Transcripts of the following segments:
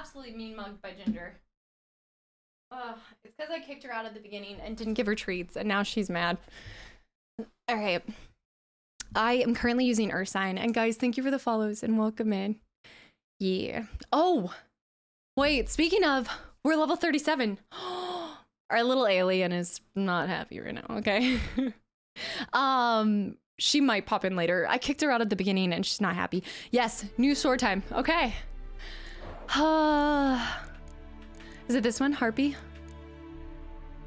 absolutely mean mugged by Ginger. It's because I kicked her out at the beginning and didn't give her treats, and now she's mad. All right. I am currently using Ursine, and guys, thank you for the follows and welcome in. Yeah. Oh, wait, speaking of, we're level 37. Our little alien is not happy right now, okay? She might pop in later. I kicked her out at the beginning and she's not happy. Yes, new sword time. Okay. Is it this one? Harpy?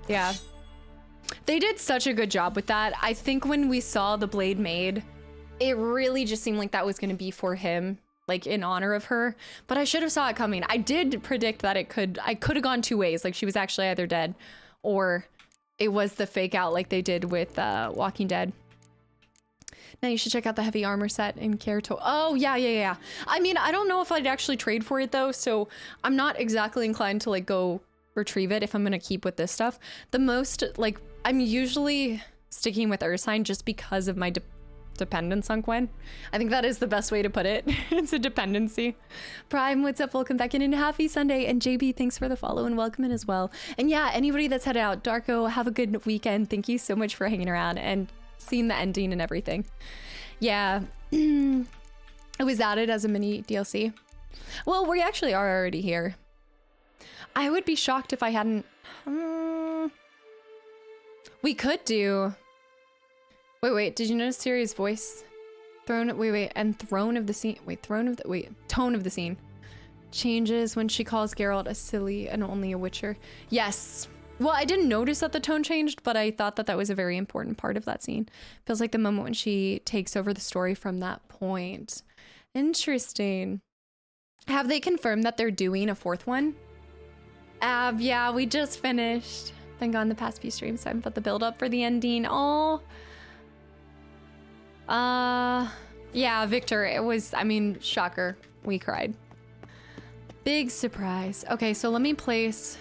Yeah. They did such a good job with that. I think when we saw the blade made, it really just seemed like that was going to be for him, like in honor of her. But I should have saw it coming. I did predict that I could have gone two ways. Like she was actually either dead or it was the fake out like they did with Walking Dead. Now you should check out the heavy armor set in Karato. Oh, yeah. I mean, I don't know if I'd actually trade for it though, so I'm not exactly inclined to like go retrieve it if I'm gonna keep with this stuff. The most, like, I'm usually sticking with Ursine just because of my dependence on Gwen. I think that is the best way to put it. It's a dependency. Prime, what's up? Welcome back in and happy Sunday. And JB, thanks for the follow and welcome in as well. And yeah, anybody that's headed out, Darko, have a good weekend. Thank you so much for hanging around and seeing the ending and everything. Yeah, it was added as a mini DLC. Well, we actually are already here. I would be shocked if I hadn't. We could do. Wait. Did you notice Ciri's voice? Throne of the scene. Tone of the scene changes when she calls Geralt a silly and only a witcher. Yes. Well, I didn't notice that the tone changed, but I thought that that was a very important part of that scene. Feels like the moment when she takes over the story from that point. Interesting. Have they confirmed that they're doing a fourth one? Yeah, we just finished. Been gone the past few streams, so I haven't put the build up for the ending. Oh. Yeah, Victor, it was, I mean, shocker. We cried. Big surprise. Okay, so let me place...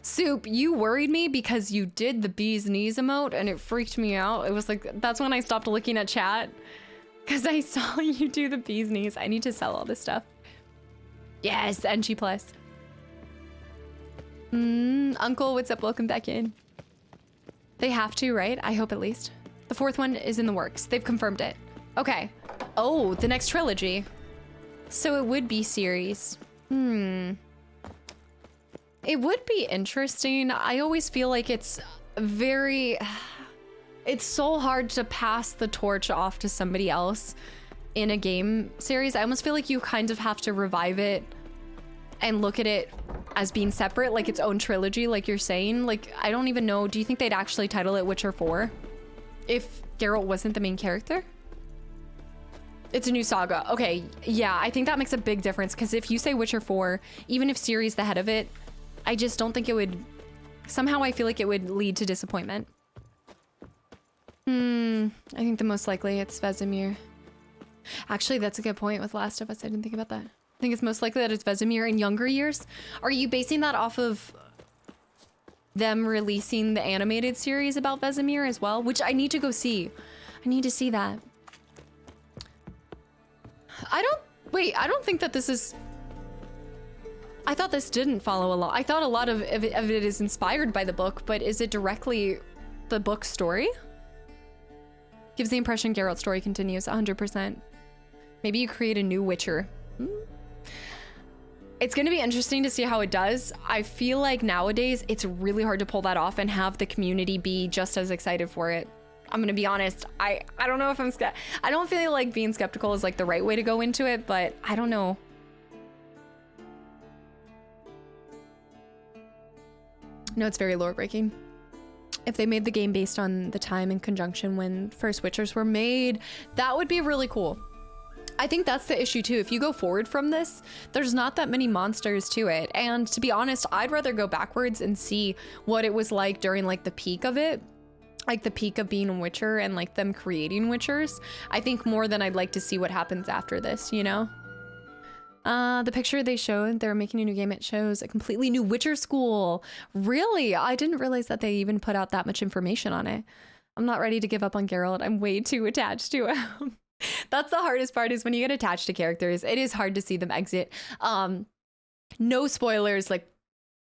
Soup, you worried me because you did the bee's knees emote and it freaked me out. It was like, that's when I stopped looking at chat because I saw you do the bee's knees. I need to sell all this stuff. Yes, NG plus. Uncle, what's up? Welcome back in. They have to, right? I hope at least. The fourth one is in the works. They've confirmed it. Okay. Oh, the next trilogy. So it would be series. It would be interesting. I always feel like it's so hard to pass the torch off to somebody else in a game series. I almost feel like you kind of have to revive it and look at it as being separate, like its own trilogy, like you're saying. Like, I don't even know. Do you think they'd actually title it Witcher 4 if Geralt wasn't the main character? It's a new saga. Okay, yeah, I think that makes a big difference because if you say Witcher 4, even if Ciri's the head of it, I just don't think it would... Somehow I feel like it would lead to disappointment. I think the most likely it's Vesemir. Actually, that's a good point with Last of Us. I didn't think about that. I think it's most likely that it's Vesemir in younger years. Are you basing that off of them releasing the animated series about Vesemir as well? Which I need to go see. I need to see that. I don't think that this is... I thought this didn't follow a lot. I thought a lot of it is inspired by the book, but is it directly the book story? Gives the impression Geralt's story continues 100%. Maybe you create a new Witcher. It's gonna be interesting to see how it does. I feel like nowadays it's really hard to pull that off and have the community be just as excited for it. I'm gonna be honest. I don't know if I don't feel like being skeptical is like the right way to go into it, but I don't know. No, it's very lore breaking. If they made the game based on the time in conjunction when first Witchers were made, that would be really cool. I think that's the issue too. If you go forward from this, there's not that many monsters to it. And to be honest, I'd rather go backwards and see what it was like during like the peak of it. Like the peak of being a Witcher and like them creating Witchers. I think more than I'd like to see what happens after this, you know? The picture they showed, they're making a new game. It shows a completely new Witcher school. Really? I didn't realize that they even put out that much information on it. I'm not ready to give up on Geralt. I'm way too attached to him. That's the hardest part, is when you get attached to characters, it is hard to see them exit. No spoilers, like,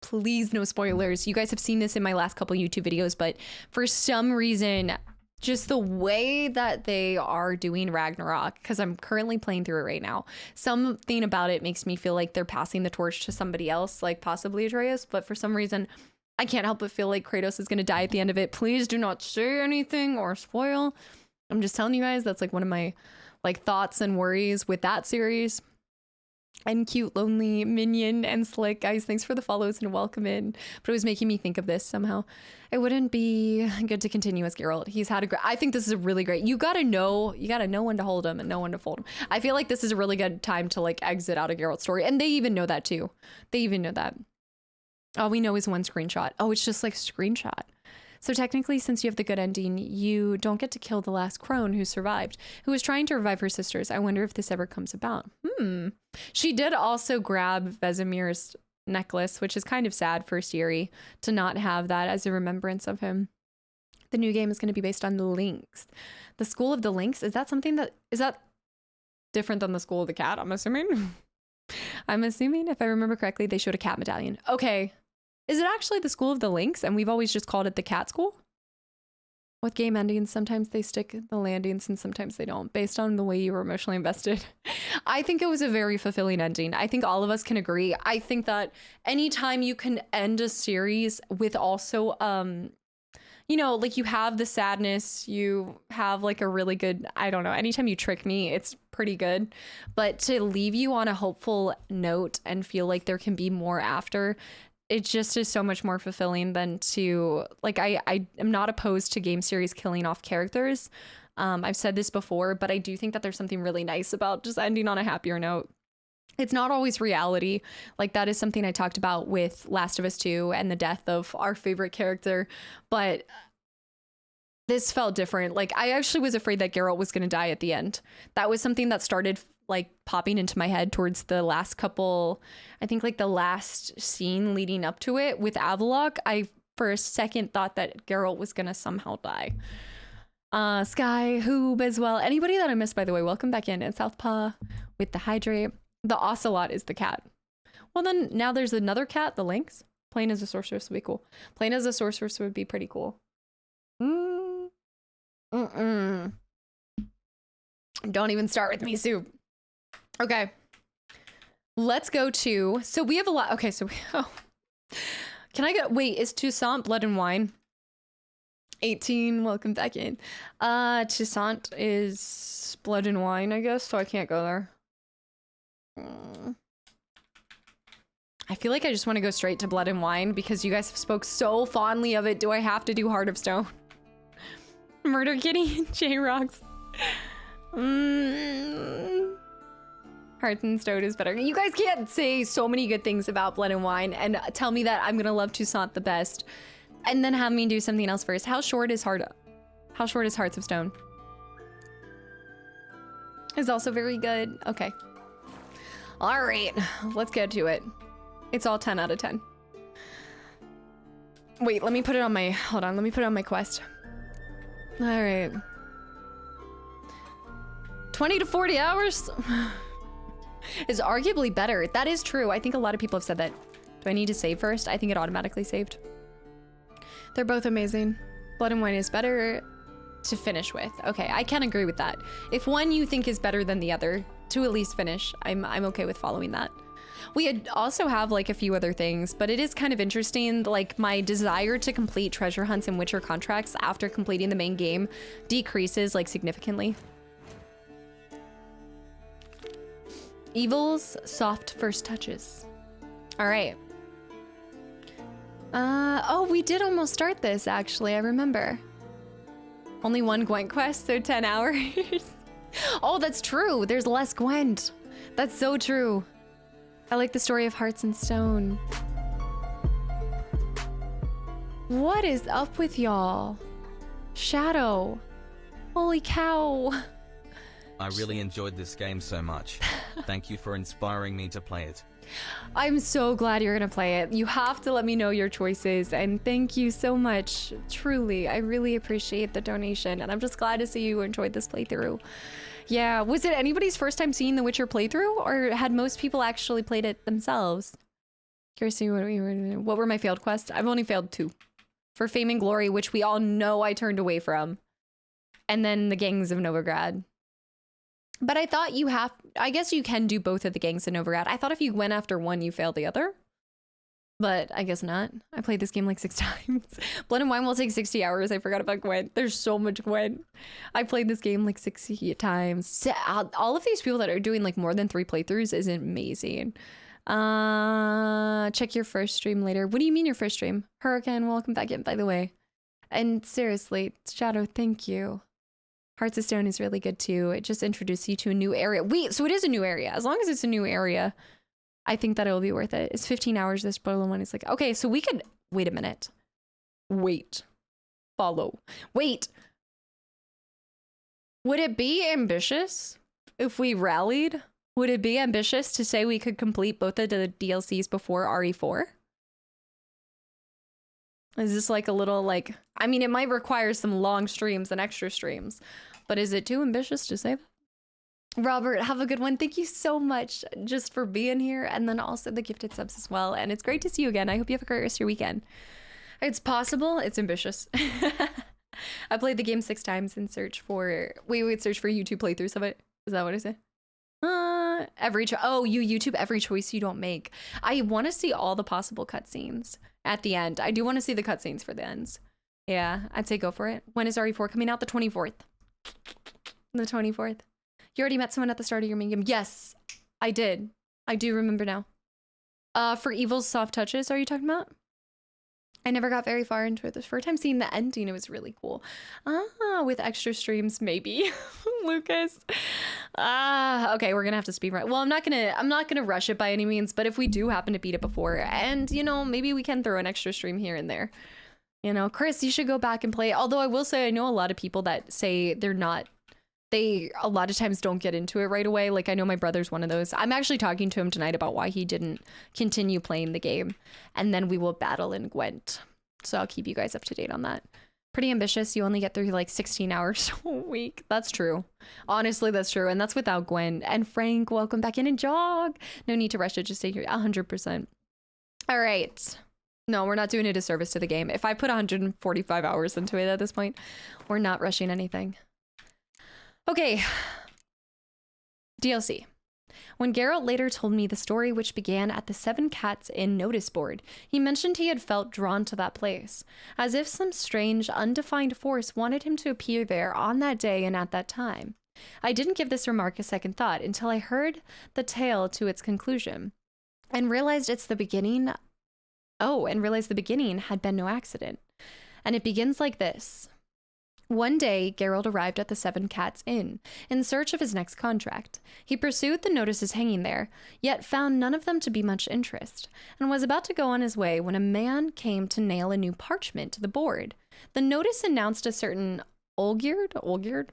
please no spoilers. You guys have seen this in my last couple YouTube videos, but for some reason, just the way that they are doing Ragnarok, because I'm currently playing through it right now, something about it makes me feel like they're passing the torch to somebody else, like possibly Atreus, but for some reason, I can't help but feel like Kratos is going to die at the end of it. Please do not say anything or spoil. I'm just telling you guys, that's like one of my like thoughts and worries with that series. And cute, lonely minion and slick, guys, thanks for the follows and welcome in. But it was making me think of this somehow. It wouldn't be good to continue as Geralt. He's had a great, I think this is a really great, you gotta know when to hold him and know when to fold him. I feel like this is a really good time to like exit out a Geralt story. And they even know that too. They even know that. All we know is one screenshot. Oh, it's just like screenshot. So technically, since you have the good ending, you don't get to kill the last crone who survived, who was trying to revive her sisters. I wonder if this ever comes about. She did also grab Vesemir's necklace, which is kind of sad for Ciri to not have that as a remembrance of him. The new game is going to be based on the Lynx. The School of the Lynx, is that something that, is that different than the School of the Cat, I'm assuming? I'm assuming, if I remember correctly, they showed a cat medallion. Okay. Is it actually the School of the Lynx? And we've always just called it the Cat School? With game endings, sometimes they stick the landings and sometimes they don't, based on the way you were emotionally invested. I think it was a very fulfilling ending. I think all of us can agree. I think that anytime you can end a series with also, you know, like you have the sadness, you have like a really good, I don't know, anytime you trick me, it's pretty good. But to leave you on a hopeful note and feel like there can be more after, it just is so much more fulfilling than to, like, I am not opposed to game series killing off characters. I've said this before, but I do think that there's something really nice about just ending on a happier note. It's not always reality. Like, that is something I talked about with Last of Us 2 and the death of our favorite character, but this felt different. Like, I actually was afraid that Geralt was going to die at the end. That was something that started like popping into my head towards the last couple, I think like the last scene leading up to it with Avallac'h. I for a second thought that Geralt was gonna somehow die. Sky, Hoob as well. Anybody that I missed, by the way, welcome back in. And Southpaw with the hydrate. The ocelot is the cat. Well, then now there's another cat, the lynx. Playing as a sorceress would be cool. Playing as a sorceress would be pretty cool. Don't even start with me, Soup. Okay, let's go to, so we have a lot. Okay, so can I go, wait, is Toussaint Blood and Wine? 18, welcome back in. Toussaint is Blood and Wine, I guess, so I can't go there. I feel like I just want to go straight to Blood and Wine because you guys have spoke so fondly of it. Do I have to do Heart of Stone? Murder Kitty, J-Rocks. Heart and Stone is better. You guys can't say so many good things about Blood and Wine and tell me that I'm gonna love Toussaint the best and then have me do something else first. How short is Hearts of Stone? Is also very good. Okay. All right, let's get to it. It's all 10 out of 10. Wait, let me put it on my, hold on, let me put it on my quest. All right. 20 to 40 hours is arguably better. That is true. I think a lot of people have said that. Do I need to save first? I think it automatically saved. They're both amazing. Blood and Wine is better to finish with. Okay, I can agree with that. If one you think is better than the other, to at least finish, I'm okay with following that. We also have like a few other things, but it is kind of interesting. Like my desire to complete treasure hunts and Witcher contracts after completing the main game decreases like significantly. Evil's soft first touches. All right. Oh, we did almost start this actually, I remember. Only one Gwent quest, so 10 hours. Oh, that's true. There's less Gwent. That's so true. I like the story of Hearts and Stone. What is up with y'all? Shadow. Holy cow. I really enjoyed this game so much. Thank you for inspiring me to play it. I'm so glad you're gonna play it. You have to let me know your choices, and thank you so much. Truly, I really appreciate the donation, and I'm just glad to see you enjoyed this playthrough. Yeah, was it anybody's first time seeing The Witcher playthrough, or had most people actually played it themselves? Curious to see what were my failed quests? I've only failed 2. For Fame and Glory, which we all know I turned away from. And then the Gangs of Novigrad. But I thought I guess you can do both of the Gangs of Novigrad. I thought if you went after one, you failed the other. But I guess not. I played this game like 6 times. Blood and Wine will take 60 hours. I forgot about Gwent. There's so much Gwent. I played this game like 60 times. All of these people that are doing like more than 3 playthroughs is amazing. Check your first stream later. What do you mean your first stream? Hurricane, welcome back in, by the way. And seriously, Shadow, thank you. Hearts of Stone is really good too. It just introduced you to a new area. Wait, so it is a new area. As long as it's a new area, I think that it'll be worth it. It's 15 hours. This Borderland one is like, okay, so we could, wait a minute. Wait. Follow. Wait. Would it be ambitious if we rallied? Would it be ambitious to say we could complete both of the DLCs before RE4? Is this like a little like, I mean, it might require some long streams and extra streams, but is it too ambitious to say that? Robert, have a good one. Thank you so much just for being here, and then also the gifted subs as well. And it's great to see you again. I hope you have a great rest of your weekend. It's possible. It's ambitious. I played the game 6 times in search for, search for YouTube playthroughs of it. Is that what I said? You YouTube every choice you don't make. I want to see all the possible cutscenes at the end. I do want to see the cutscenes for the ends. Yeah, I'd say go for it. When is RE4 coming out? The 24th. The 24th. You already met someone at the start of your main game? Yes, I did. I do remember now. For Evil's Soft Touches, are you talking about? I never got very far into it. The first time seeing the ending, it was really cool. With extra streams, maybe. Lucas. Okay, we're gonna have to speedrun. Well, I'm not gonna rush it by any means, but if we do happen to beat it before, and you know, maybe we can throw an extra stream here and there. You know, Chris, you should go back and play. Although I will say, I know a lot of people that say they a lot of times don't get into it right away. Like I know my brother's one of those. I'm actually talking to him tonight about why he didn't continue playing the game, and then we will battle in Gwent. So I'll keep you guys up to date on that. Pretty ambitious. You only get through like 16 hours a week. That's true. Honestly, that's true. And that's without Gwent. And Frank, welcome back in and jog. No need to rush it. Just stay here 100%. All right. No, we're not doing a disservice to the game. If I put 145 hours into it at this point, we're not rushing anything. Okay, DLC. When Geralt later told me the story which began at the Seven Cats Inn notice board, he mentioned he had felt drawn to that place, as if some strange, undefined force wanted him to appear there on that day and at that time. I didn't give this remark a second thought until I heard the tale to its conclusion, and realized the beginning had been no accident. And it begins like this. One day, Geralt arrived at the Seven Cats Inn in search of his next contract. He pursued the notices hanging there, yet found none of them to be much interest, and was about to go on his way when a man came to nail a new parchment to the board. The notice announced a certain Olgierd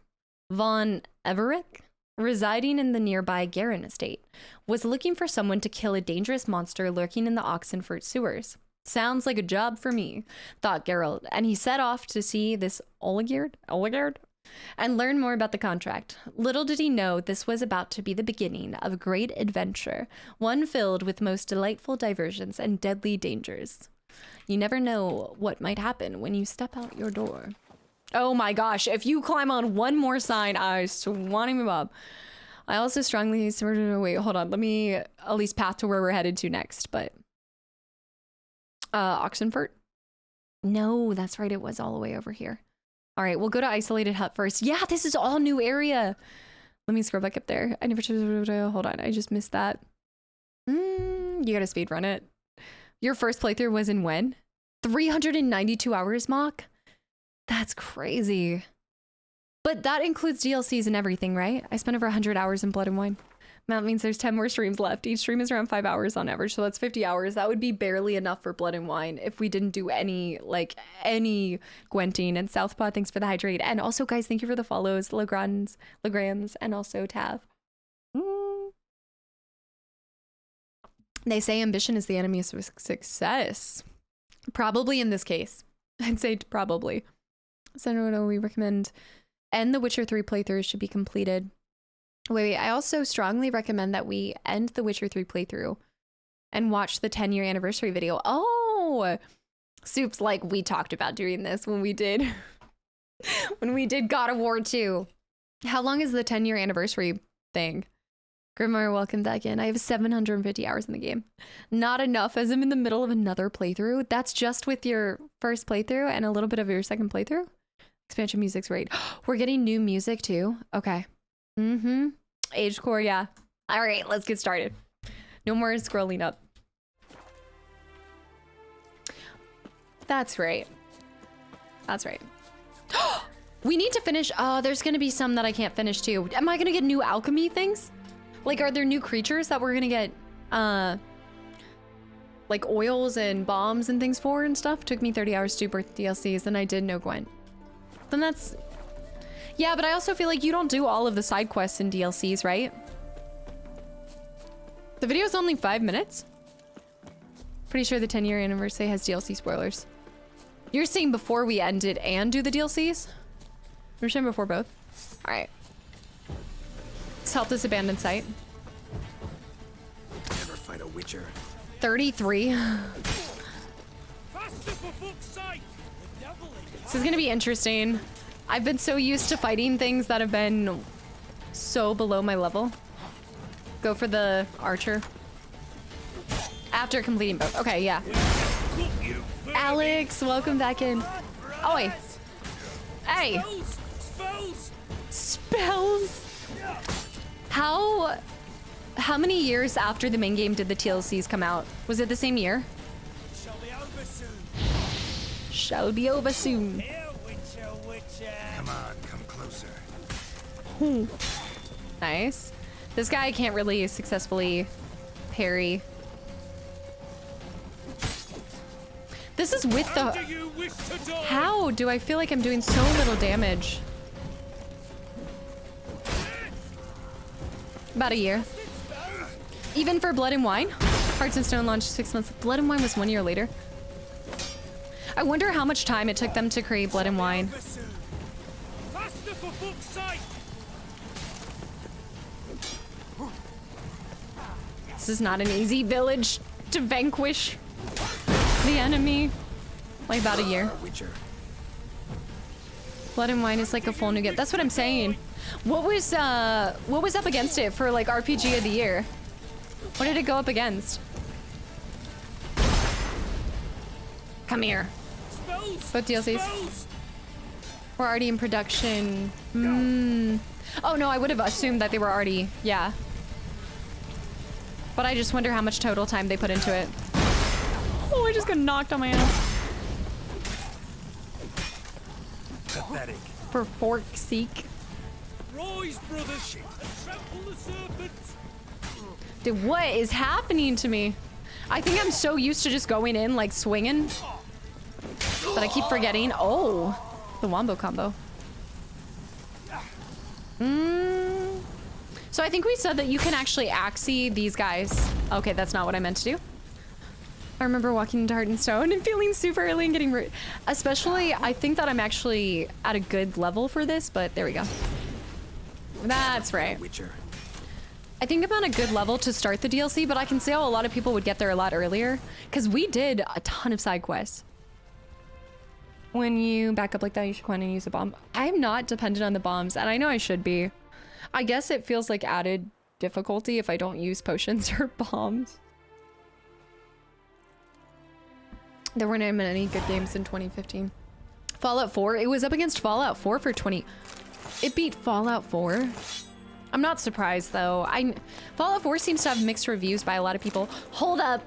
von Everich, residing in the nearby Garen estate, was looking for someone to kill a dangerous monster lurking in the Oxenfurt sewers. Sounds like a job for me, thought Geralt, and he set off to see this Olgierd, and learn more about the contract. Little did he know this was about to be the beginning of a great adventure, one filled with most delightful diversions and deadly dangers. You never know what might happen when you step out your door. Oh my gosh, if you climb on one more sign, I swan him up. I also strongly... Wait, hold on. Let me at least path to where we're headed to next, but... Oxenfurt? No, that's right. It was all the way over here. All right, we'll go to Isolated Hut first. Yeah, this is all new area. Let me scroll back up there. I never... Hold on, I just missed that. You gotta speedrun it. Your first playthrough was in when? 392 hours, Mock? That's crazy. But that includes DLCs and everything, right? I spent over 100 hours in Blood and Wine. That means there's 10 more streams left. Each stream is around 5 hours on average, so that's 50 hours. That would be barely enough for Blood and Wine if we didn't do any Gwenting. And Southpaw, thanks for the hydrate. And also, guys, thank you for the follows. Legrands, and also Tav. They say ambition is the enemy of success. Probably in this case. I'd say probably. So we recommend... And The Witcher 3 playthrough should be completed. Wait, I also strongly recommend that we end the Witcher 3 playthrough and watch the 10-year anniversary video. Oh, Soup's like, we talked about doing this when we did God of War 2. How long is the 10-year anniversary thing? Grimmer, welcome back in. I have 750 hours in the game. Not enough, as I'm in the middle of another playthrough. That's just with your first playthrough and a little bit of your second playthrough? Expansion music's great. We're getting new music too? Okay. Age core, yeah. All right, let's get started. No more scrolling up. That's right. That's right. We need to finish. Oh, there's gonna be some that I can't finish too. Am I gonna get new alchemy things? Like, are there new creatures that we're gonna get, like oils and bombs and things for and stuff? Took me 30 hours to do birth DLCs, and I did know Gwent. Then that's... Yeah, but I also feel like you don't do all of the side quests in DLCs, right? The video's only 5 minutes. Pretty sure the 10-year anniversary has DLC spoilers. You're saying before we end it and do the DLCs? We're saying before both. All right. Let's help this abandoned site. Never fight a Witcher. 33. This is gonna be interesting. I've been so used to fighting things that have been so below my level. Go for the archer. After completing both. Okay, yeah. Alex, welcome back in. Oh, wait. Hey. Spells. How many years after the main game did the TLCs come out? Was it the same year? Shall be over soon. Come on, come closer. Nice. This guy can't really successfully parry. This is with the... How do I feel like I'm doing so little damage? About a year. Even for Blood and Wine? Hearts and Stone launched 6 months. Blood and Wine was 1 year later. I wonder how much time it took them to create Blood and Wine. This is not an easy village to vanquish the enemy. Like about a year. Blood and Wine is like a full new game. That's what I'm saying. What was up against it for like RPG of the year? What did it go up against? Come here. Both DLCs. We're already in production. Oh no, I would have assumed that they were already, yeah. But I just wonder how much total time they put into it. Oh, I just got knocked on my ass. Pathetic. For fork seek. Rise, brothers, and trample the serpent. Dude, what is happening to me? I think I'm so used to just going in like swinging that I keep forgetting. Oh, the wombo combo. So I think we said that you can actually axie these guys. Okay, that's not what I meant to do. I remember walking into Heart and Stone and feeling super early and getting rude. Especially, I think that I'm actually at a good level for this, but there we go. That's right. I think I'm on a good level to start the DLC, but I can see how a lot of people would get there a lot earlier because we did a ton of side quests. When you back up like that, you should go on and use a bomb. I'm not dependent on the bombs, and I know I should be. I guess it feels like added difficulty if I don't use potions or bombs. There weren't many good games in 2015. Fallout 4, it was up against Fallout 4 for 20. It beat Fallout 4. I'm not surprised though. Fallout 4 seems to have mixed reviews by a lot of people. Hold up.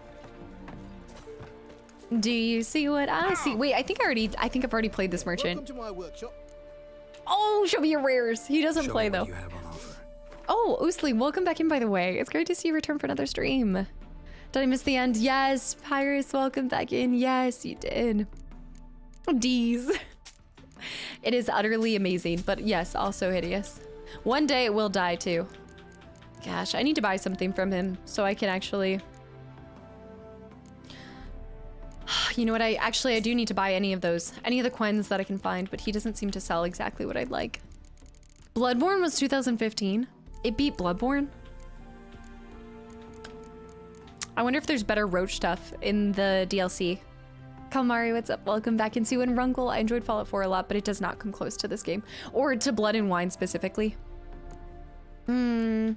Do you see what I see? Wait, I think I've already played this merchant. Welcome to my workshop. Oh, show me your rares. He doesn't play though. You have on offer. Oh, Oosly, welcome back in by the way. It's great to see you return for another stream. Did I miss the end? Yes. Pyrus, welcome back in. Yes, you did. Oh, D's. It is utterly amazing, but yes, also hideous. One day it will die too. Gosh, I need to buy something from him so I can actually... You know what, I do need to buy any of those. Any of the coins that I can find, but he doesn't seem to sell exactly what I'd like. Bloodborne was 2015. It beat Bloodborne. I wonder if there's better roach stuff in the DLC. Kalmari, what's up? Welcome back into and Runkle. I enjoyed Fallout 4 a lot, but it does not come close to this game. Or to Blood and Wine specifically. Beating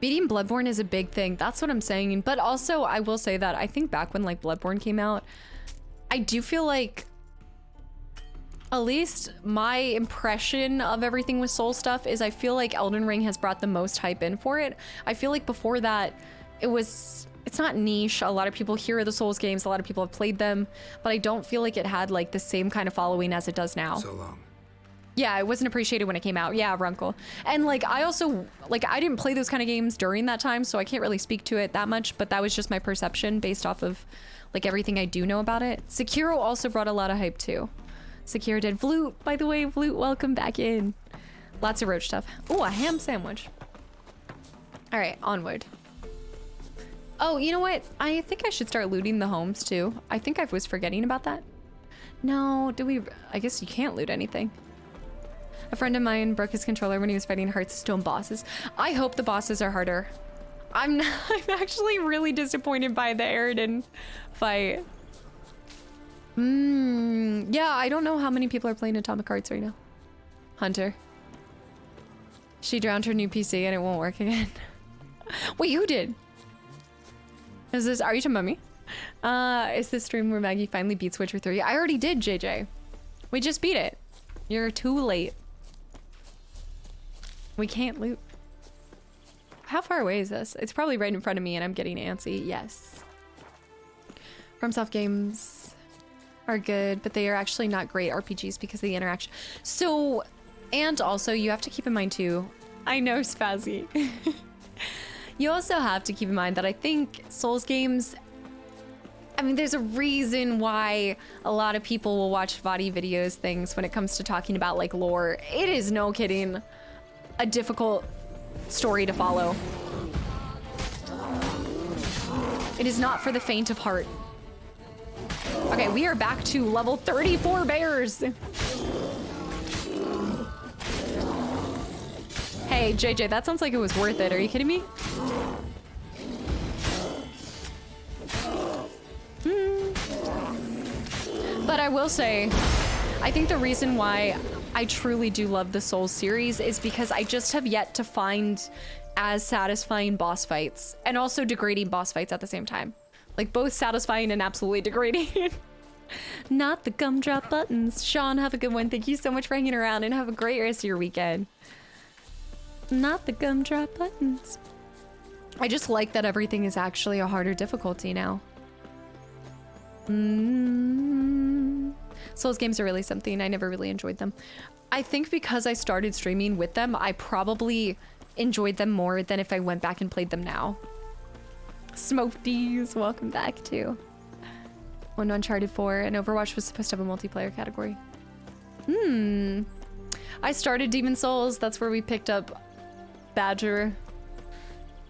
Bloodborne is a big thing. That's what I'm saying. But also, I will say that I think back when like Bloodborne came out, I do feel like at least my impression of everything with Soul stuff is I feel like Elden Ring has brought the most hype in for it. I feel like before that, it's not niche. A lot of people hear the Souls games, a lot of people have played them, but I don't feel like it had like the same kind of following as it does now. So long. Yeah, it wasn't appreciated when it came out. Yeah, Runkle. And like, I also, like, I didn't play those kind of games during that time, so I can't really speak to it that much, but that was just my perception based off of like everything I do know about it. Sekiro also brought a lot of hype too. Sekiro did. Vloot, by the way, Vloot, welcome back in. Lots of roach stuff. Oh, a ham sandwich. All right, onward. Oh, you know what? I think I should start looting the homes too. I think I was forgetting about that. No, I guess you can't loot anything. A friend of mine broke his controller when he was fighting Hearthstone bosses. I hope the bosses are harder. I'm actually really disappointed by the Eridan fight. Yeah, I don't know how many people are playing Atomic Hearts right now. Hunter. She drowned her new PC and it won't work again. Wait, who did? Are you talking about me? Is this stream where Maggie finally beats Witcher 3? I already did, JJ. We just beat it. You're too late. We can't loot. How far away is this? It's probably right in front of me and I'm getting antsy. Yes. FromSoft games are good, but they are actually not great RPGs because of the interaction. So, and also you have to keep in mind too, I know, Spazzy. You also have to keep in mind that I think Souls games, I mean, there's a reason why a lot of people will watch Vadi videos things when it comes to talking about like lore. It is, no kidding, a difficult story to follow. It is not for the faint of heart. Okay, we are back to level 34 bears. Hey, JJ, that sounds like it was worth it. Are you kidding me? But I will say, I think the reason why I truly do love the Souls series is because I just have yet to find as satisfying boss fights and also degrading boss fights at the same time. Like both satisfying and absolutely degrading. Not the gumdrop buttons. Sean, have a good one. Thank you so much for hanging around and have a great rest of your weekend. Not the gumdrop buttons. I just like that everything is actually a harder difficulty now. Souls games are really something. I never really enjoyed them. I think because I started streaming with them, I probably enjoyed them more than if I went back and played them now. Smokies, welcome back too. When Uncharted 4 and Overwatch was supposed to have a multiplayer category. I started Demon Souls. That's where we picked up Badger.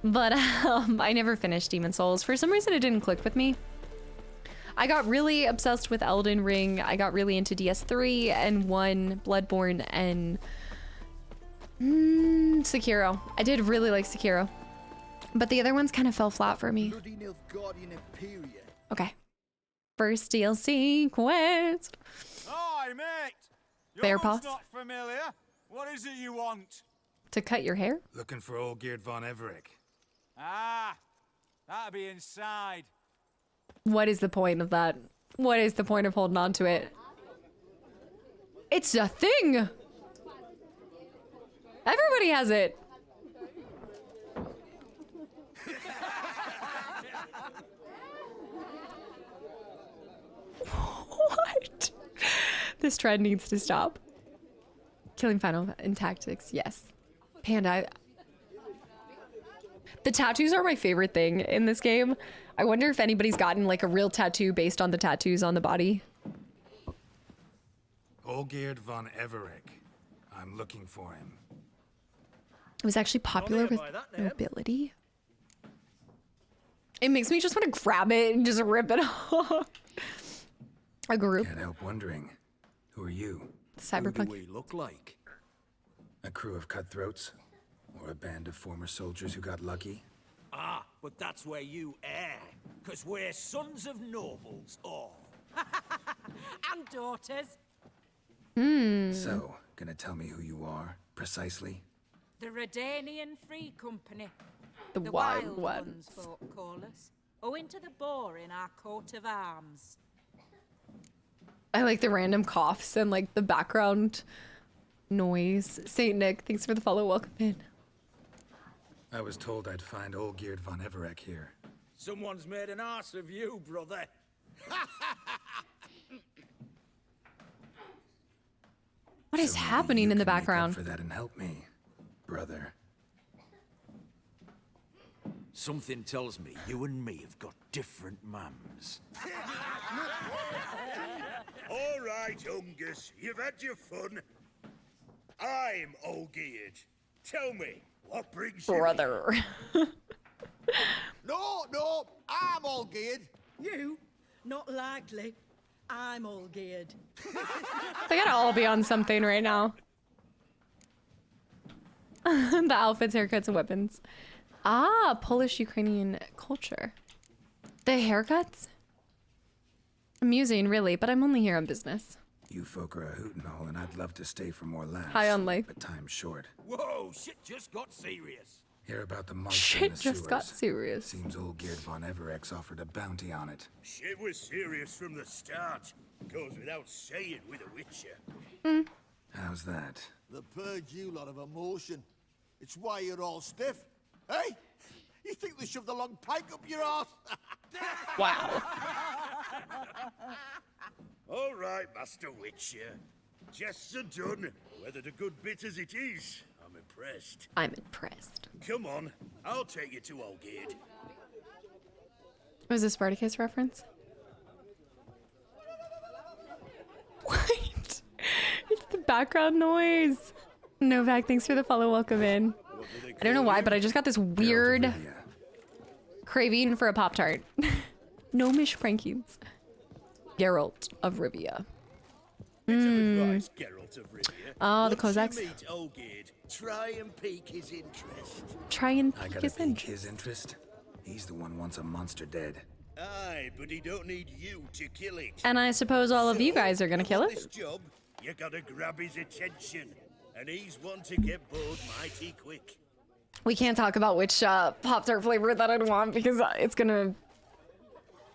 But I never finished Demon Souls. For some reason, it didn't click with me. I got really obsessed with Elden Ring. I got really into DS3 and 1, Bloodborne, and Sekiro. I did really like Sekiro. But the other ones kind of fell flat for me. Okay. First DLC quest. Hi, mate. Bear Yours paws. not familiar. What is it you want? To cut your hair? Looking for Olgierd von Everec. Ah, that'll be inside. What is the point of that? What is the point of holding on to it? It's a thing! Everybody has it! What? This trend needs to stop. Killing final in tactics, yes. Panda. The tattoos are my favorite thing in this game. I wonder if anybody's gotten like a real tattoo based on the tattoos on the body. Olgierd von Everec. I'm looking for him. It was actually popular with nobility. It makes me just want to grab it and just rip it off. A group. Can't help wondering. Who are you? Cyberpunk. Who do we look like? A crew of cutthroats? Or a band of former soldiers who got lucky? Ah, but that's where you err. Because we're sons of nobles, all. And daughters. So, gonna tell me who you are, precisely? The Redanian Free Company. The wild ones. Folk call us. Owing to the boar in our coat of arms. I like the random coughs and like the background noise. Saint Nick, thanks for the follow. Welcome in. I was told I'd find Olgierd von Everek here. Someone's made an arse of you, brother. What is So maybe happening you in the can make up background? for that and help me, brother. Something tells me you and me have got different mums. All right, Ungus, you've had your fun. I'm Olgierd. Tell me, what brings you here? Brother. No, I'm Olgierd. You? Not likely. I'm Olgierd. They gotta all be on something right now. The outfits, haircuts, and weapons. Ah, Polish-Ukrainian culture. The haircuts? Amusing, really, but I'm only here on business. You folk are a hoot and all, and I'd love to stay for more laughs. High on life. But time's short. Whoa, shit just got serious. Hear about the monster in Shit the just got sewers. serious. Seems Olgierd von Everek's offered a bounty on it. Shit was serious from the start. Goes without saying with a witcher. How's that? The purge you lot of emotion. It's why you're all stiff. Hey? You think they shoved a long pike up your arse? Wow. All right, Master Witcher. Jests are done. Whether the good bit as it is, I'm impressed. I'm impressed. Come on, I'll take you to Olgierd. Was this Spartacus reference? What? It's the background noise. Novak, thanks for the follow. Welcome in. I don't know why, but I just got this weird Geralt of Rivia. craving for a Pop-Tart. Gnomish Frankins. Geralt of Rivia. Bit of advice, Geralt of Rivia. Oh, the Once Cossacks. you meet Olgierd, try and pique his interest. Try and I pique gotta his pique interest. his interest. He's the one wants a monster dead. Aye, but he don't need you to kill it. And I suppose all of you guys are gonna kill For it. this job, you gotta grab his attention, and he's one to get bored mighty quick. We can't talk about which Pop-Tart flavor that I'd want because it's gonna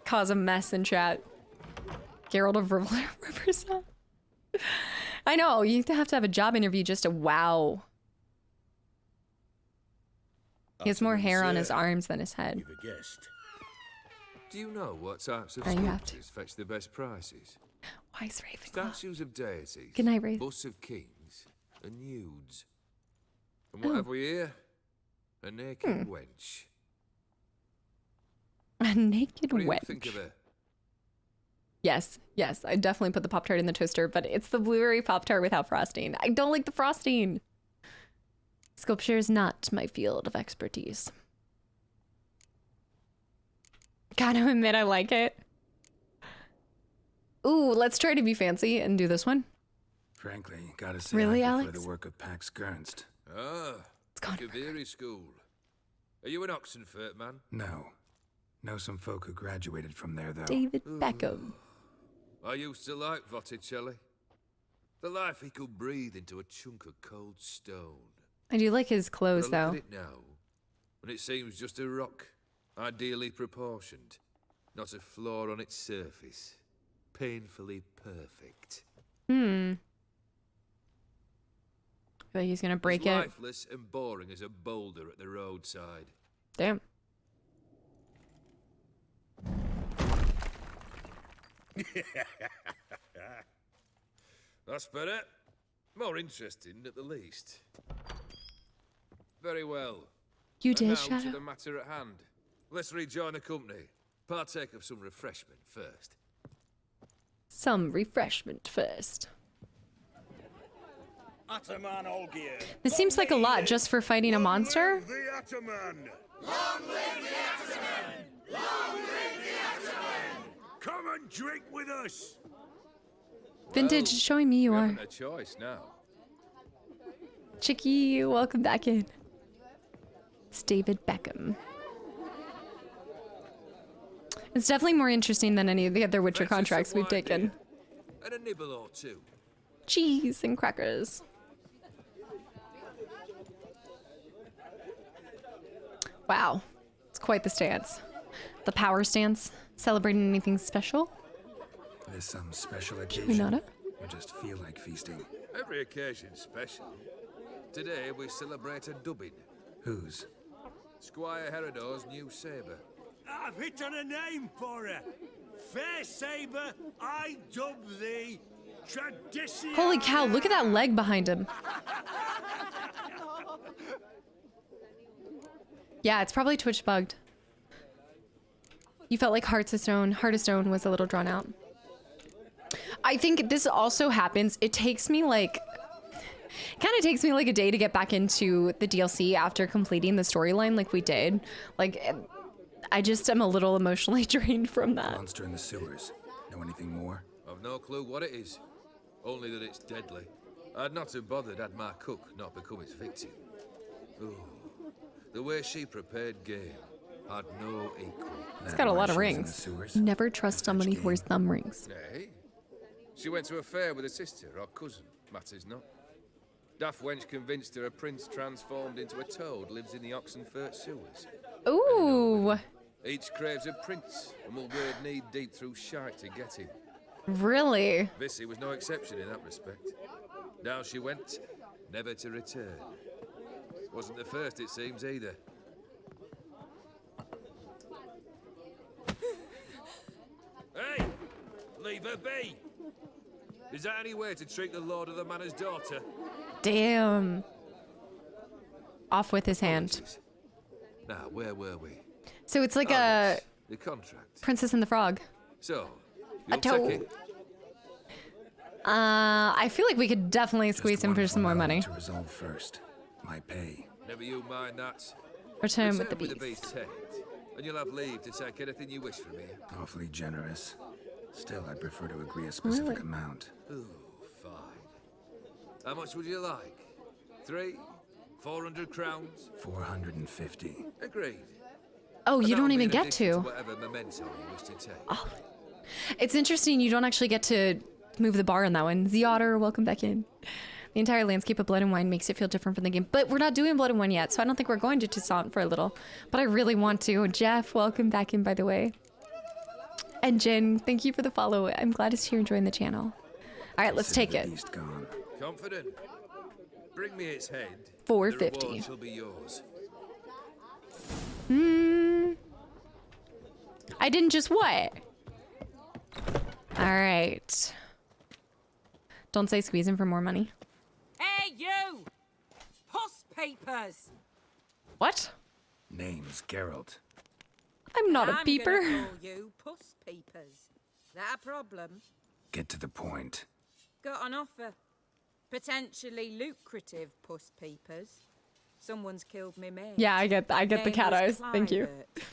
cause a mess in chat. Geralt of Riverside. I know, you have to have a job interview just to wow. He has more hair on his arms than his head. You've a guest. Do you know what types of Oh, you have to. sculptures fetch the best prices? Why is Raven? Statues of deities, Good night, Raven. busts of kings, and nudes. And Oh. what have we here? A naked wench. A naked What do you wench. think of her? Yes, I definitely put the Pop-Tart in the toaster, but it's the blueberry Pop-Tart without frosting. I don't like the frosting. Sculpture is not my field of expertise. Gotta admit, I like it. Ooh, let's try to be fancy and do this one. Frankly, gotta say Really, I prefer Alex? the work of Pax Gernst. Ah, Gaunter. Kaviri school. Are you an Oxenfurt man? No. Know some folk who graduated from there, though. David Beckham. I used to like Botticelli. The life he could breathe into a chunk of cold stone. I do like his But clothes, I look though. at it now, and it seems just a rock, ideally proportioned, not a flaw on its surface, painfully perfect. I feel like he's gonna break As it. lifeless and boring as a boulder at the roadside. Damn. That's better. More interesting, at the least. Very well. You And did, now to Shadow? the matter at hand. Let's rejoin the company. Partake of some refreshment first. Some refreshment first. Ataman Olgierd. This seems like a lot just for fighting a monster. Long live the Ataman! Come and drink with us! Vintage is showing me you We are. haven't a choice now. Chicky, welcome back in. It's David Beckham. It's definitely more interesting than any of the other Witcher contracts we've taken. And a nibble or two. Cheese and crackers. Wow, it's quite the stance. The power stance. Celebrating anything special? There's some special We occasion. not Or just feel like feasting. Every occasion's special. Today we celebrate a dubbing. Whose? Squire Herodor's new sabre. I've hit on a name for her. Fair saber, I dub thee. Tradition. Holy cow, look at that leg behind him. Yeah, it's probably Twitch bugged. You felt like Heart of Stone was a little drawn out. I think this also happens. It takes me like, kind of takes me like a day to get back into the DLC after completing the storyline like we did. Like, I just am a little emotionally drained from that. Monster in the sewers. Know anything more? I've no clue what it is. Only that it's deadly. I'd not have bothered had my cook not become its victim. Ooh, the way she prepared game had no equal. It's got a lot of rings. Never trust somebody who wears thumb rings. Hey, she went to a fair with a sister or cousin. Matters not. Daft wench convinced her a prince transformed into a toad lives in the Oxenfurt sewers. Ooh, Each craves a prince and will wade knee deep through shite to get him. really? Vissy was no exception in that respect. Down she went, never to return. Wasn't the first, it seems, either. Hey! Leave her be! Is that any way to treat the lord of the manor's daughter? Damn. Off with his hand. Apologies. Now, where were we? So it's like Oh, a yes, the contract. Princess and the Frog. So, A you'll toad. take it? I feel like we could definitely squeeze him for some more money. To resolve first. My pay. Never you mind that. Return with the Return beast. head, and you'll have leave to take anything you wish from here. Awfully generous. Still, I'd prefer to agree a specific amount. Ooh, fine. How much would you like? 300, 400 crowns? 450. Agreed. Oh, And you that'll don't be even in get addition to. whatever memento you wish to take. Oh. It's interesting, you don't actually get to move the bar on that one. The Otter, welcome back in. The entire landscape of Blood and Wine makes it feel different from the game. But we're not doing Blood and Wine yet, so I don't think we're going to Toussaint for a little. But I really want to. Jeff, welcome back in, by the way. And Jen, thank you for the follow. I'm glad to see you're enjoying the channel. All right, let's take it. Beast gone. Confident? Bring me its head. 450. The reward shall be yours. I didn't just what? All right. Don't say squeezing for more money. Hey, you! Puss papers! What? Name's Geralt. I'm not a I'm beeper. gonna call you puss papers. That a problem? Get to the point. Got an offer. Potentially lucrative puss papers. Someone's killed me mate. Yeah, I get the Name cat was eyes. Thank you. Clivert.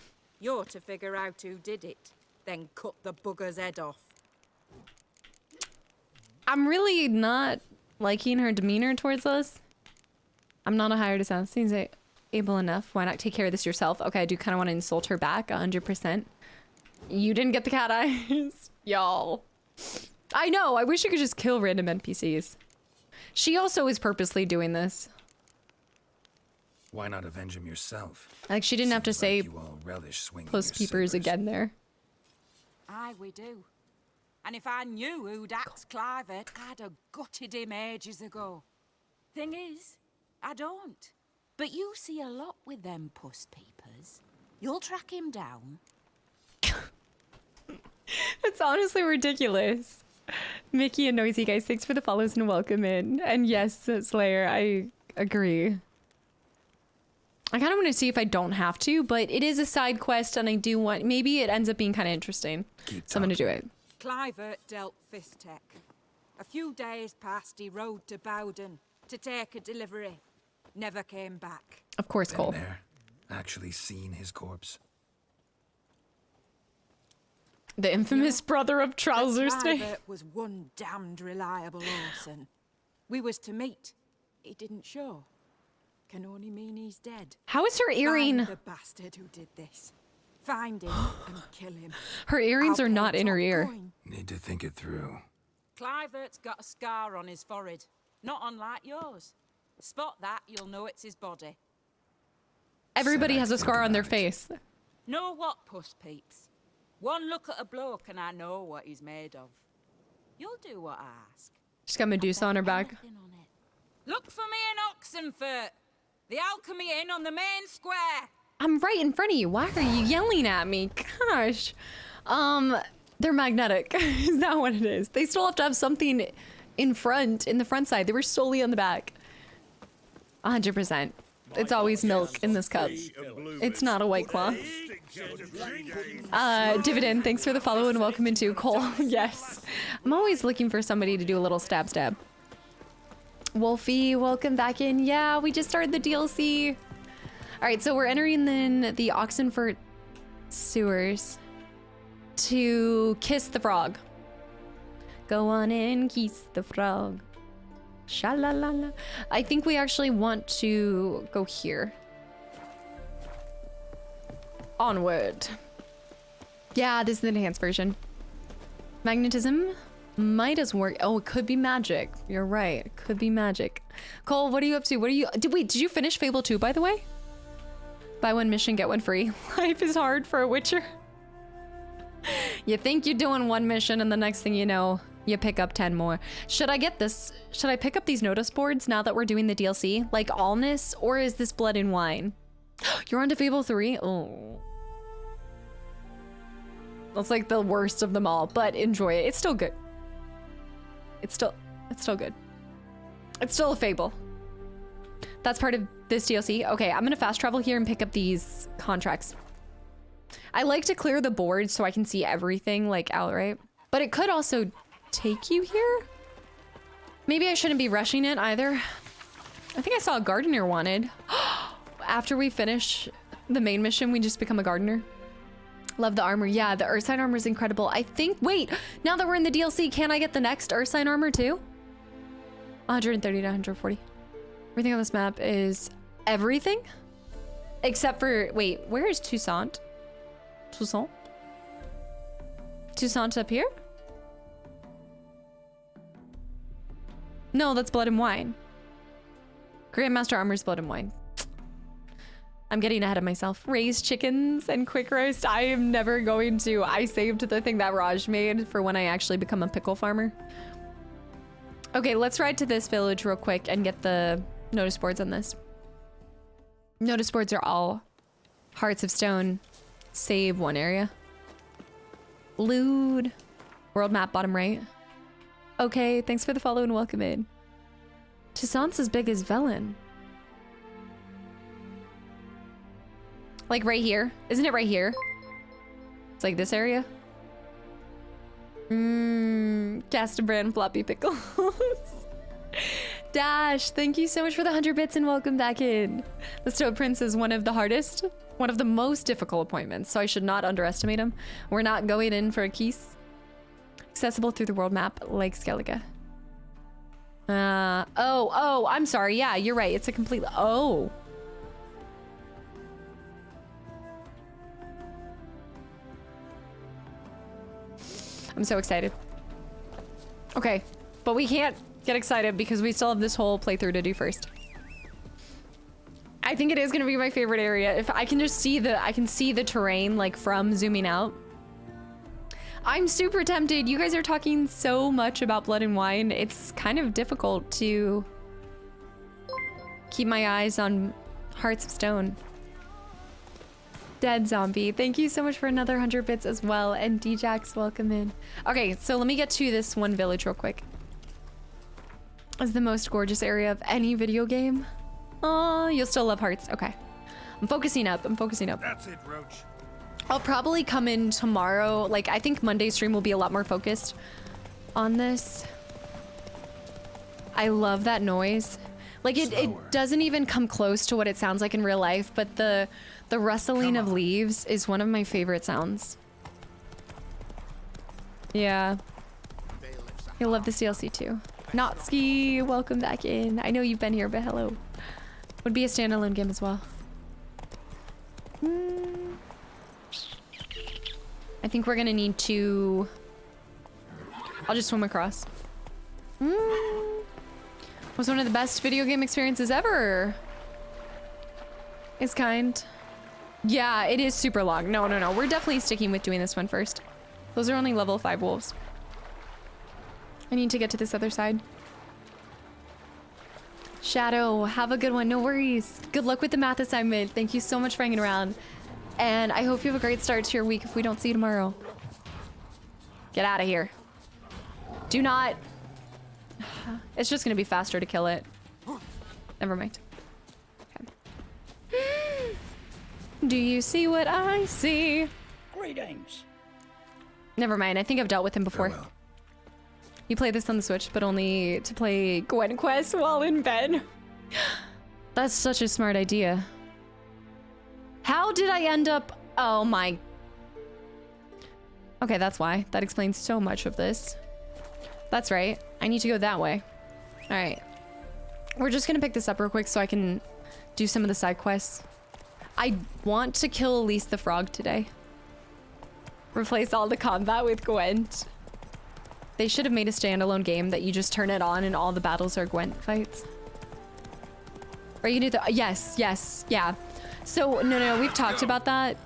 You're to figure out who did it, then cut the bugger's head off. I'm really not liking her demeanor towards us. I'm not a hired assassin. Seems able enough. Why not take care of this yourself? Okay, I do kind of want to insult her back 100%. You didn't get the cat eyes. Y'all. I know. I wish you could just kill random NPCs. She also is purposely doing this. Why not avenge him yourself? Like, she didn't have to Seems say like you all relish swinging post your peepers sabers. again there. Aye, we do. And if I knew who'd axed Clivert, I'd have gutted him ages ago. Thing is, I don't. But you see a lot with them puss peepers. You'll track him down. It's honestly ridiculous. Mickey and Noisy, guys, thanks for the follows and welcome in. And yes, Slayer, I agree. I kind of want to see if I don't have to, but it is a side quest and I do want... Maybe it ends up being kind of interesting. So I'm going to do it. Clivert dealt Fistek. A few days past, he rode to Bowden to take a delivery. Never came back. Of course, Been Cole. there. Actually seen his corpse. The infamous brother of Trousers Day. Clivert was one damned reliable Orson. We was to meet. He didn't show. can only mean he's dead. How is her earring? Find the bastard who did this. Find him and kill him. Her earrings I'll are not pay in her top ear. coin. Need to think it through. Clivert's got a scar on his forehead, not unlike yours. Spot that, you'll know it's his body. Everybody Said I'd has a think scar on their about it. face. Know what, puss peeps? One look at a bloke and I know what he's made of. You'll do what I ask. She's got Medusa on her back. Anything on it. Look for me in Oxenfurt. The Alchemy Inn on the main square. I'm right in front of you. Why are you yelling at me? Gosh. They're magnetic. Is that what it is? They still have to have something in front, in the front side. They were solely on the back. 100%. It's always milk in this cup. It's not a White Claw. Dividend, thanks for the follow and welcome into Cole. Yes. I'm always looking for somebody to do a little stab stab. Wolfie, welcome back in. Yeah, we just started the DLC. All right, so we're entering then the Oxenfurt sewers to kiss the frog. Go on and kiss the frog. Sha-la-la-la. I think we actually want to go here. Onward. Yeah, this is the enhanced version. Magnetism might as work. Oh, it could be magic. You're right. It could be magic. Cole, what are you up to? What are you... Wait, did you finish Fable 2, by the way? Buy one mission, get one free. Life is hard for a Witcher. You think you're doing one mission and the next thing you know, you pick up 10 more. Should I get this? Should I pick up these notice boards now that we're doing the DLC? Like Allness, or is this Blood and Wine? You're on to Fable 3? Oh. That's like the worst of them all, but enjoy it. It's still good. It's still good. It's still a Fable. That's part of this DLC. Okay, I'm gonna fast travel here and pick up these contracts. I like to clear the board so I can see everything like outright, but it could also take you here. Maybe I shouldn't be rushing it either. I think I saw a gardener wanted. After we finish the main mission, we just become a gardener. Love the armor. Yeah, the Earthsign armor is incredible. I think, wait, now that we're in the DLC, can I get the next Earthsign armor too? 130 to 140. Everything on this map is everything? Except for, wait, where is Toussaint? Toussaint? Toussaint up here? No, that's Blood and Wine. Grandmaster Armor's Blood and Wine. I'm getting ahead of myself. Raised chickens and quick roast. I am never going to. I saved the thing that Raj made for when I actually become a pickle farmer. Okay, let's ride to this village real quick and get the notice boards on this. Notice boards are all Hearts of Stone. Save one area. Lewd. World map, bottom right. Okay, thanks for the follow and welcome in. Toussaint's as big as Velen. Like right here. Isn't it right here? It's like this area. Castabrand floppy pickles. Dash, thank you so much for the 100 bits and welcome back in. The Stowe Prince is one of the hardest, one of the most difficult appointments, so I should not underestimate him. We're not going in for a keys. Accessible through the world map, like Skellige. Oh, I'm sorry. Yeah, you're right. It's a complete... Oh. I'm so excited. Okay, but we can't get excited because we still have this whole playthrough to do first. I think it is gonna be my favorite area. If I can just see the terrain like from zooming out. I'm super tempted. You guys are talking so much about Blood and Wine. It's kind of difficult to keep my eyes on Hearts of Stone. Dead Zombie, thank you so much for another 100 bits as well. And Djax, welcome in. Okay, so let me get to this one village real quick. It's the most gorgeous area of any video game. Oh, you'll still love Hearts. Okay. I'm focusing up. That's it, Roach. I'll probably come in tomorrow. Like, I think Monday's stream will be a lot more focused on this. I love that noise. Like, it doesn't even come close to what it sounds like in real life, but the rustling of leaves is one of my favorite sounds. Yeah. You'll love this DLC too. Notski, welcome back in. I know you've been here, but hello. Would be a standalone game as well. I think we're gonna need to... I'll just swim across. Was one of the best video game experiences ever. It's kind. Yeah, it is super long. No. We're definitely sticking with doing this one first. Those are only level 5 wolves. I need to get to this other side. Shadow, have a good one. No worries. Good luck with the math assignment. Thank you so much for hanging around. And I hope you have a great start to your week if we don't see you tomorrow. Get out of here. Do not... It's just gonna be faster to kill it. Never mind. Okay. Do you see what I see? Greetings. Never mind, I think I've dealt with him before. Farewell. You play this on the Switch, but only to play Gwent Quest while in bed. That's such a smart idea. How did I end up... Oh my... Okay, that's why. That explains so much of this. That's right. I need to go that way. Alright. We're just gonna pick this up real quick so I can do some of the side quests. I want to kill Elise the Frog today. Replace all the combat with Gwent. They should have made a standalone game that you just turn it on and all the battles are Gwent fights. Or you can do the... Yes, yeah. So, no, we've talked about that,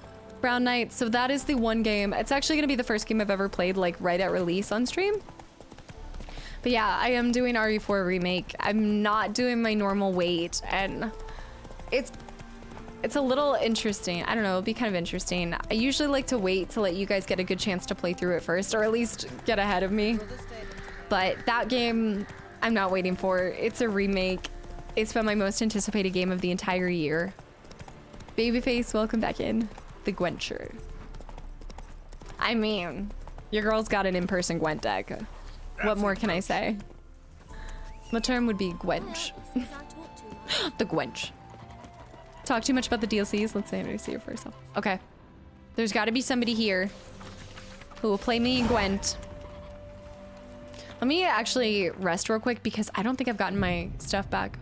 Brown Knight. So that is the one game. It's actually gonna be the first game I've ever played, like, right at release on stream. But yeah, I am doing RE4 remake. I'm not doing my normal wait, and it's a little interesting. I don't know, it'll be kind of interesting. I usually like to wait to let you guys get a good chance to play through it first, or at least get ahead of me. But that game, I'm not waiting for. It's a remake. It's been my most anticipated game of the entire year. Babyface, welcome back in. The Gwent shirt. I mean, your girl's got an in-person Gwent deck. What more can I say? The term would be Gwench. The Gwench. Talk too much about the DLCs. Let's say I see it for yourself. Okay. There's got to be somebody here who will play me in Gwent. Let me actually rest real quick because I don't think I've gotten my stuff back.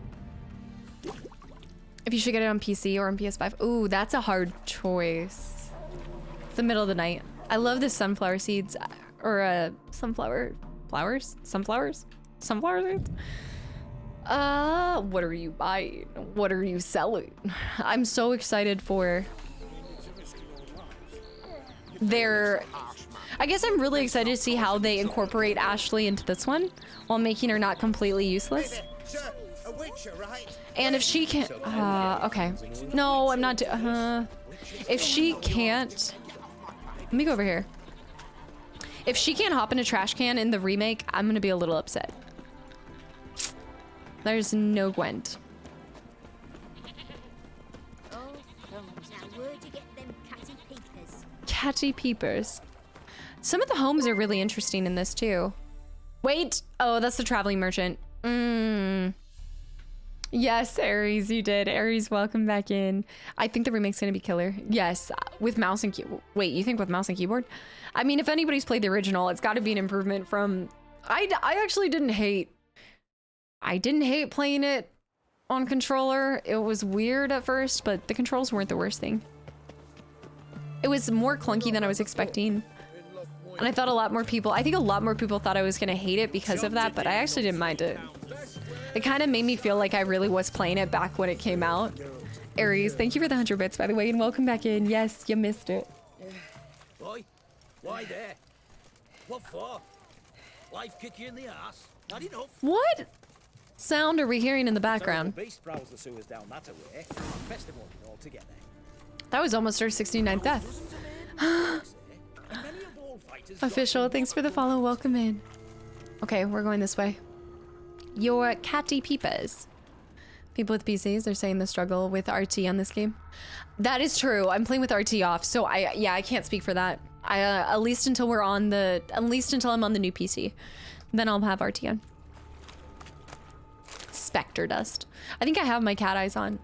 If you should get it on PC or on PS5. Ooh, that's a hard choice. It's the middle of the night. I love the sunflower seeds or sunflower flowers? Sunflowers? Sunflower seeds? What are you buying? What are you selling? I'm so excited for their... I guess I'm really excited to see how they incorporate Ashley into this one while making her not completely useless. And if she can't... okay. No, I'm not... if she can't... Let me go over here. If she can't hop in a trash can in the remake, I'm gonna be a little upset. There's no Gwent. Catty peepers. Some of the homes are really interesting in this too. Wait! Oh, that's the traveling merchant. Yes, Aries, you did. Aries, welcome back in. I think the remake's gonna be killer. Yes, with mouse and keyboard. Wait, you think with mouse and keyboard? I mean, if anybody's played the original, it's gotta be an improvement from... I actually didn't hate... I didn't hate playing it on controller. It was weird at first, but the controls weren't the worst thing. It was more clunky than I was expecting. And I thought a lot more people... I think a lot more people thought I was gonna hate it because of that, but I actually didn't mind it. It kind of made me feel like I really was playing it back when it came out. Aries, thank you for the 100 bits, by the way, and welcome back in. Yes, you missed it. Boy, why there? What for? Life kick you in the ass? Not enough. What sound are we hearing in the background? The beast prowls the sewers down that way. Best of all together. That was almost our 69th death. Official, thanks for the follow. Welcome in. Okay, we're going this way. Your catty peepers. People with PCs are saying the struggle with RT on this game. That is true. I'm playing with RT off, so I can't speak for that. At least until I'm on the new PC, then I'll have RT on. Spectre dust. I think I have my cat eyes on.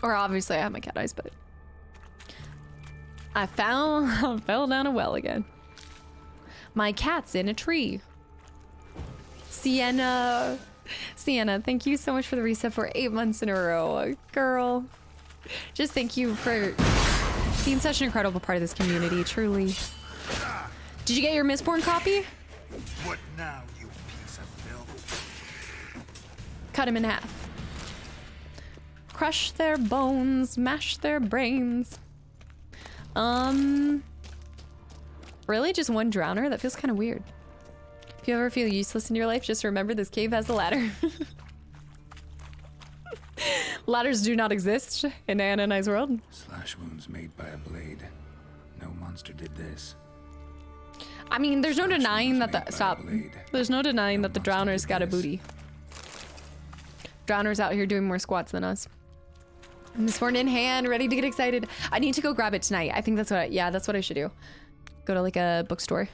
Or obviously I have my cat eyes, but I fell down a well again. My cat's in a tree. Sienna, Sienna, thank you so much for the reset for 8 months in a row. Girl. Just thank you for being such an incredible part of this community, truly. Did you get your Mistborn copy? What now, you piece of filth? Cut him in half. Crush their bones, mash their brains. Really? Just one drowner? That feels kind of weird. If you ever feel useless in your life, just remember this cave has a ladder. Ladders do not exist in Anna and I's world. Slash wounds made by a blade. No monster did this. I mean, there's no denying that the Stop. There's no denying that the drowners got a booty. Drowners out here doing more squats than us. Mistborn in hand, ready to get excited. I need to go grab it tonight. I think that's what that's what I should do. Go to like a bookstore.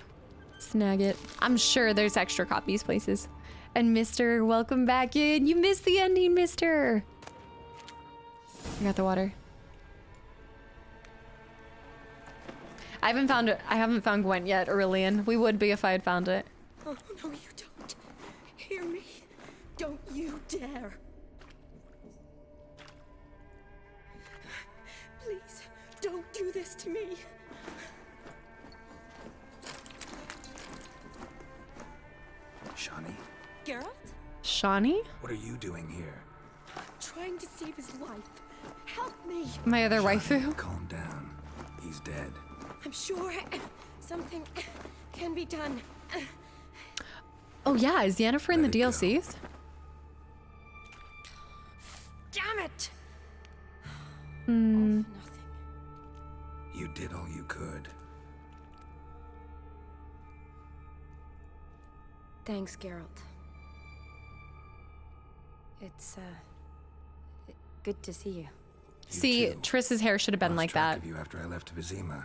Snag it. I'm sure there's extra copies places. And Mister, welcome back in. You missed the ending, Mister. I got the water. I haven't found Gwent yet, Aurelian. We would be if I had found it. Oh, no, you don't. Hear me. Don't you dare. Please, don't do this to me. Shani? Geralt? Shani? What are you doing here? Trying to save his life. Help me. My other waifu? Calm down. He's dead. I'm sure something can be done. Oh yeah, is Yennefer in the DLCs? Damn it! Hmm. Nothing. You did all you could. Thanks, Geralt. It's good to see you. See, Triss's hair should have been like that. Of you after I left Vizima.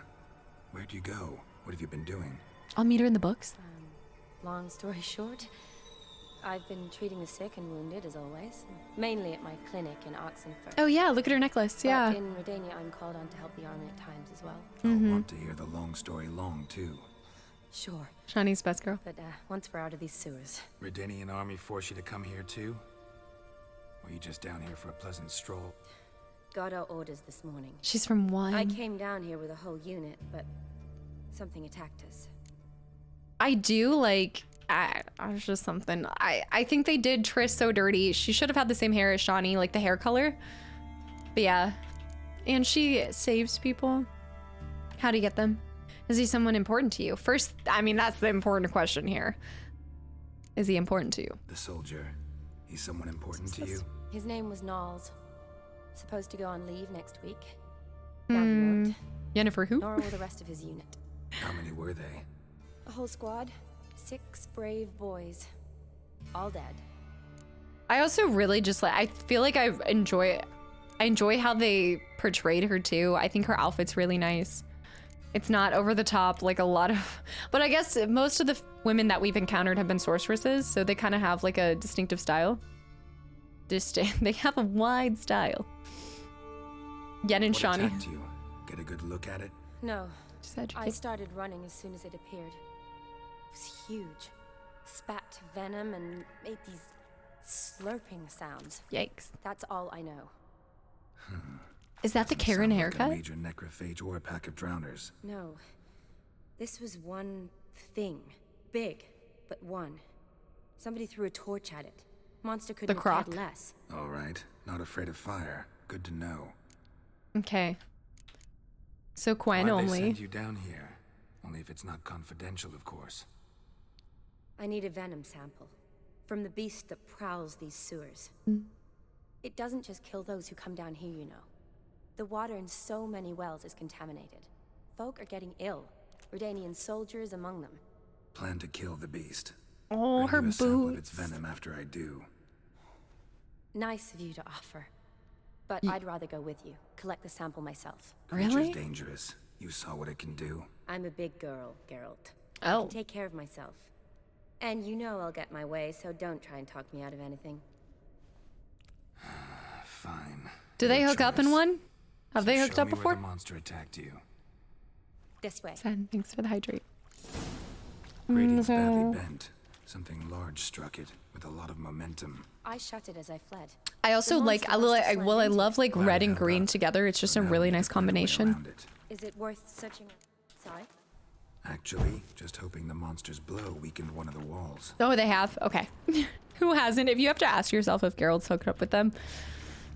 Where'd you go? What have you been doing? I'll meet her in the books. Long story short, I've been treating the sick and wounded as always, mainly at my clinic in Oxenfurt. Oh yeah, look at her necklace. Yeah. But in Redania, I'm called on to help the army at times as well. I want to hear the long story long too. Sure. Shani's best girl. But once we're out of these sewers. Redanian army forced you to come here too? Or are you just down here for a pleasant stroll? Got our orders this morning. She's from one. I came down here with a whole unit, but something attacked us. I do like. It's just something. I think they did Triss so dirty. She should have had the same hair as Shani, like the hair color. But yeah, and she saves people. How do you get them? Is he someone important to you? First, I mean that's the important question here. Is he important to you? The soldier. He's someone important to you? His name was Knowles. Supposed to go on leave next week. Now he won't. Yennefer who? Nor will the rest of his unit. How many were they? A whole squad. 6 brave boys. All dead. I also really just like, I feel like I enjoy how they portrayed her too. I think her outfit's really nice. It's not over the top like a lot of, but I guess most of the women that we've encountered have been sorceresses, so they kind of have like a distinctive style. They have a wide style. Yen and What Shani. attacked you? Get a good look at it? No. I started running as soon as it appeared. It was huge. Spat venom and made these slurping sounds. Yikes. That's all I know. Is that the Karen haircut? Like a major necrophage or a pack of drowners. No. This was one thing. Big, but one. Somebody threw a torch at it. Monster couldn't have croc. had less. All right. Not afraid of fire. Good to know. Okay. So Quen Why'd only. they send you down here? Only if it's not confidential, of course. I need a venom sample. From the beast that prowls these sewers. It doesn't just kill those who come down here, you know. The water in so many wells is contaminated. Folk are getting ill. Redanian soldiers among them. Plan to kill the beast. Oh, Bring her you a sample of boots. its venom after I do. Nice of you to offer. But I'd rather go with you. Collect the sample myself. Really? Creature's dangerous. You saw what it can do. I'm a big girl, Geralt. Oh. I can take care of myself. And you know I'll get my way, so don't try and talk me out of anything. Fine. Do they Your hook up in choice. one? Have they So hooked show up me where before? the monster attacked you. This way. Sen, thanks for the hydrate. Gradient's Okay. badly bent. Something large struck it, with a lot of momentum. I shot it as I fled. I also like, I love like red and green together. It's just a really nice combination. Is it worth searching? Sorry? Actually, just hoping the monster's blow weakened one of the walls. Oh, they have? Okay. Who hasn't? If you have to ask yourself if Geralt's hooked up with them,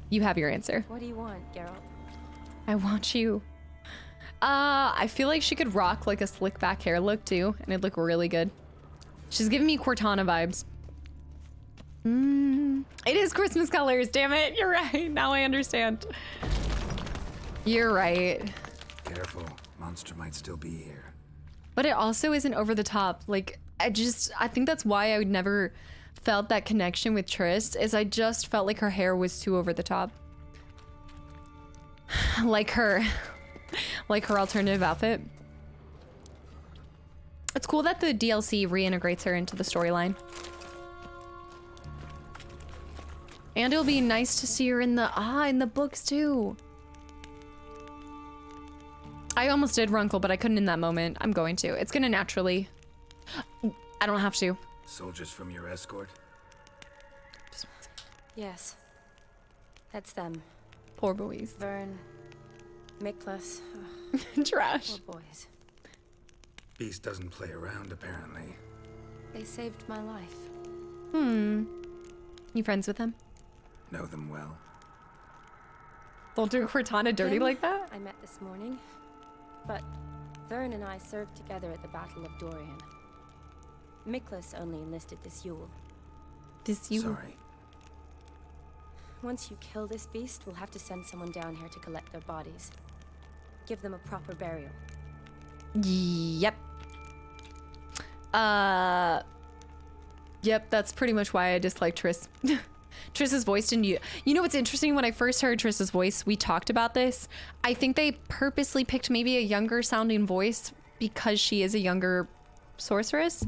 you have your answer. What do you want, Geralt? I want you. I feel like she could rock like a slick back hair look too, and it'd look really good. She's giving me Cortana vibes. It is Christmas colors, damn it. You're right. Now I understand. You're right. Careful, monster might still be here. But it also isn't over the top. Like, I think that's why I would never felt that connection with Triss, is I just felt like her hair was too over the top. Like her alternative outfit. It's cool that the DLC reintegrates her into the storyline. And it'll be nice to see her in the books too. I almost did Runkle, but I couldn't in that moment. I'm going to. It's gonna naturally. I don't have to. Soldiers from your escort? Yes. That's them. Poor boys. Vern. Miklas. Trash. Poor boys. Beast doesn't play around, apparently. They saved my life. You friends with them? Know them well. Don't do Cortana dirty like that? I met this morning. But Vern and I served together at the Battle of Dorian. Miklas only enlisted this Yule. This Yule? Sorry. Once you kill this beast, we'll have to send someone down here to collect their bodies. Give them a proper burial. Yep. Yep, that's pretty much why I dislike Triss. Triss's voice didn't you know what's interesting? When I first heard Triss's voice, we talked about this. I think they purposely picked maybe a younger sounding voice because she is a younger sorceress.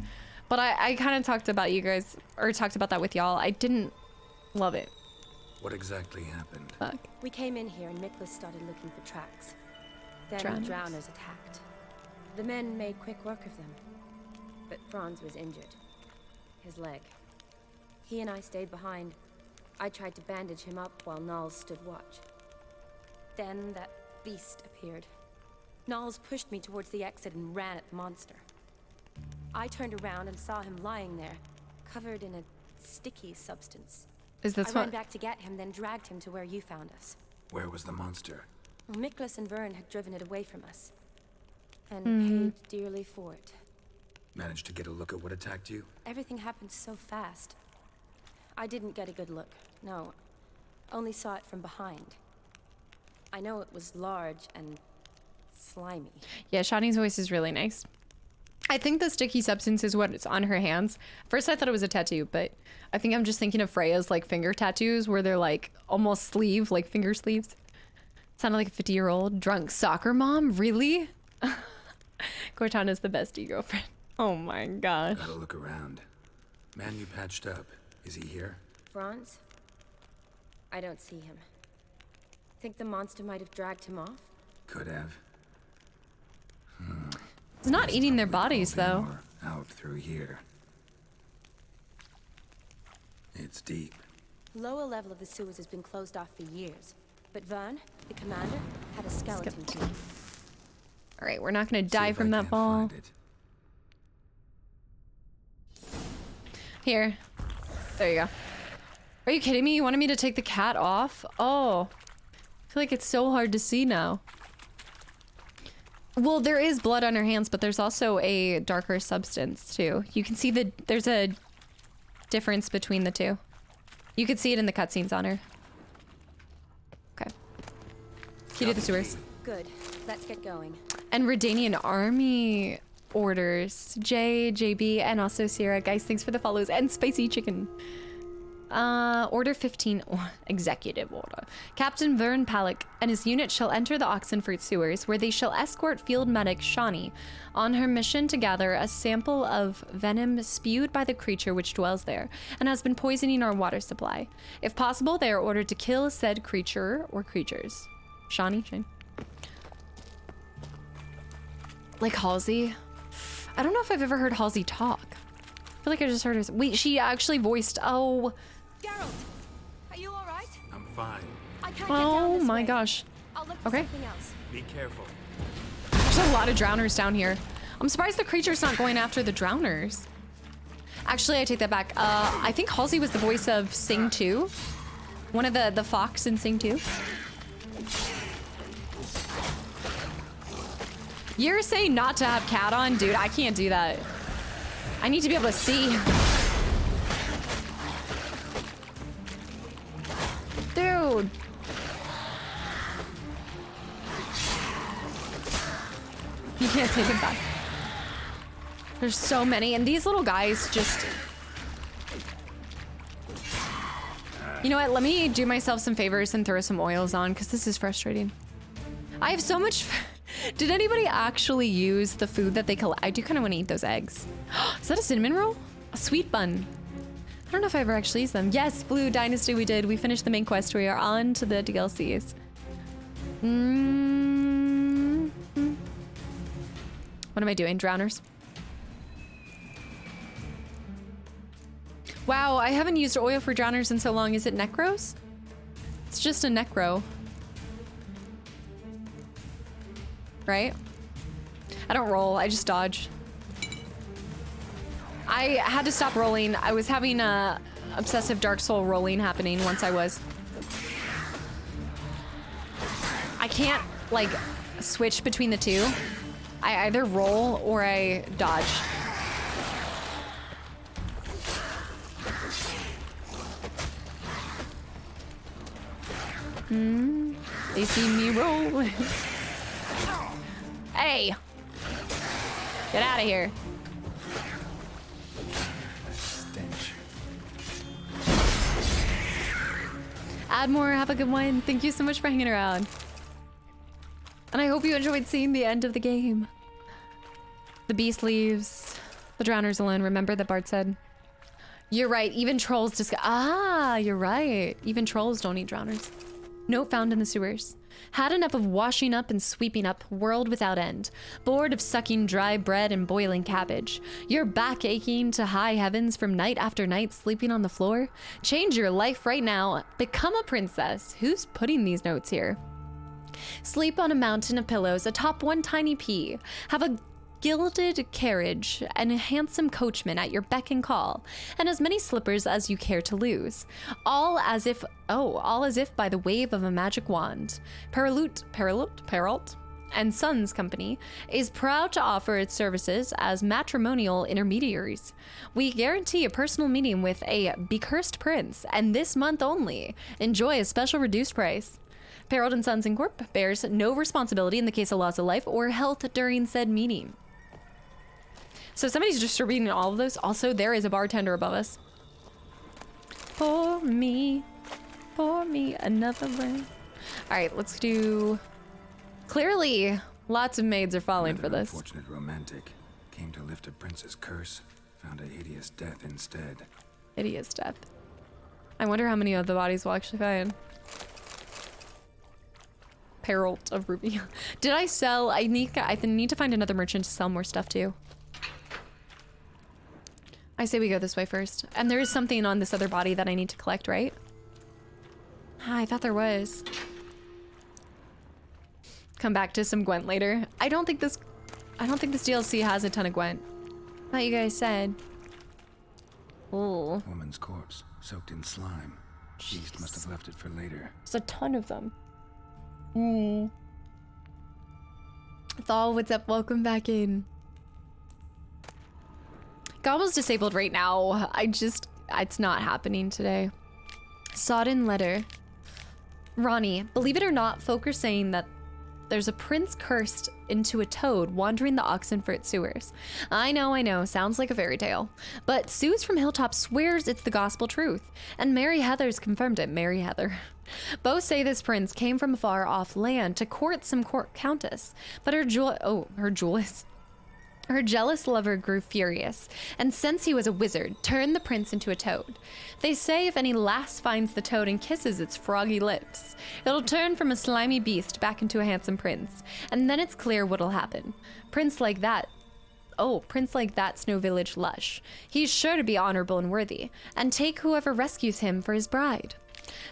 But I kind of talked about that with y'all. I didn't love it. What exactly happened? Fuck. We came in here and Miklas started looking for tracks. Then Drowners. drowners attacked. The men made quick work of them. But Franz was injured. His leg. He and I stayed behind. I tried to bandage him up while Nals stood watch. Then that beast appeared. Nals pushed me towards the exit and ran at the monster. I turned around and saw him lying there, covered in a sticky substance. Is this I ran back to get him, then dragged him to where you found us. Where was the monster? Well, Miklas and Vern had driven it away from us. And paid dearly for it. Managed to get a look at what attacked you? Everything happened so fast. I didn't get a good look, no. Only saw it from behind. I know it was large and slimy. Yeah, Shani's voice is really nice. I think the sticky substance is what's on her hands. First I thought it was a tattoo, but I think I'm just thinking of Freya's like finger tattoos where they're like almost sleeve, like finger sleeves. Sounded like a 50-year-old drunk soccer mom, really? Cortana's the bestie girlfriend. Oh my gosh. Gotta look around. Man you patched up. Is he here? Franz? I don't see him. Think the monster might have dragged him off? Could have. He's not eating their bodies though. Out through here. It's deep. Lower level of the sewers has been closed off for years. But Vern, the commander, had a skeleton key. All right, we're not gonna die from that ball. Here. There you go. Are you kidding me? You wanted me to take the cat off? Oh. I feel like it's so hard to see now. Well, there is blood on her hands, but there's also a darker substance too. You can see there's a difference between the two. You could see it in the cutscenes on her. Okay. Key to the sewers. Good. Let's get going. And Redanian army orders. Jay, JB, and also Sierra. Guys, thanks for the follows. And Spicy Chicken. Order 15. Executive order. Captain Vern Palick and his unit shall enter the Oxenfurt sewers, where they shall escort field medic Shani on her mission to gather a sample of venom spewed by the creature which dwells there and has been poisoning our water supply. If possible, they are ordered to kill said creature or creatures. Shani. Like Halsey. I don't know if I've ever heard Halsey talk. feel like I just heard her. Wait, she actually voiced. Oh. Geralt, are you all right? I'm fine. I can't get down Oh this my way. gosh. I'll look for something else. Be careful. There's a lot of drowners down here. I'm surprised the creature's not going after the drowners. Actually, I take that back. I think Halsey was the voice of Sing 2. One of the fox in Sing 2. You're saying not to have cat on? Dude, I can't do that. I need to be able to see. Dude. You can't take it back. There's so many, and these little guys just... You know what? Let me do myself some favors and throw some oils on, because this is frustrating. I have so much... Did anybody actually use the food that they collect? I do kind of want to eat those eggs. Is that a cinnamon roll? A sweet bun. I don't know if I ever actually used them. Yes, Blue Dynasty we did. We finished the main quest. We are on to the DLCs. What am I doing? Drowners. Wow, I haven't used oil for drowners in so long. Is it Necros? It's just a Necro. Right? I don't roll, I just dodge. I had to stop rolling. I was having a obsessive Dark Soul rolling happening once I was. I can't, like, switch between the two. I either roll or I dodge. They see me roll. Hey! Get out of here. Stench. Admore, have a good one. Thank you so much for hanging around. And I hope you enjoyed seeing the end of the game. The beast leaves. The drowners alone. Remember that Bart said? You're right. Even trolls just... Ah, you're right. Even trolls don't eat drowners. Note found in the sewers. Had enough of washing up and sweeping up, world without end. Bored of sucking dry bread and boiling cabbage. You're back aching to high heavens from night after night sleeping on the floor? Change your life right now. Become a princess. Who's putting these notes here? Sleep on a mountain of pillows atop one tiny pea. Have a gilded carriage and a handsome coachman at your beck and call, and as many slippers as you care to lose. All as if by the wave of a magic wand. Perrault and Sons Company is proud to offer its services as matrimonial intermediaries. We guarantee a personal meeting with a becursed prince, and this month only. Enjoy a special reduced price. Perrault and Sons Incorp bears no responsibility in the case of loss of life or health during said meeting. So somebody's distributing all of those. Also, there is a bartender above us. Pour me another round. All right, let's do... Clearly, lots of maids are falling for this. Unfortunate romantic came to lift a prince's curse, found a hideous death instead. Hideous death. I wonder how many of the bodies we'll actually find. Perrault of Ruby. Did I sell? I need to find another merchant to sell more stuff to. I say we go this way first. And there is something on this other body that I need to collect, right? Ah, I thought there was. Come back to some Gwent later. I don't think this DLC has a ton of Gwent. I thought you guys said. Oh. Woman's corpse, soaked in slime. Beast must have left it for later. There's a ton of them. Thal, what's up? Welcome back in. Gobble's disabled right now. It's not happening today. Sodden letter. Ronnie, believe it or not, folk are saying that there's a prince cursed into a toad wandering the Oxenfurt sewers. I know, sounds like a fairy tale. But Suze from Hilltop swears it's the gospel truth. And Mary Heather's confirmed it. Mary Heather. Both say this prince came from far off land to court some countess. But her jealous lover grew furious, and since he was a wizard, turned the prince into a toad. They say if any lass finds the toad and kisses its froggy lips, it'll turn from a slimy beast back into a handsome prince, and then it's clear what'll happen. Prince like that prince like that's no village lush. He's sure to be honorable and worthy, and take whoever rescues him for his bride.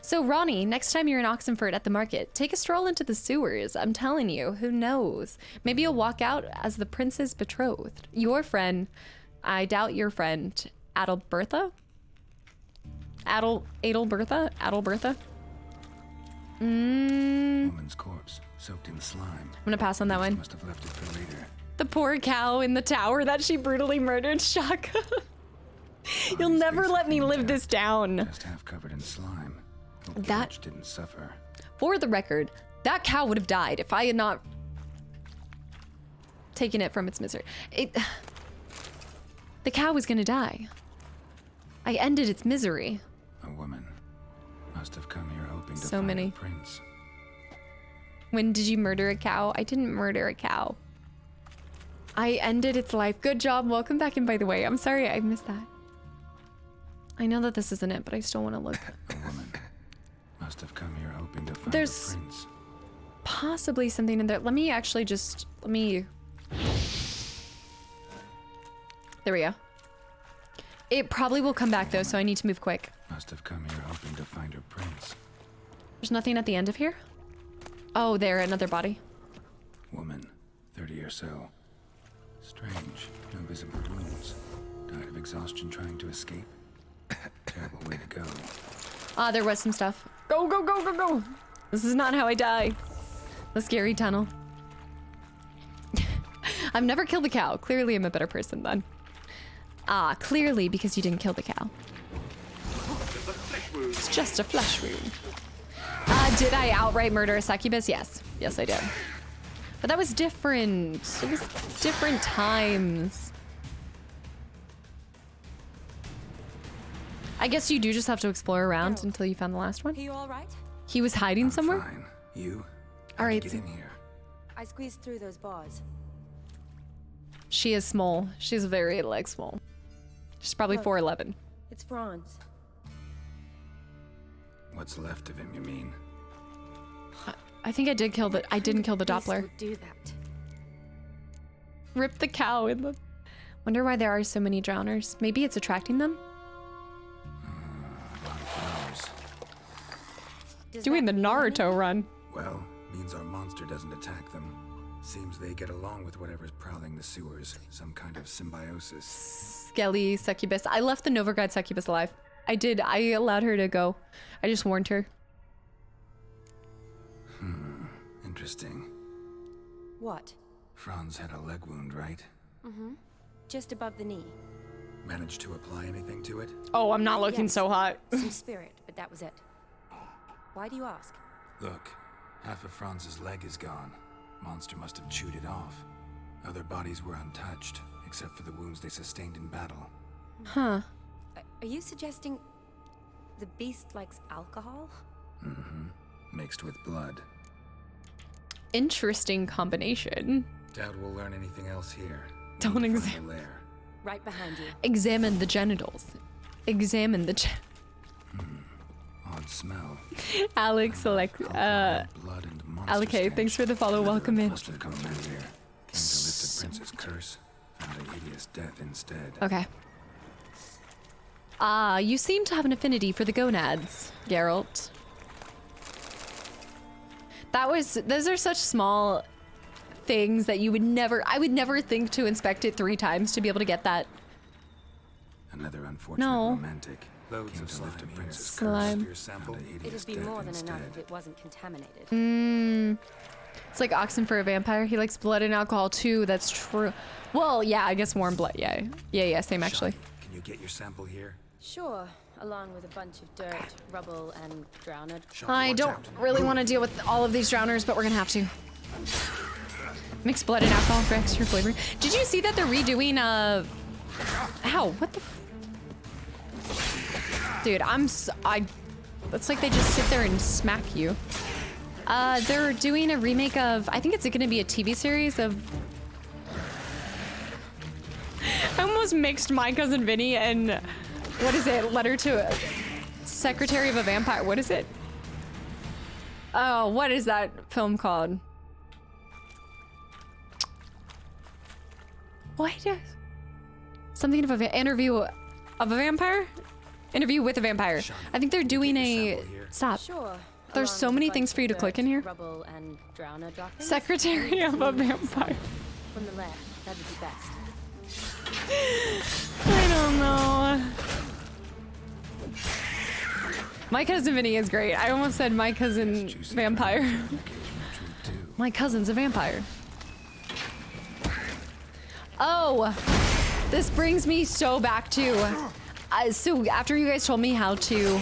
So Ronnie, next time you're in Oxenfurt at the market, take a stroll into the sewers. I'm telling you, who knows? Maybe you'll walk out as the prince's betrothed. Your friend, I doubt your friend, Adalbertha? Adalbertha? Woman's corpse, soaked in slime. I'm gonna pass on that one. Must have left it for later. The poor cow in the tower that she brutally murdered, Shaka. You'll never let me live this down. Just half covered in slime. That didn't suffer. For the record, that cow would have died if I had not taken it from its misery. The cow was gonna die. I ended its misery. A woman must have come here hoping to So find many. a prince. When did you murder a cow? I didn't murder a cow. I ended its life. Good job. Welcome back in, by the way. I'm sorry I missed that. I know that this isn't it, but I still want to look. A woman must have come here hoping to find There's a prince. possibly something in there. Let me actually just, There we go. It probably will come back though, so I need to move quick. Must have come here hoping to find her prince. There's nothing at the end of here? Oh, there, another body. Woman, 30 or so. Strange, no visible wounds. Died of exhaustion trying to escape. Terrible way to go. Ah, there was some stuff. Go, go, go, go, go! This is not how I die. The scary tunnel. I've never killed a cow. Clearly I'm a better person then. Ah, clearly because you didn't kill the cow. It's just a flesh wound. Did I outright murder a succubus? Yes. Yes, I did. But that was different. It was different times. I guess you do just have to explore around until you found the last one. Are you all right? He was hiding somewhere? Fine. You? All right. Get in here. I squeezed through those bars. She is small. She's very, like, small. She's probably 4'11". It's Franz. What's left of him, you mean? I think I did kill the. I didn't kill the Doppler. Would do that. Rip the cow in the. Wonder why there are so many drowners. Maybe it's attracting them. A lot of flowers. Doing the Naruto run. Well, means our monster doesn't attack them. Seems they get along with whatever's prowling the sewers. Some kind of symbiosis. Skelly succubus. I left the Novigrad succubus alive. I did. I allowed her to go. I just warned her. Interesting. What? Franz had a leg wound, right? Mm-hmm. Just above the knee. Managed to apply anything to it? Oh, I'm not looking Yes. so hot. Some spirit, but that was it. Why do you ask? Look, half of Franz's leg is gone. Monster must have chewed it off. Other bodies were untouched, except for the wounds they sustained in battle. Huh. Are you suggesting the beast likes alcohol? Mm-hmm. Mixed with blood. Interesting combination. Doubt we'll learn anything else here. Don't examine. Right behind you. Examine the genitals. Examine the Odd smell. Alex, Alec, Alec, thanks for the follow. Welcome in. Must have come in here. Came to lift the prince's curse. Found a hideous death instead. Okay. You seem to have an affinity for the gonads, Geralt. Those are such small things that you would never, I would never think to inspect it 3 times to be able to get that. Another unfortunate romantic. Loads of lift a prince's slime. curse. Found a hideous It'd be more than death enough instead. if it wasn't contaminated. It's like Oxenfurt a vampire. He likes blood and alcohol too. That's true. Well, yeah, I guess warm blood. Yeah. Yeah, same actually. Shani, can you get your sample here? Sure, along with a bunch of dirt, rubble, and drowned. I don't really want to deal with all of these drowners, but we're gonna have to. Mix blood and alcohol for extra flavor. Did you see that they're redoing Ow, what the Dude, that's like they just sit there and smack you. They're doing a remake of, I think it's gonna be a TV series of... I almost mixed My Cousin Vinny and, what is it, Letter to a Secretary of a Vampire, what is it? Oh, what is that film called? What? Something of an interview of a vampire? Interview with a vampire. I think they're doing a... Stop. Sure. There's so many things for you to click in here. Rubble and drowner droppings. Secretary of a vampire. From the lab. That'd be best. I don't know. My cousin Vinny is great. I almost said my cousin vampire. My cousin's a vampire. Oh, this brings me so back to... so after you guys told me how to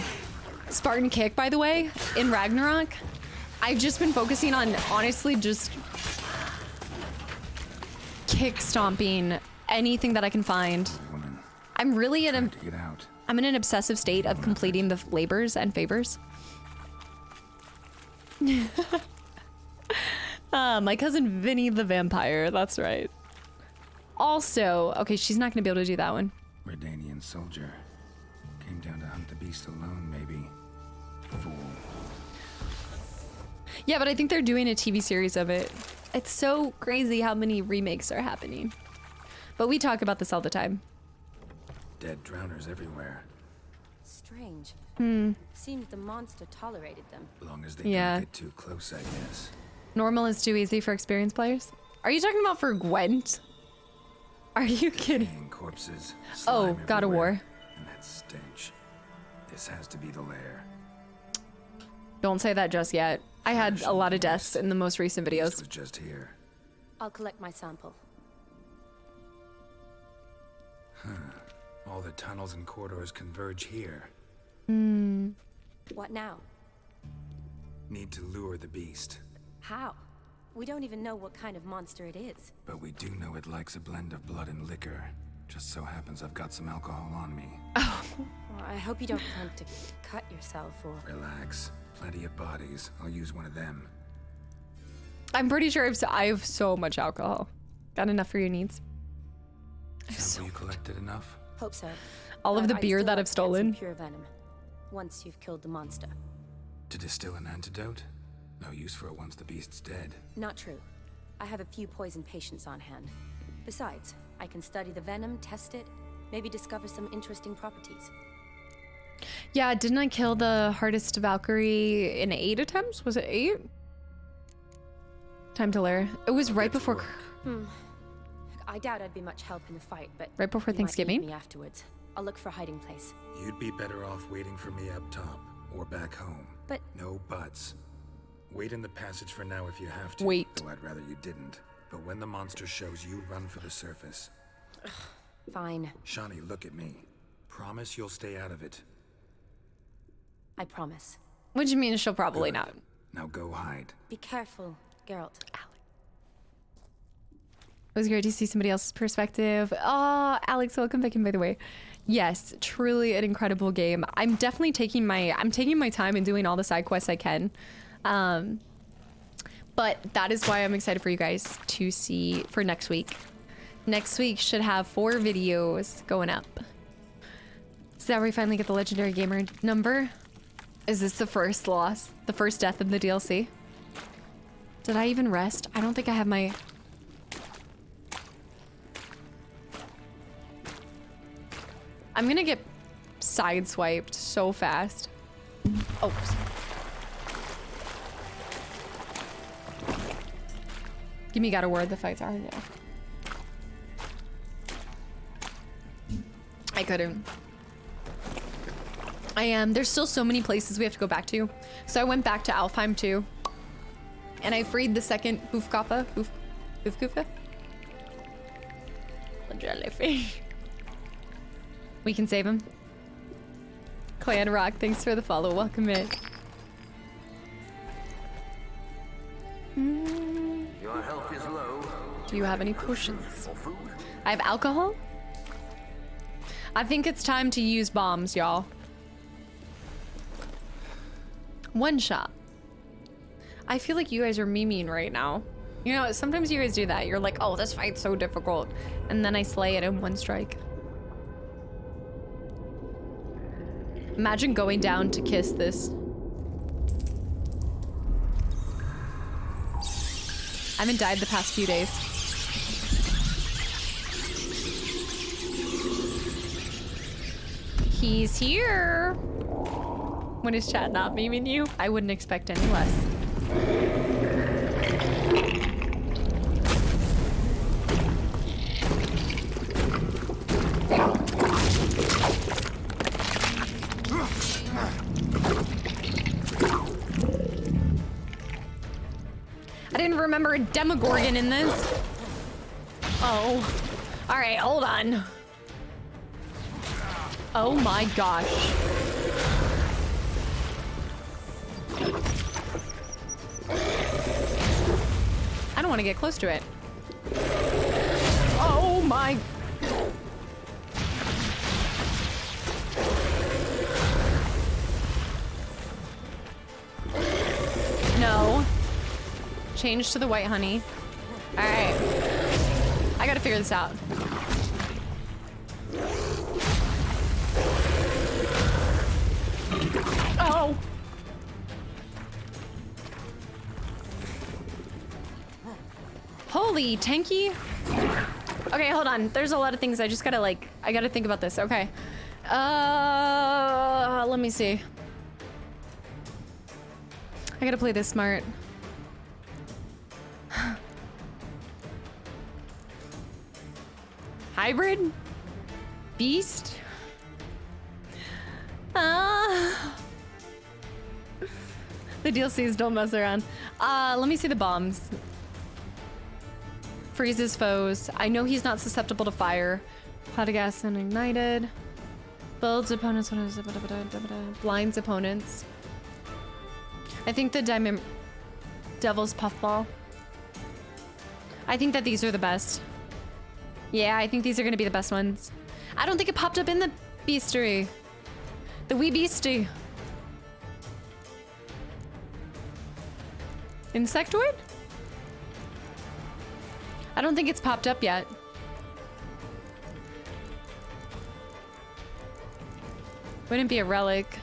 Spartan kick, by the way, in Ragnarok, I've just been focusing on, honestly, just kick stomping anything that I can find. I'm really in a... I'm in an obsessive state of completing the labors and favors. My cousin Vinny the vampire, that's right. Also, okay, she's not gonna be able to do that one. Redanian soldier. Came down to hunt the beast alone, maybe. Fool. Yeah, but I think they're doing a TV series of it. It's so crazy how many remakes are happening. But we talk about this all the time. Dead drowners everywhere. Strange. Hmm. Seemed the monster tolerated them. As long as they don't get too close, I guess. Normal is too easy for experienced players. Are you talking about for Gwent? Are you kidding? Corpses, oh, God of War. And that stench. This has to be the lair. Don't say that just yet. I had a lot of deaths in the most recent videos. Was just here. I'll collect my sample. Huh. All the tunnels and corridors converge here. Hmm. What now? Need to lure the beast. How? We don't even know what kind of monster it is. But we do know it likes a blend of blood and liquor. Just so happens I've got some alcohol on me. Oh. Well, I hope you don't plan to cut yourself or... Relax. Plenty of bodies. I'll use one of them. I'm pretty sure I have so much alcohol. Got enough for your needs. Sample you collected enough? Hope so. All of the I'd beer still that like I've to get stolen. some pure venom. Once you've killed the monster. To distill an antidote? No use for it once the beast's dead. Not true. I have a few poison patients on hand. Besides, I can study the venom, test it, maybe discover some interesting properties. Yeah, didn't I kill the hardest Valkyrie in 8 attempts? Was it 8? Time to lair. It was right before... I doubt I'd be much help in the fight, but... Right before you Thanksgiving? Might need me afterwards. I'll look for a hiding place. You'd be better off waiting for me up top, or back home. But... No buts. Wait in the passage for now if you have to. Wait. Though I'd rather you didn't. But when the monster shows, you run for the surface. Fine. Shani, look at me. Promise you'll stay out of it. I promise. Which means she'll probably not. Now go hide. Be careful, Geralt. It was great to see somebody else's perspective. Oh, Alex, welcome back in, by the way. Yes, truly an incredible game. I'm definitely taking my time and doing all the side quests I can. But that is why I'm excited for you guys to see for next week. Next week should have 4 videos going up. So that we finally get the legendary gamer number. Is this the first loss? The first death of the DLC? Did I even rest? I don't think I have my... I'm gonna get sideswiped so fast. Oh. Give me God of War, the fights are, yeah. I couldn't. There's still so many places we have to go back to. So I went back to Alfheim too. And I freed the second Hoofkappa. Hoofkuffa? The jellyfish. We can save him. Clan Rock, thanks for the follow. Welcome in. Your health is low. Do you have any potions? I have alcohol? I think it's time to use bombs, y'all. One shot. I feel like you guys are memeing right now. You know, sometimes you guys do that. You're like, oh, this fight's so difficult. And then I slay it in one strike. Imagine going down to kiss this. I haven't died the past few days. He's here. When is chat not memeing you? I wouldn't expect any less. I didn't remember a Demogorgon in this. Oh. All right, hold on. Oh my gosh. I don't want to get close to it. Oh my. No. Change to the white honey. All right. I gotta figure this out. Oh. Holy tanky. Okay, hold on. There's a lot of things I just gotta like, I gotta think about this. Okay. Let me see. I gotta play this smart. Hybrid? Beast? The DLCs don't mess around. Let me see the bombs. Freezes foes. I know he's not susceptible to fire. Cloud of gas and ignited. Builds opponents. Blinds opponents. I think the diamond devil's puffball. I think that these are the best. Yeah, I think these are gonna be the best ones. I don't think it popped up in the beastery. The wee beastie. Insectoid? I don't think it's popped up yet. Wouldn't be a relic.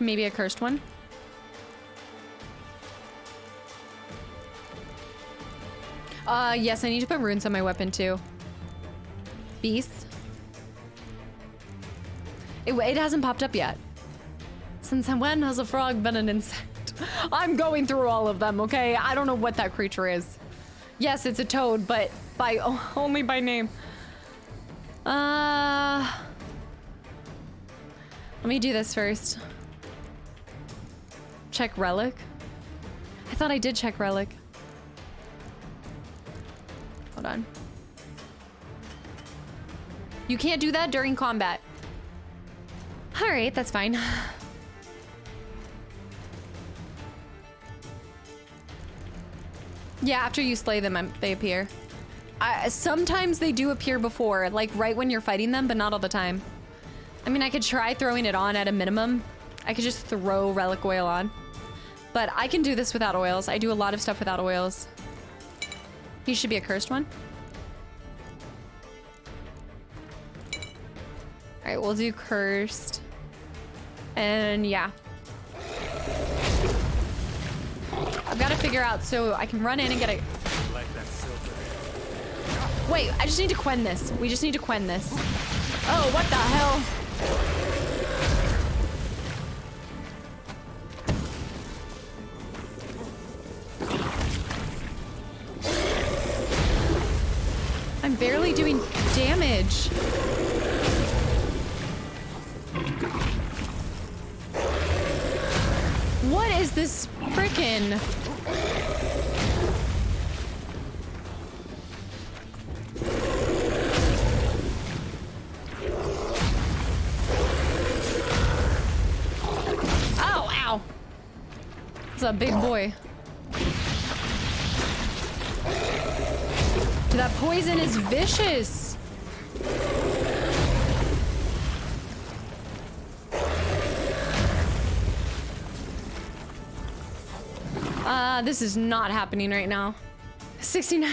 Maybe a cursed one. Yes, I need to put runes on my weapon too. Beast. It hasn't popped up yet. Since when has a frog been an insect? I'm going through all of them, okay? I don't know what that creature is. Yes, it's a toad, but by only by name. Let me do this first. Check relic. I thought I did check relic. Hold on. You can't do that during combat. All right, that's fine. Yeah, after you slay them, they appear. Sometimes they do appear before, like right when you're fighting them, but not all the time. I mean, I could try throwing it on at a minimum. I could just throw relic oil on. But I can do this without oils. I do a lot of stuff without oils. He should be a cursed one. All right, we'll do cursed. And yeah. I've got to figure out so I can run in and get a... Wait, I just need to quen this. We just need to quen this. Oh, what the hell? I'm barely doing damage. What is this frickin'? Ow, ow. It's a big boy. Dude, that poison is vicious. This is not happening right now. 69.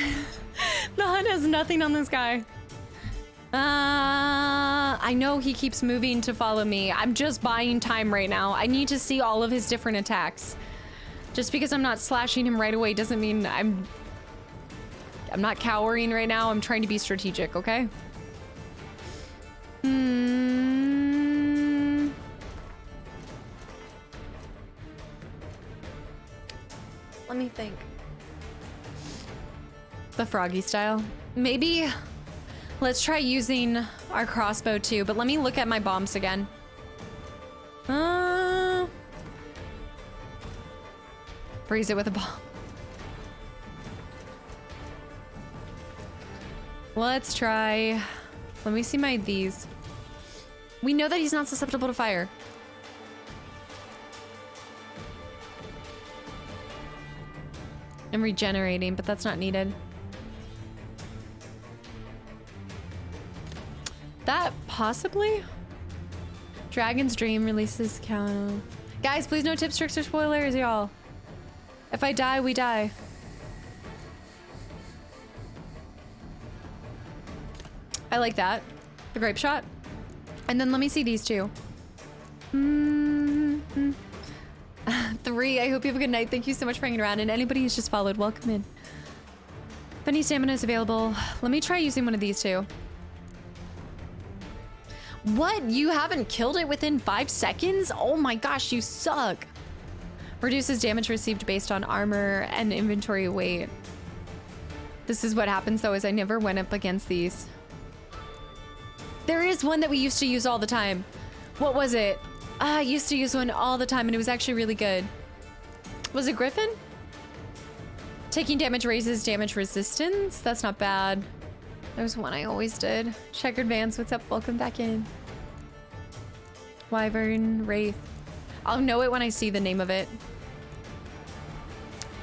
The hunt has nothing on this guy. I know he keeps moving to follow me. I'm just buying time right now. I need to see all of his different attacks. Just because I'm not slashing him right away doesn't mean I'm not cowering right now. I'm trying to be strategic, okay? Let me think. The froggy style. Maybe let's try using our crossbow too, but let me look at my bombs again. Freeze it with a bomb. Let's try. Let me see my these. We know that he's not susceptible to fire. I'm regenerating, but that's not needed. That possibly? Dragon's Dream releases count. Guys, please no tips, tricks, or spoilers, y'all. If I die, we die. I like that. The grape shot. And then let me see these two. 3, I hope you have a good night. Thank you so much for hanging around. And anybody who's just followed, welcome in. If any stamina is available, let me try using one of these two. What? You haven't killed it within 5 seconds? Oh my gosh, you suck. Reduces damage received based on armor and inventory weight. This is what happens though, is I never went up against these. There is one that we used to use all the time. What was it? I used to use one all the time and it was actually really good. Was it Griffin? Taking damage raises damage resistance. That's not bad. There's one I always did. Checkered Vance, what's up? Welcome back in. Wyvern, Wraith. I'll know it when I see the name of it.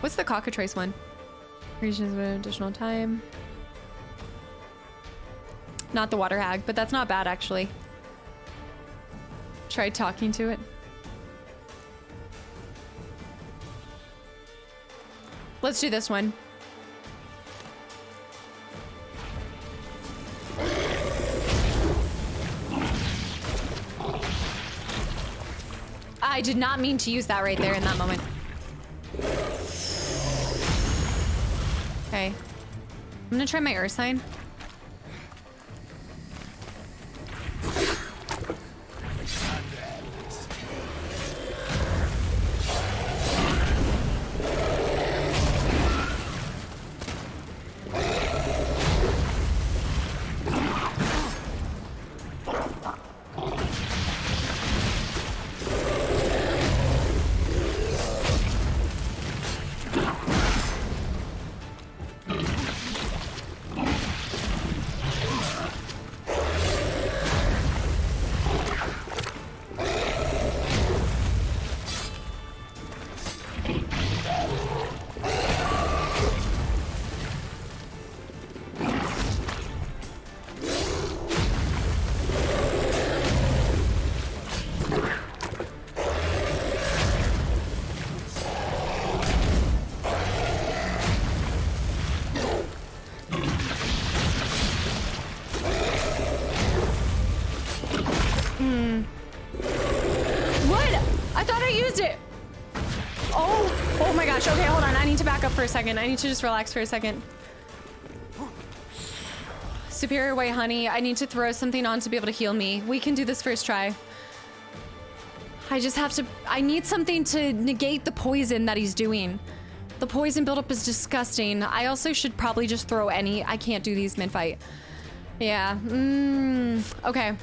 What's the cockatrice one? Regions with additional time. Not the water hag, but that's not bad actually. Try talking to it. Let's do this one. I did not mean to use that right there in that moment. Okay. I'm gonna try my earth sign. For a second. I need to just relax for a second. Superior White Honey. I need to throw something on to be able to heal me. We can do this first try. I just have to... I need something to negate the poison that he's doing. The poison buildup is disgusting. I also should probably just throw any... I can't do these mid-fight. Yeah. Okay.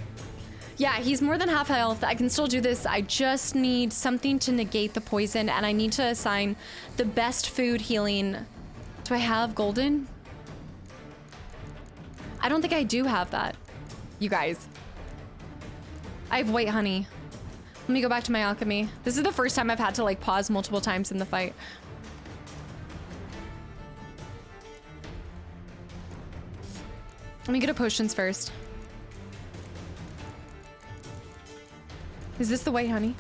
Yeah, he's more than half health. I can still do this. I just need something to negate the poison, and I need to assign the best food healing. Do I have golden? I don't think I do have that, you guys. I have white honey. Let me go back to my alchemy. This is the first time I've had to like pause multiple times in the fight. Let me get a potions first. Is this the white honey?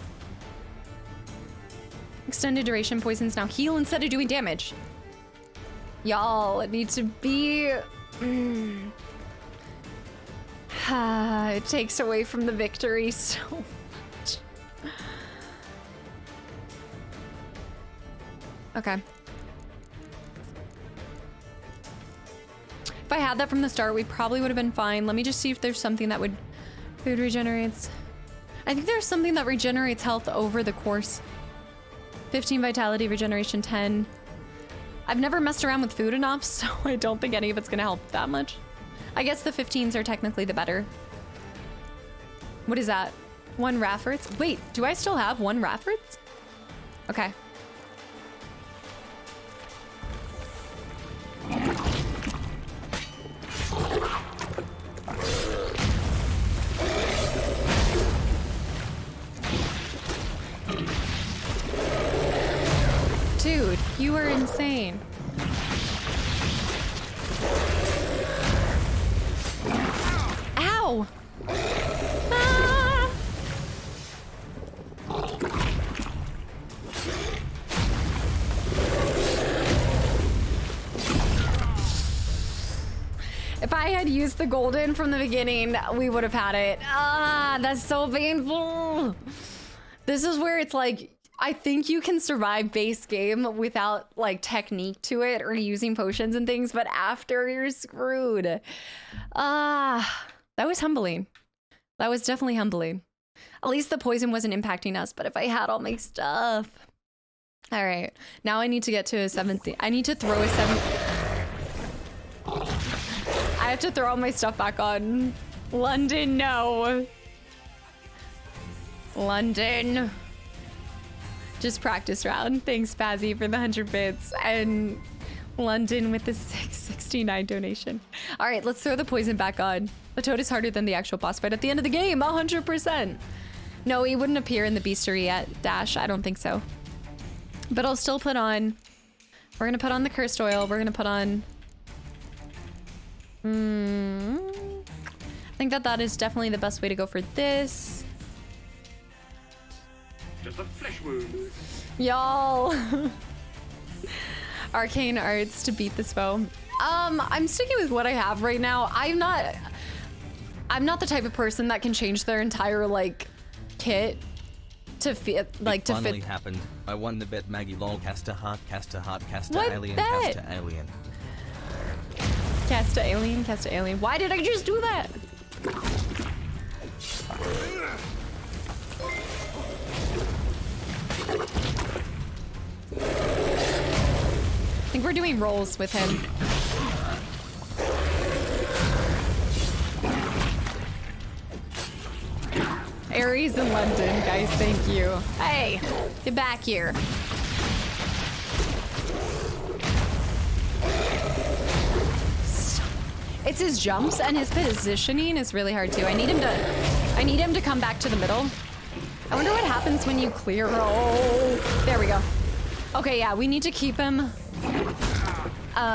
Extended duration poisons now heal instead of doing damage. Y'all, it needs to be... it takes away from the victory so much. Okay. I had that from the start, we probably would have been fine. Let me just see if there's something that would... Food regenerates. I think there's something that regenerates health over the course. 15 vitality, regeneration 10. I've never messed around with food enough, so I don't think any of it's gonna help that much. I guess the 15s are technically the better. What is that? 1 Rafferts? Wait, do I still have 1 Rafferts? Okay. Dude, you are insane. Ow! Ah! If I had used the golden from the beginning, we would have had it. Ah, that's so painful. This is where it's like, I think you can survive base game without like technique to it or using potions and things, but after you're screwed. Ah, that was humbling. That was definitely humbling. At least the poison wasn't impacting us, but if I had all my stuff. All right, now I need to get to a 7th. I need to throw a 7th. I have to throw all my stuff back on. London, no. London. Just practice round. Thanks, Spazzy, for the 100 bits. And London with the 669 donation. All right, let's throw the poison back on. The toad is harder than the actual boss fight at the end of the game, 100%. No, he wouldn't appear in the beastery yet, Dash. I don't think so. But I'll still put on... We're gonna put on the cursed oil. We're gonna put on... I think that is definitely the best way to go for this. Just a flesh wound. Y'all. Arcane arts to beat this foe. I'm sticking with what I have right now. I'm not the type of person that can change their entire like kit to fit like it to finally fit. happened. I won the bet. Maggie lol. Casta heart. Casta heart. Casta What alien. bet? Casta alien. Casta alien. Casta alien. Why did I just do that? I think we're doing rolls with him. Aries in London, guys, thank you. Hey, get back here. It's his jumps and his positioning is really hard too. I need him to come back to the middle. I wonder what happens when you clear. Oh, there we go. Okay, yeah, we need to keep him.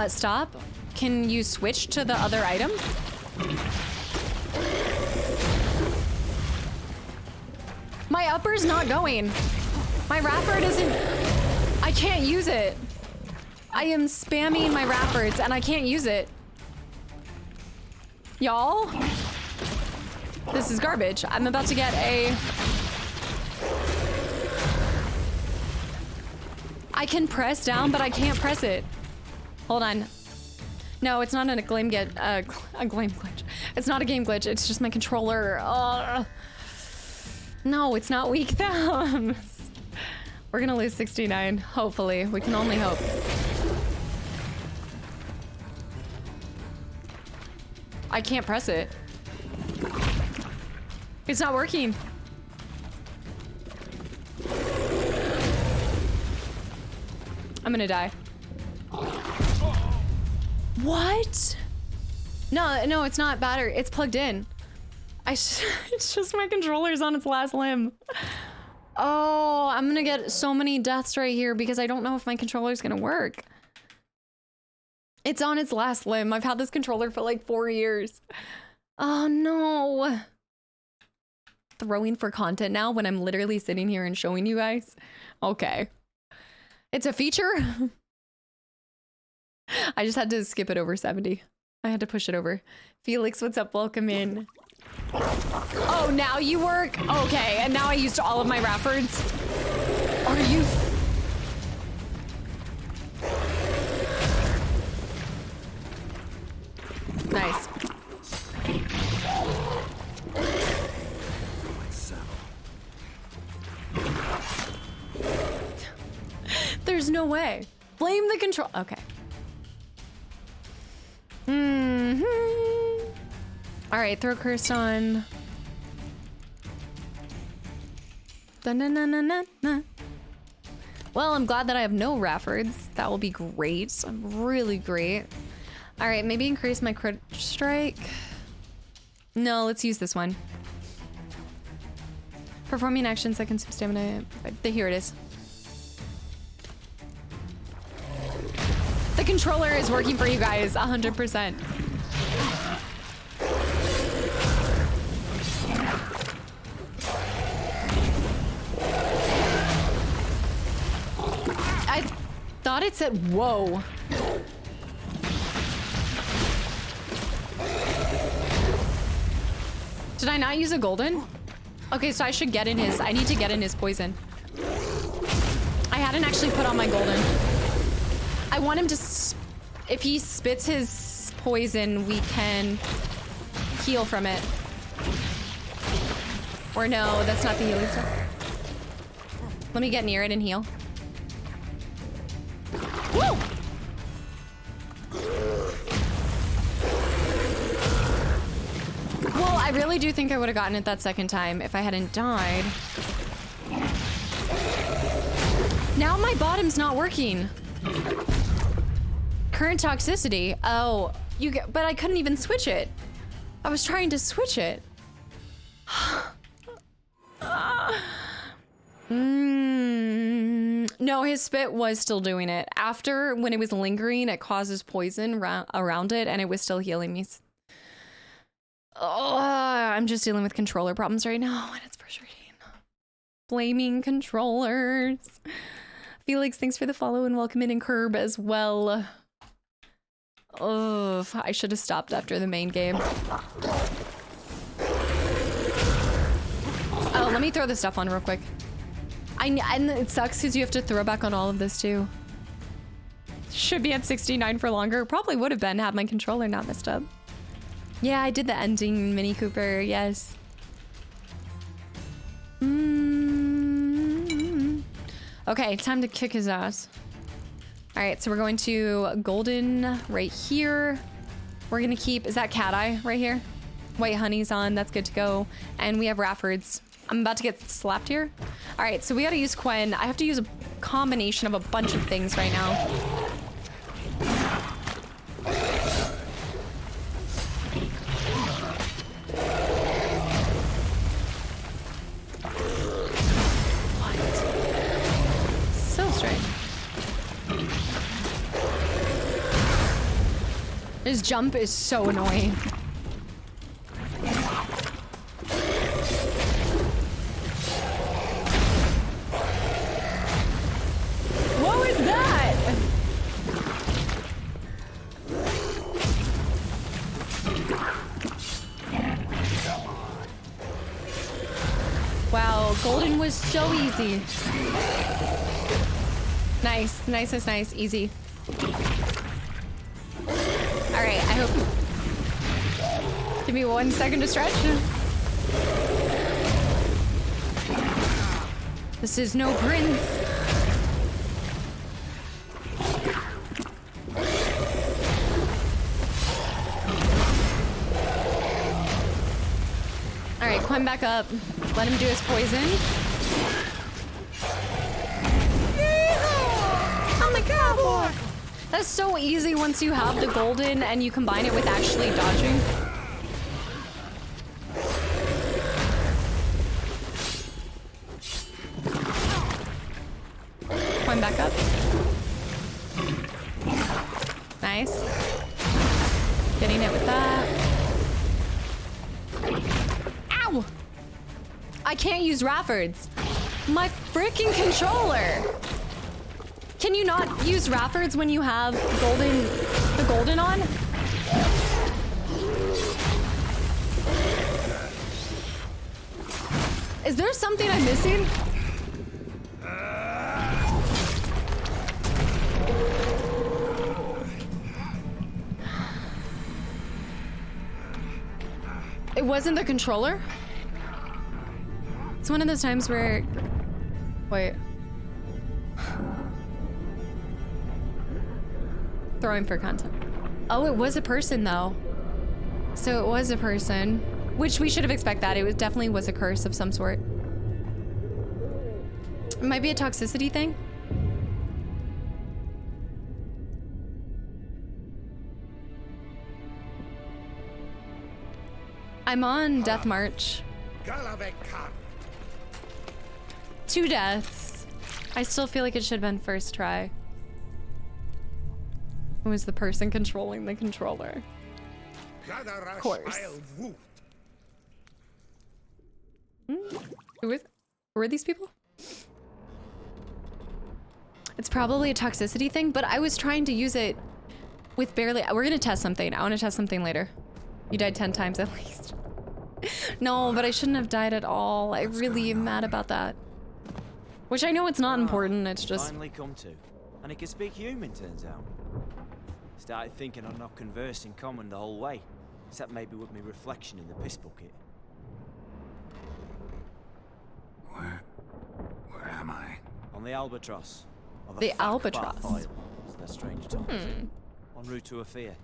Stop. Can you switch to the other item? My upper's not going. My Rafford isn't... I can't use it. I am spamming my Raffords and I can't use it. Y'all? This is garbage. I'm about to get a... I can press down, but I can't press it. Hold on. No, it's not a game glitch. A game glitch. It's not a game glitch. It's just my controller. No, it's not weak thumbs. We're gonna lose 69. Hopefully, we can only hope. I can't press it. It's not working. I'm gonna die. What? No, it's not battery. It's plugged in. It's just my controller's on its last limb. Oh, I'm gonna get so many deaths right here because I don't know if my controller's gonna work. It's on its last limb. I've had this controller for like 4 years. Oh no. Throwing for content now when I'm literally sitting here and showing you guys. Okay. It's a feature. I just had to skip it over 70. I had to push it over. Felix, what's up? Welcome in. Oh, now you work? Okay, and now I used all of my Raffords. Are you... Nice. There's no way. Blame the control. Okay. All right, throw curse on. Dun-dun-dun-dun-dun-dun. Well, I'm glad that I have no Raffords. That will be great. Really great. All right, maybe increase my crit strike. No, let's use this one. Performing actions that consume stamina. Here it is. The controller is working for you guys 100%. I thought it said whoa. Did I not use a golden? Okay, so I should get in his, I need to get in his poison. I hadn't actually put on my golden. I want him to, if he spits his poison, we can heal from it. Or no, that's not the healing stuff. Let me get near it and heal. Woo! Well, I really do think I would have gotten it that second time if I hadn't died. Now my bottom's not working. Current toxicity. Oh, you get, but I couldn't even switch it. I was trying to switch it. No, his spit was still doing it. After, when it was lingering, it causes poison around it, and it was still healing me. Oh, I'm just dealing with controller problems right now, and it's frustrating. Blaming controllers. Felix, thanks for the follow, and welcome in, and Curb as well. Oh, I should have stopped after the main game. Oh, let me throw this stuff on real quick. And it sucks because you have to throw back on all of this too. Should be at 69 for longer. Probably would have been had my controller not messed up. Yeah, I did the ending, Mini Cooper, yes. Okay, time to kick his ass. All right, so we're going to golden right here. We're gonna keep, is that cat eye right here? White honey's on, that's good to go. And we have Raffords. I'm about to get slapped here. All right, so we gotta use Quen. I have to use a combination of a bunch of things right now. What? So strange. His jump is so annoying. What was that? Wow, golden was so easy. Nice, nice, nice, nice, easy. All right, I hope. Give me 1 second to stretch. This is no prince. All right, climb back up. Let him do his poison. I'm the cowboy. That's so easy once you have the golden and you combine it with actually dodging. Climb back up. Nice. Getting it with that. Ow! I can't use Raffords. My freaking controller. Can you not use Raffords when you have the golden on? Is there something I'm missing? It wasn't the controller? It's one of those times where... Wait. Throwing for content. Oh, it was a person though. So it was a person, which we should have expected that. It definitely was a curse of some sort. It might be a toxicity thing. I'm on Death March. 2 deaths. I still feel like it should have been first try. Who was the person controlling the controller? Of course. Who are these people? It's probably a toxicity thing, but I was trying to use it with barely. We're gonna test something. I want to test something later. You died 10 times at least. No, but I shouldn't have died at all. I really am mad about that. Which I know it's not important. It's just finally come to, and he can speak human. Turns out. Started thinking I'd not conversed in common the whole way, except maybe with me reflection in the piss bucket. Where am I? On the Albatross. Or the Albatross. Foil, as their strange tongue is. En route to Afir.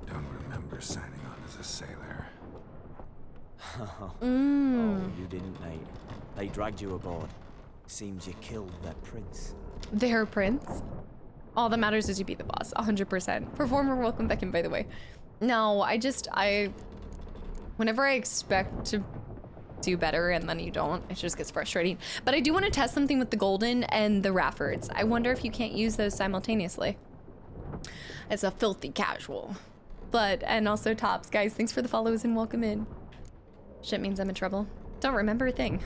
Don't remember signing on as a sailor. Oh, you didn't, mate. They dragged you aboard. Seems you killed their prince. Their prince? All that matters is you beat the boss, 100%. Performer, welcome back in, by the way. No, whenever I expect to do better and then you don't, it just gets frustrating. But I do want to test something with the golden and the Raffords. I wonder if you can't use those simultaneously. It's a filthy casual. But, and also Tops, guys, thanks for the follows and welcome in. Shit means I'm in trouble. Don't remember a thing.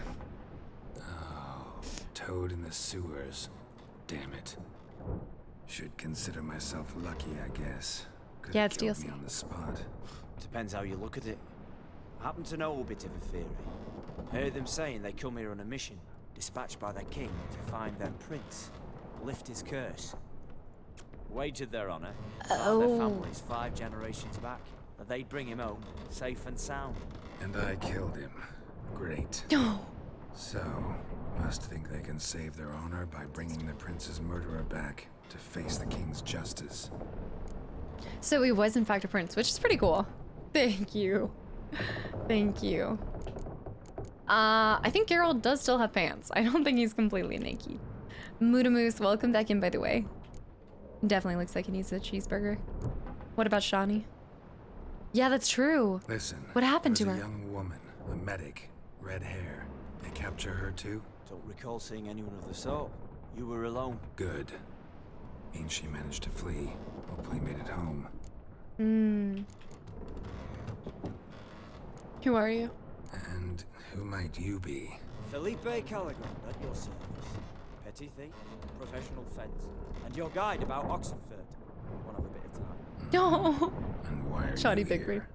Oh, toad in the sewers. Damn it. Should consider myself lucky, I guess. Could yeah, have it's killed DLC. me on the spot. Depends how you look at it. I happen to know a bit of a theory. Heard them saying they come here on a mission, dispatched by their king to find their prince, lift his curse. Wagered their honor, their families 5 generations back, that they'd bring him home, safe and sound. And I killed him. Great. No. So, must think they can save their honor by bringing the prince's murderer back to face the king's justice. So he was in fact a prince, which is pretty cool. Thank you. Thank you. I think Geralt does still have pants. I don't think he's completely naked. Mudamoose, welcome back in, by the way. Definitely looks like he needs a cheeseburger. What about Shani? Yeah, that's true. Listen. What happened to her? A young woman, a medic, red hair. They capture her too? Don't recall seeing anyone of the sort. You were alone. Good. Means she managed to flee. Hopefully made it home. Who are you? And who might you be? Felipe Caligrand at your service. Petty thief, professional fence, and your guide about Oxenfurt. One of a bit of time. No. And why are Shani you Bigby. here?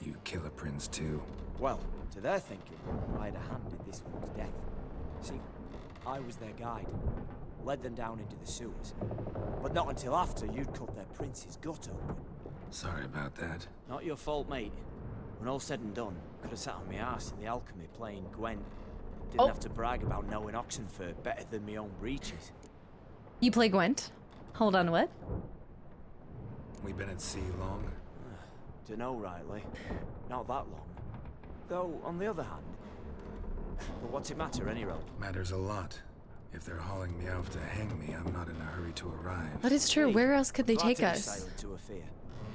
You kill a prince too? Well, to their thinking, I had a hand in this one's death. See, I was their guide. Led them down into the sewers. But not until after you'd cut their prince's gut open. Sorry about that. Not your fault, mate. When all said and done, could have sat on my arse in the alchemy playing Gwent. Didn't have to brag about knowing Oxenfurt better than my own breeches. You play Gwent? Hold on, what? We been at sea long? Dunno rightly. Not that long. Though, on the other hand... But what's it matter, any road? Matters a lot. If they're hauling me off to hang me, I'm not in a hurry to arrive. That is true. Where else could they Glad take to be us? sailing to Afir.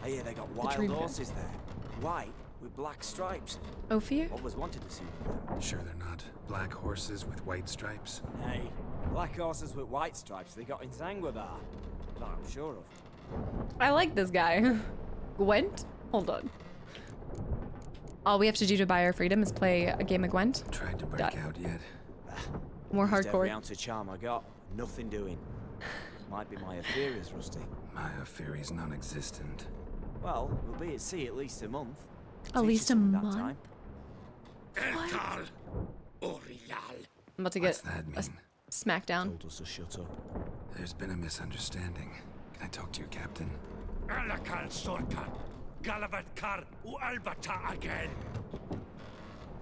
I hear they got wild horses there. White with black stripes. Ophir? Always wanted to see them. Sure they're not black horses with white stripes? Hey, black horses with white stripes they got in Zanguibar. That I'm sure of. I like this guy. Gwent? Hold on. All we have to do to buy our freedom is play a game of Gwent. Tried to break out yet? More Used every hardcore. ounce of charm I got. Nothing doing. Might be my Aetheria's rusty. My Aetheria's non-existent. Well, we'll be at sea at least a month. At least a month? Time. I'm about to get a smackdown. Told us to shut up. There's been a misunderstanding. Can I talk to your captain? Alakal Sorkan, Galavat Kar, Albata again.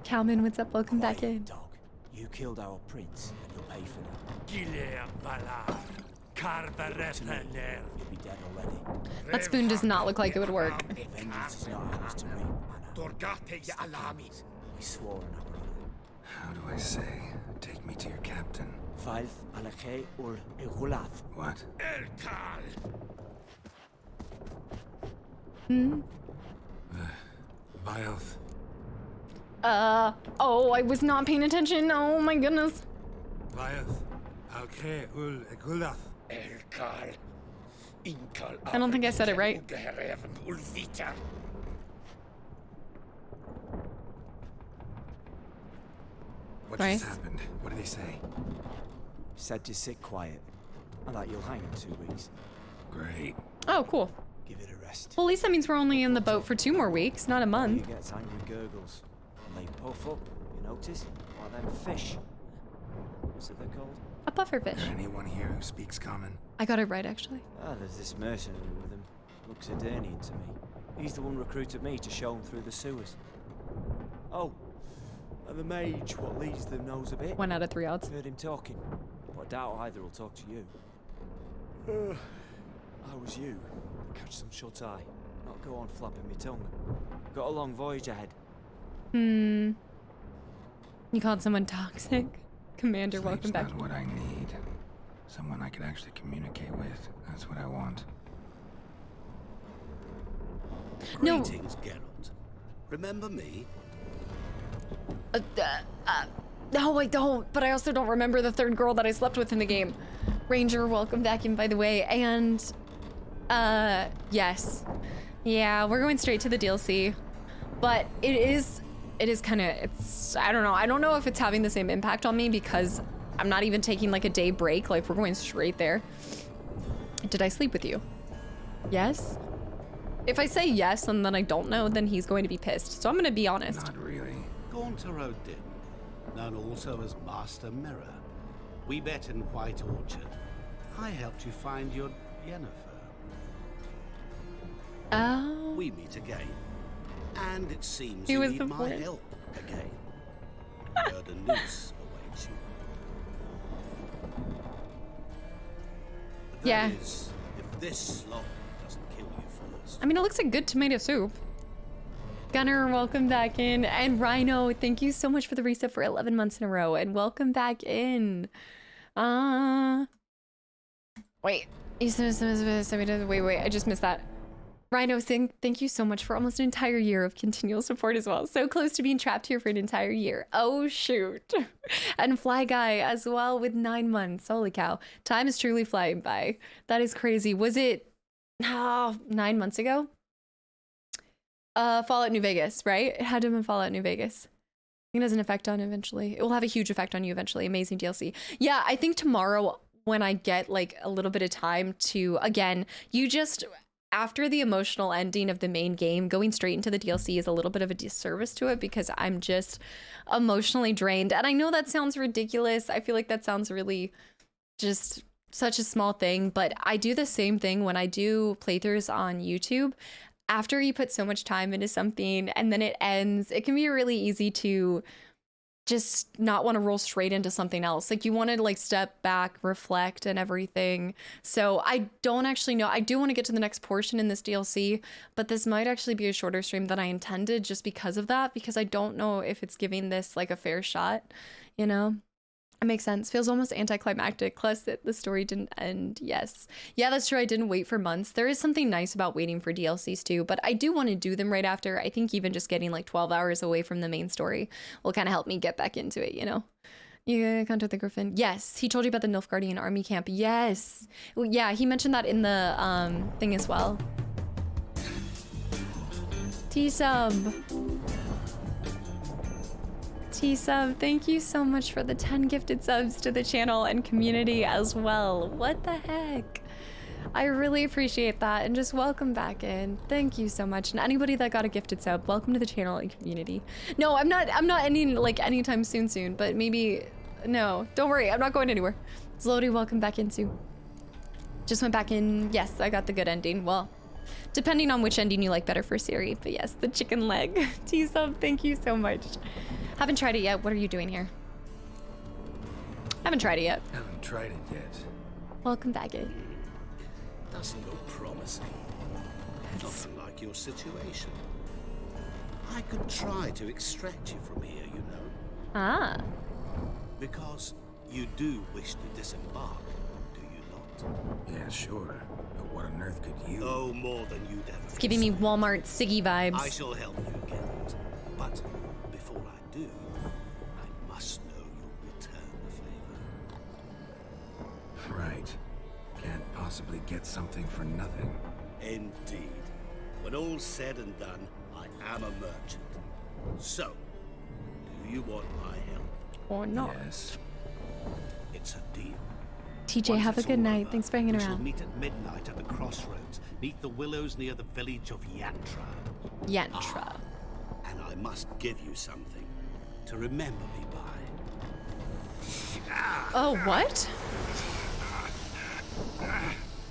Cowman, what's up? Welcome back in. Dog, you killed our prince, and you'll pay for that. You'll be dead already. That spoon does not look like it would work. Vengeance is not ours to reap, Anna. We swore an hour. How do I say? Take me to your captain. Valth alakhe ur egulath. What? Vilth. Oh, I was not paying attention. Oh my goodness. Vilth. Alke ul egulath. I don't think I said it right. What Right. just happened? What did he say? Said to sit quiet, and that you'll hang in 2 weeks. Great. Oh, cool. Give it a rest. Well, at least that means we're only in the boat for 2 more weeks, not a You month. get angry gurgles, and they puff up, you notice? Like them fish. What's it they're called? A pufferfish. Is there anyone here who speaks common? I got it right, actually. Ah, there's this mercenary with him. Looks Edirnian to me. He's the one recruited me to show him through the sewers. Oh, and the mage, what leads them, knows a bit. 1 out of 3 odds. Heard him talking, but I doubt either will talk to you. I was you. Catch some shut eye. Not go on flapping me tongue. Got a long voyage ahead. You called someone toxic? Commander, Sleep's welcome back. not what I need. Someone I could actually communicate with. That's what I want. No. Greetings, Geralt. Remember me? No, I don't, but I also don't remember the 3rd girl that I slept with in the game. Ranger, welcome back in, by the way. And, yes. Yeah, we're going straight to the DLC. But it is kind of, I don't know. I don't know if it's having the same impact on me because I'm not even taking like a day break. Like, we're going straight there. Did I sleep with you? Yes? If I say yes and then I don't know, then he's going to be pissed. So I'm going to be honest. Not really. Gaunter Odin, known also as Master Mirror. We met in White Orchard. I helped you find your Yennefer. Oh. We meet again. And it seems He you was need the my point. help again. Heard a noose awaits you. That Yeah. is, if this slop doesn't kill you first. I mean, it looks like good tomato soup. Gunner, welcome back in. And Rhino, thank you so much for the reset for 11 months in a row. And welcome back in. Wait. Wait, I just missed that. Rhino, thank you so much for almost an entire year of continual support as well. So close to being trapped here for an entire year. Oh, shoot. And Fly Guy as well with 9 months. Holy cow. Time is truly flying by. That is crazy. Was it 9 months ago? Fallout New Vegas, right? It had to have been Fallout New Vegas. I think it has an effect on eventually. It will have a huge effect on you eventually. Amazing DLC. Yeah, I think tomorrow when I get like a little bit of time to, again, you just, after the emotional ending of the main game, going straight into the DLC is a little bit of a disservice to it because I'm just emotionally drained. And I know that sounds ridiculous. I feel like that sounds really just such a small thing, but I do the same thing when I do playthroughs on YouTube. After you put so much time into something and then it ends, it can be really easy to just not want to roll straight into something else. Like you want to like step back, reflect and everything. So I don't actually know. I do want to get to the next portion in this DLC, but this might actually be a shorter stream than I intended just because of that, because I don't know if it's giving this like a fair shot, you know? It makes sense. Feels almost anticlimactic. Plus that the story didn't end. Yes. Yeah, that's true. I didn't wait for months. There is something nice about waiting for DLCs too, but I do want to do them right after. I think even just getting like 12 hours away from the main story will kind of help me get back into it, you know? You contact the Griffin. Yes. He told you about the Nilfgaardian army camp. Yes. Well, yeah, he mentioned that in the thing as well. T-sub. T-sub, thank you so much for the 10 gifted subs to the channel and community as well. What the heck? I really appreciate that, and just welcome back in. Thank you so much. And anybody that got a gifted sub, welcome to the channel and community. No, I'm not ending like anytime soon, but maybe, no, don't worry, I'm not going anywhere. Zlody, welcome back in too. Just went back in, yes, I got the good ending. Well, Depending on which ending you like better for Siri. But yes, the chicken leg. T-sub, thank you so much. Haven't tried it yet. What are you doing here? Haven't tried it yet. Haven't tried it yet. Welcome back in. Doesn't look promising. Nothing like your situation. I could try to extract you from here, you know. Ah. Because you do wish to disembark, do you not? Yeah, sure. But what on earth could you? Oh, more than you'd ever. It's giving me Walmart Siggy vibes. I shall help you, Geralt. But before I do, I must know you'll return the favor. Right. Can't possibly get something for nothing. Indeed. When all's said and done, I am a merchant. So, do you want my help? Or not? Yes. It's a deal. TJ, Once have a it's good all night. over, Thanks for hanging we shall around. meet at midnight at the crossroads, neath the willows near the village of Yantra. Yantra. And I must give you something to remember me by. Oh, what?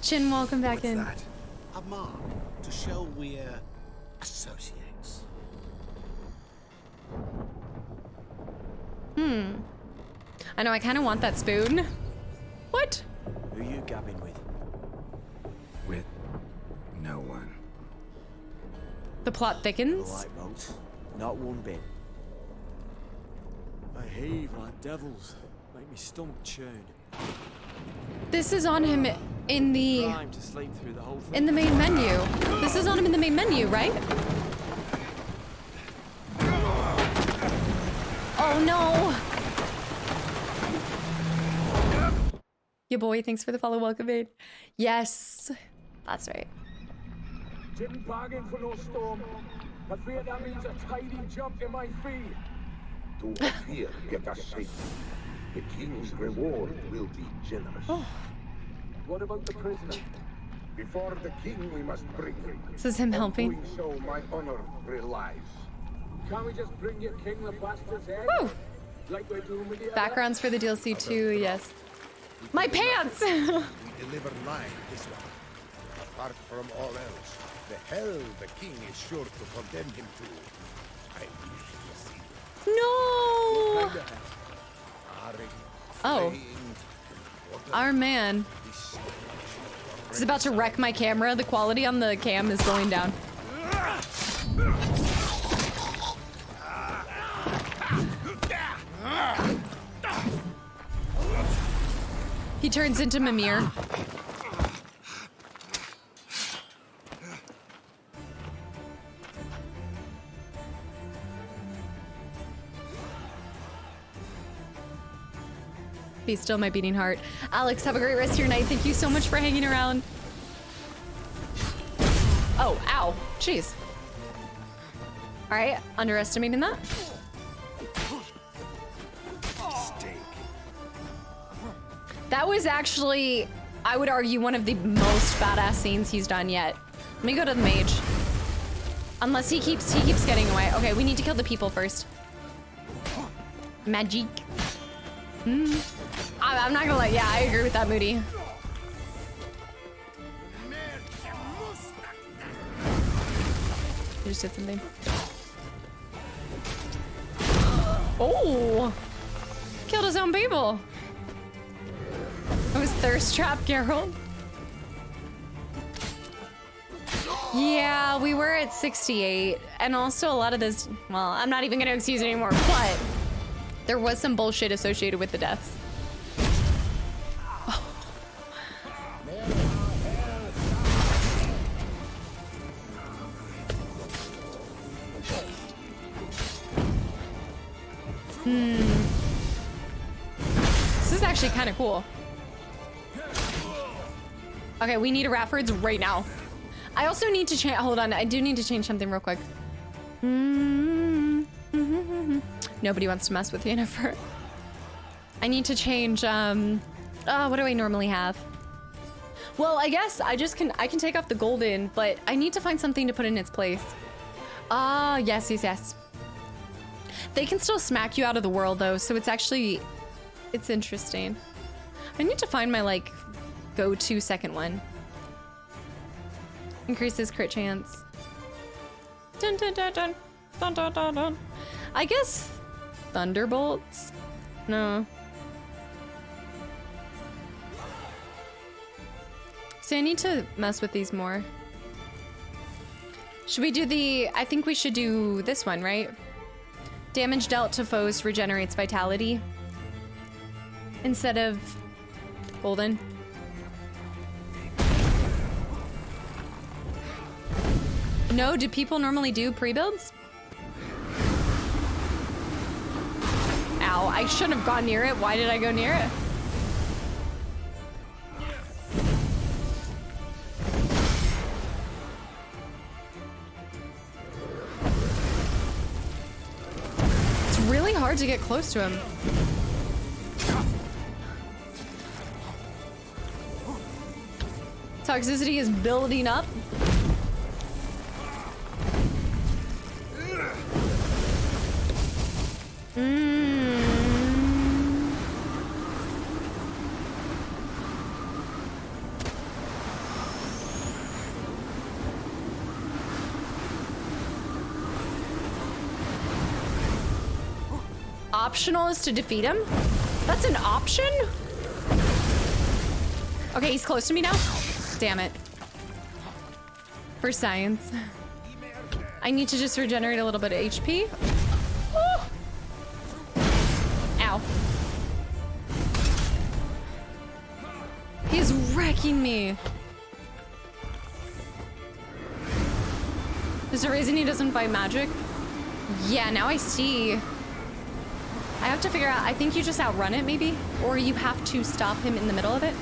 Chin, welcome back What's in. that? A mark to show we're associates. I know, I kind of want that spoon. What? Who are you gabbing with? With no one. The plot thickens? Light boats. Not one bit. I heave like devils. Make me stomach churn. This is on him in the Time to sleep through the whole thing. in the main menu. This is on him in the main menu, right? Oh no! Your boy, thanks for the follow. Welcome in. Yes, that's right. Didn't bargain for no storm. Afraid that means a tidy jump in my fee. Do not fear, get us safe. The king's reward will be generous. What about the prisoner? Before the king, we must bring him. This is him On helping. doing so, my honor relies. Can't we just bring your king the bastard's head? Woo! Like we're doing with the other? Backgrounds for the DLC too, yes. My pants! We deliver line this one. Apart from all else, the hell the king is sure to condemn him to. I wish to see it. No! Oh. Our man. He's about to wreck my camera. The quality on the cam is going down. He turns into Mimir. Be still my beating heart. Alex, have a great rest of your night. Thank you so much for hanging around. Oh, ow. Jeez. All right, underestimating that. That was actually, I would argue, one of the most badass scenes he's done yet. Let me go to the mage. Unless he keeps getting away. Okay, we need to kill the people first. Magic. I'm not gonna lie. Yeah, I agree with that, Moody. He just did something. Oh! Killed his own people. It was thirst trap, Geralt. Yeah, we were at 68. And also a lot of this, well, I'm not even gonna excuse it anymore, but there was some bullshit associated with the deaths. This is actually kind of cool. Okay, we need a Raffords right now. I also need to change. Hold on, I do need to change something real quick. Nobody wants to mess with Yennefer. I need to change. What do I normally have? Well, I guess I can take off the golden, but I need to find something to put in its place. Yes. They can still smack you out of the world though, so it's interesting. I need to find my like go-to second one. Increases crit chance. Dun dun dun dun. Dun dun dun dun. I guess thunderbolts? No. See, I need to mess with these more. Should we do the... I think we should do this one, right? Damage dealt to foes regenerates vitality. Instead of golden. No, do people normally do pre-builds? Ow, I shouldn't have gone near it. Why did I go near it? It's really hard to get close to him. Toxicity is building up. Optional is to defeat him? That's an option? Okay, he's close to me now. Damn it. For science. I need to just regenerate a little bit of HP. Oh. Ow. He's wrecking me. There's a reason he doesn't fight magic? Yeah, now I see. I have to figure out, I think you just outrun it maybe? Or you have to stop him in the middle of it?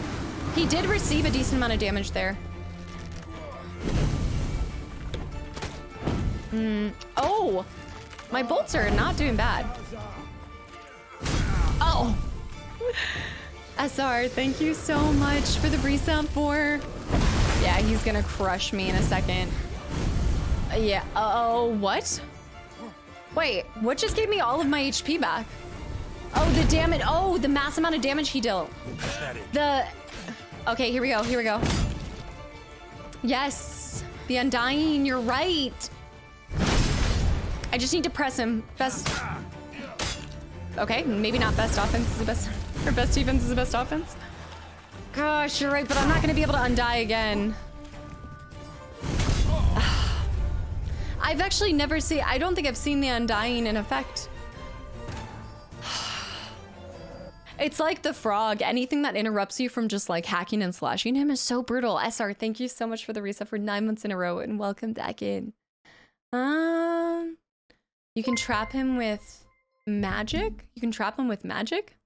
He did receive a decent amount of damage there. Oh! My bolts are not doing bad. Oh! SR, thank you so much for the resub for... Yeah, he's gonna crush me in a second. Yeah, oh, what? Wait, what just gave me all of my HP back? Oh, the damage, oh, the mass amount of damage he dealt. Okay, here we go, here we go. Yes, the Undying, you're right. I just need to press him. Best, okay, maybe not best offense is the best, or best defense is the best offense. Gosh, you're right, but I'm not gonna be able to undie again. I've actually never seen, I don't think I've seen the Undying in effect. It's like the frog. Anything that interrupts you from just like hacking and slashing him is so brutal. SR, thank you so much for the reset for 9 months in a row and welcome back in. You can trap him with magic? You can trap him with magic?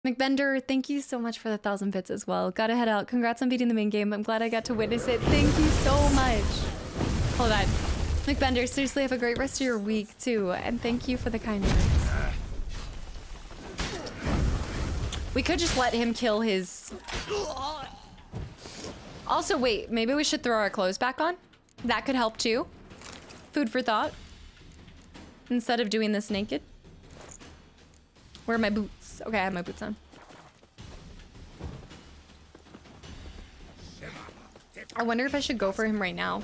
McBender, thank you so much for the 1,000 bits as well. Gotta head out. Congrats on beating the main game. I'm glad I got to witness it. Thank you so much. Hold on. McBender, seriously have a great rest of your week too. And thank you for the kind words. We could just let him kill his... Also, wait, maybe we should throw our clothes back on? That could help too. Food for thought. Instead of doing this naked. Where are my boots? Okay, I have my boots on. I wonder if I should go for him right now.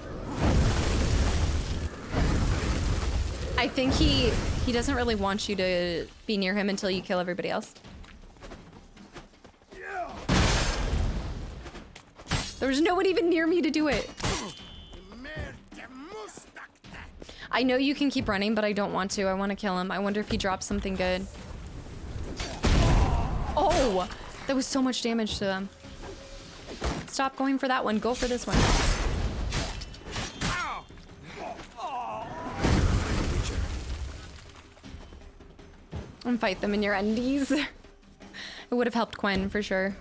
I think he doesn't really want you to be near him until you kill everybody else. There's no one even near me to do it. I know you can keep running, but I don't want to. I want to kill him. I wonder if he drops something good. Oh, that was so much damage to them. Stop going for that one. Go for this one. And fight them in your undies. It would have helped Gwen for sure.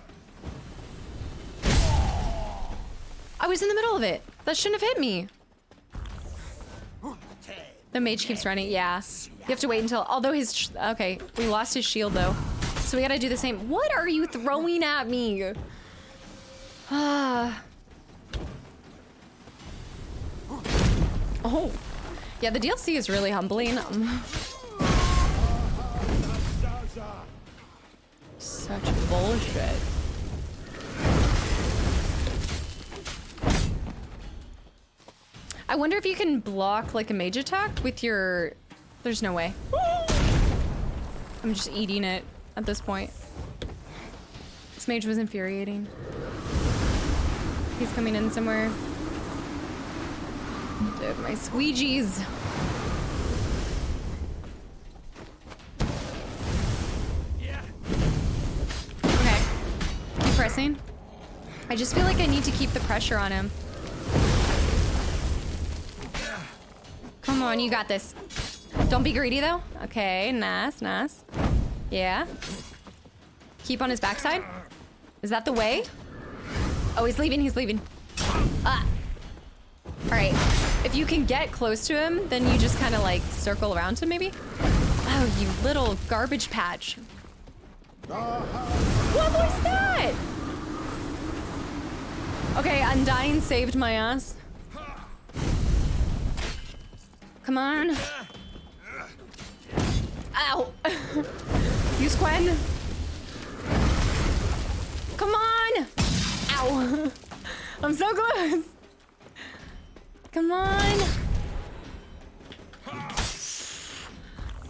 I was in the middle of it. That shouldn't have hit me. The mage keeps running. Yeah. You have to wait until... Although his... Okay. We lost his shield, though. So we gotta do the same. What are you throwing at me? Ah. Oh. Yeah, the DLC is really humbling. Such bullshit. I wonder if you can block like a mage attack with your... There's no way. I'm just eating it at this point. This mage was infuriating. He's coming in somewhere. Dude, my squeegees. Okay. Keep pressing. I just feel like I need to keep the pressure on him. Come on, you got this. Don't be greedy though. Okay, nice, nice. Yeah. Keep on his backside. Is that the way? Oh, he's leaving, he's leaving. Ah. All right, if you can get close to him, then you just kind of like circle around him maybe. Oh, you little garbage patch. What was that? Okay, Undying saved my ass. Come on. Ow. Use Gwen. Come on. Ow. I'm so close. Come on.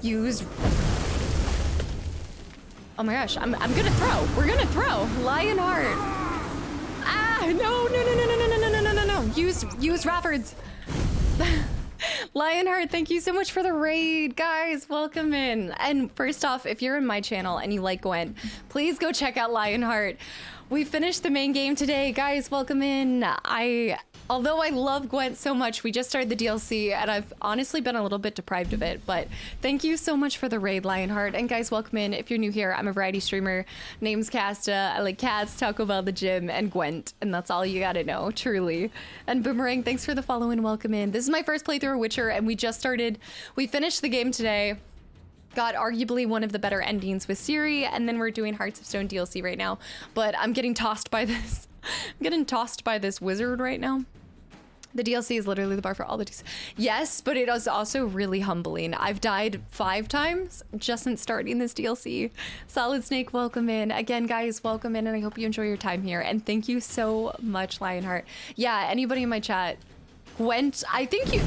Use. Oh my gosh, I'm gonna throw. We're gonna throw. Lionheart. Ah, no. Use Raffords. Lionheart, thank you so much for the raid. Guys, welcome in. And first off, if you're in my channel and you like Gwent, please go check out Lionheart. We finished the main game today. Guys, welcome in. Although I love Gwent so much, we just started the DLC and I've honestly been a little bit deprived of it, but thank you so much for the raid, Lionheart. And guys, welcome in. If you're new here, I'm a variety streamer. Name's Casta. I like cats, Taco Bell, the gym, and Gwent. And that's all you gotta know, truly. And Boomerang, thanks for the follow and welcome in. This is my first playthrough of Witcher and we finished the game today. Got arguably one of the better endings with Ciri, and then we're doing Hearts of Stone DLC right now. But I'm getting tossed by this. I'm getting tossed by this wizard right now. The DLC is literally the bar for all the DLCs. Yes, but it is also really humbling. I've died 5 times just since starting this DLC. Solid Snake, welcome in. Again, guys, welcome in, and I hope you enjoy your time here. And thank you so much, Lionheart. Yeah, anybody in my chat. Gwent, I think you...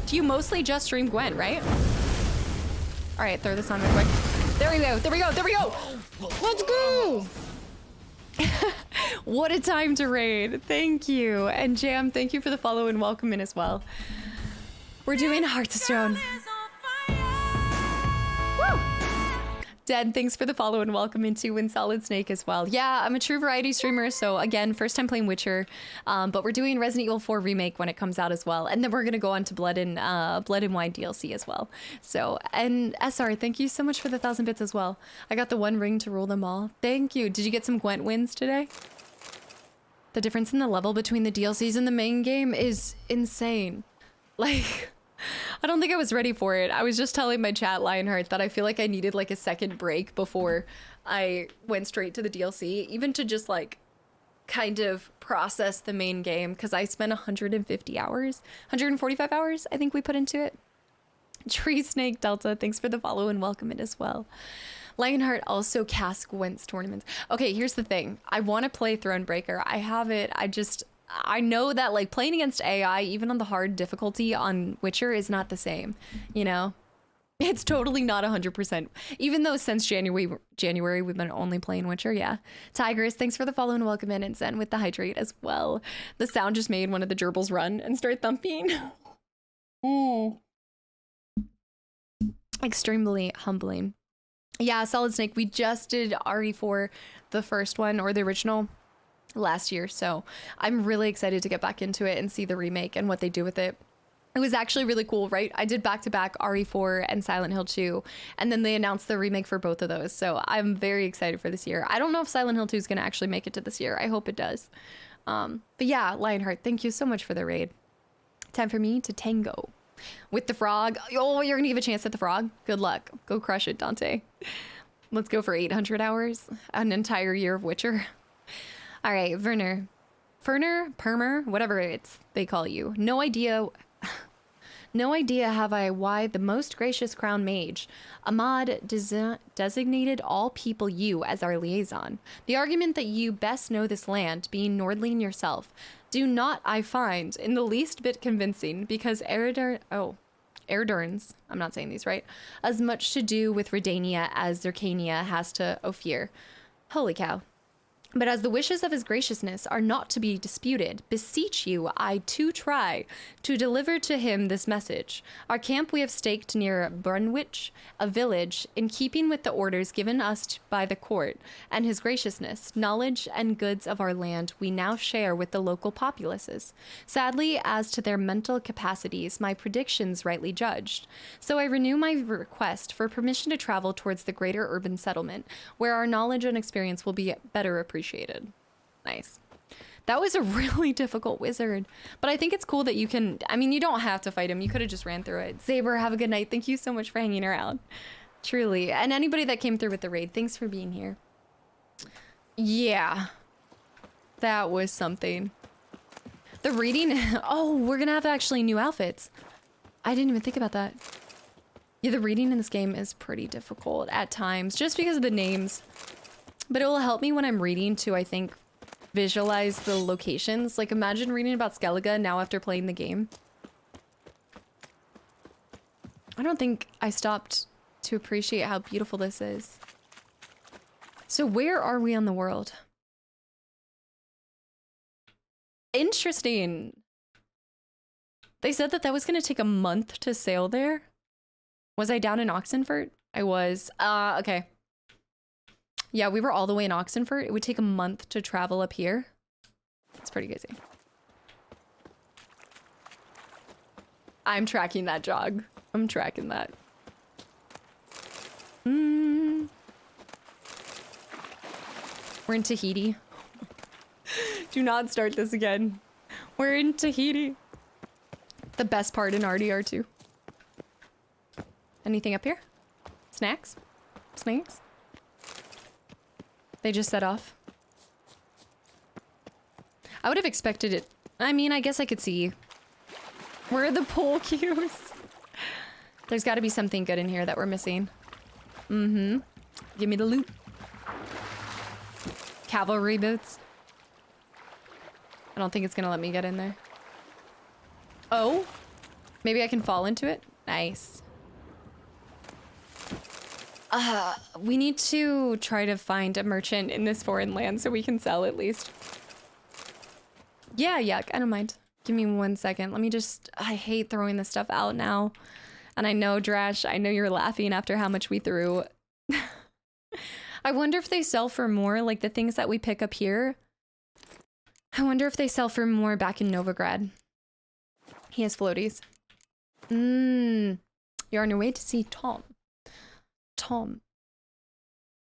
Do you mostly just stream Gwent, right? All right, throw this on real quick. There we go, there we go, there we go! Let's go! What a time to raid. Thank you. And Jam, thank you for the follow and welcome in as well. We're doing Hearts of Stone. Woo! Dead, thanks for the follow and welcome into and Solid Snake as well. Yeah, I'm a true variety streamer, so again, first time playing Witcher, but we're doing Resident Evil 4 Remake when it comes out as well, and then we're gonna go on to Blood and Wine DLC as well. So, and SR, thank you so much for the 1,000 bits as well. I got the one ring to rule them all. Thank you. Did you get some Gwent wins today? The difference in the level between the DLCs and the main game is insane. Like... I don't think I was ready for it. I was just telling my chat, Lionheart, that I feel like I needed like a second break before I went straight to the DLC, even to just like kind of process the main game, because I spent 150 hours, 145 hours, I think we put into it. Tree Snake Delta, thanks for the follow and welcome in as well. Lionheart also casts Gwent's tournaments. Okay, here's the thing. I want to play Thronebreaker. I have it. I know that like playing against AI, even on the hard difficulty on Witcher, is not the same, you know? It's totally not 100%. Even though since January we've been only playing Witcher, yeah. Tigress, thanks for the follow and welcome in, and Zen with the hydrate as well. The sound just made one of the gerbils run and start thumping. Extremely humbling. Yeah, Solid Snake, we just did RE4, the first one, or the original, last year, so I'm really excited to get back into it and see the remake and what they do with it. It was actually really cool, right? I did back-to-back RE4 and Silent Hill 2, and then they announced the remake for both of those, so I'm very excited for this year. I don't know if Silent Hill 2 is going to actually make it to this year. I hope it does. But yeah, Lionheart, thank you so much for the raid. Time for me to tango with the frog. Oh, you're gonna give a chance at the frog? Good luck. Go crush it, Dante. Let's go for 800 hours, an entire year of Witcher. All right, Werner, Permer, whatever they call you. No idea No idea have I why the most gracious crown mage, Ahmad, designated all people you as our liaison. The argument that you best know this land, being Nordling yourself, do not, I find, in the least bit convincing, because Erdurns, I'm not saying these right, as much to do with Redania as Zerkania has to Ophir. Holy cow. But as the wishes of his graciousness are not to be disputed, beseech you, I too try to deliver to him this message. Our camp we have staked near Brunwich, a village, in keeping with the orders given us by the court, and his graciousness, knowledge and goods of our land we now share with the local populaces. Sadly, as to their mental capacities, my predictions rightly judged. So I renew my request for permission to travel towards the greater urban settlement, where our knowledge and experience will be better appreciated. Nice. That was a really difficult wizard, but I think it's cool that you can, I mean, you don't have to fight him. You could have just ran through it. Saber, have a good night. Thank you so much for hanging around. Truly. And anybody that came through with the raid, thanks for being here. Yeah. That was something. The reading, oh, we're gonna have actually new outfits. I didn't even think about that. Yeah, the reading in this game is pretty difficult at times, just because of the names. But it will help me when I'm reading to, I think, visualize the locations. Like, imagine reading about Skellige now after playing the game. I don't think I stopped to appreciate how beautiful this is. So where are we on the world? Interesting. They said that that was going to take a month to sail there. Was I down in Oxenfurt? I was. Okay. Yeah, we were all the way in Oxenfurt. It would take a month to travel up here. It's pretty crazy. I'm tracking that jog. I'm tracking that. We're in Tahiti. Do not start this again. We're in Tahiti. The best part in RDR2. Anything up here? Snacks? Snakes? They just set off. I would have expected it. I mean, I guess I could see. Where are the pole cues? There's got to be something good in here that we're missing. Mm-hmm. Give me the loot. Cavalry boots. I don't think it's gonna let me get in there. Oh, maybe I can fall into it. Nice. We need to try to find a merchant in this foreign land so we can sell at least. Yeah, yuck. I don't mind. Give me 1 second. Let me just... I hate throwing this stuff out now. And I know, Drash, I know you're laughing after how much we threw. I wonder if they sell for more, like the things that we pick up here. I wonder if they sell for more back in Novigrad. He has floaties. You're on your way to see Tom.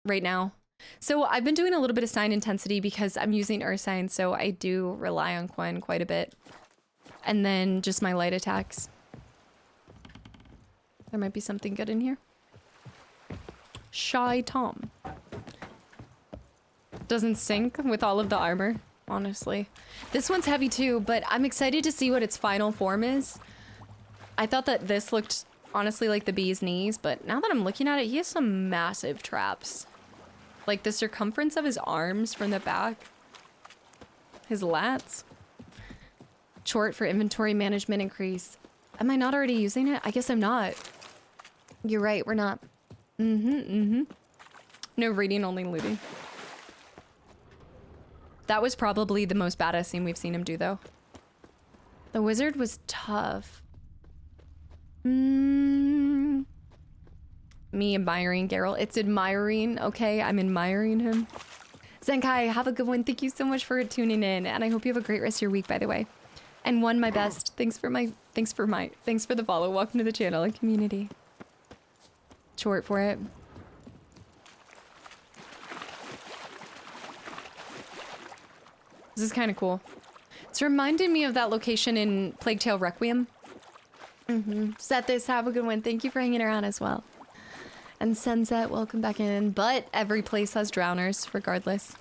Right now. So I've been doing a little bit of sign intensity because I'm using Ursine, so I do rely on Quen quite a bit. And then just my light attacks. There might be something good in here. Shy Tom. Doesn't sync with all of the armor, honestly. This one's heavy too, but I'm excited to see what its final form is. I thought that this looked honestly like the bee's knees, but now that I'm looking at it, he has some massive traps. Like the circumference of his arms from the back. His lats. Chort for inventory management increase. Am I not already using it? I guess I'm not. You're right, we're not. No reading, only looting. That was probably the most badass scene we've seen him do, though. The wizard was tough. Me admiring Geralt. It's admiring, okay? I'm admiring him. Zenkai, have a good one. Thank you so much for tuning in, and I hope you have a great rest of your week, by the way. And my best. Thanks for the follow. Welcome to the channel and community. Short for it. This is kind of cool. It's reminding me of that location in Plague Tale Requiem. Set this, have a good one. Thank you for hanging around as well. And Sunset, welcome back in. But every place has drowners, regardless.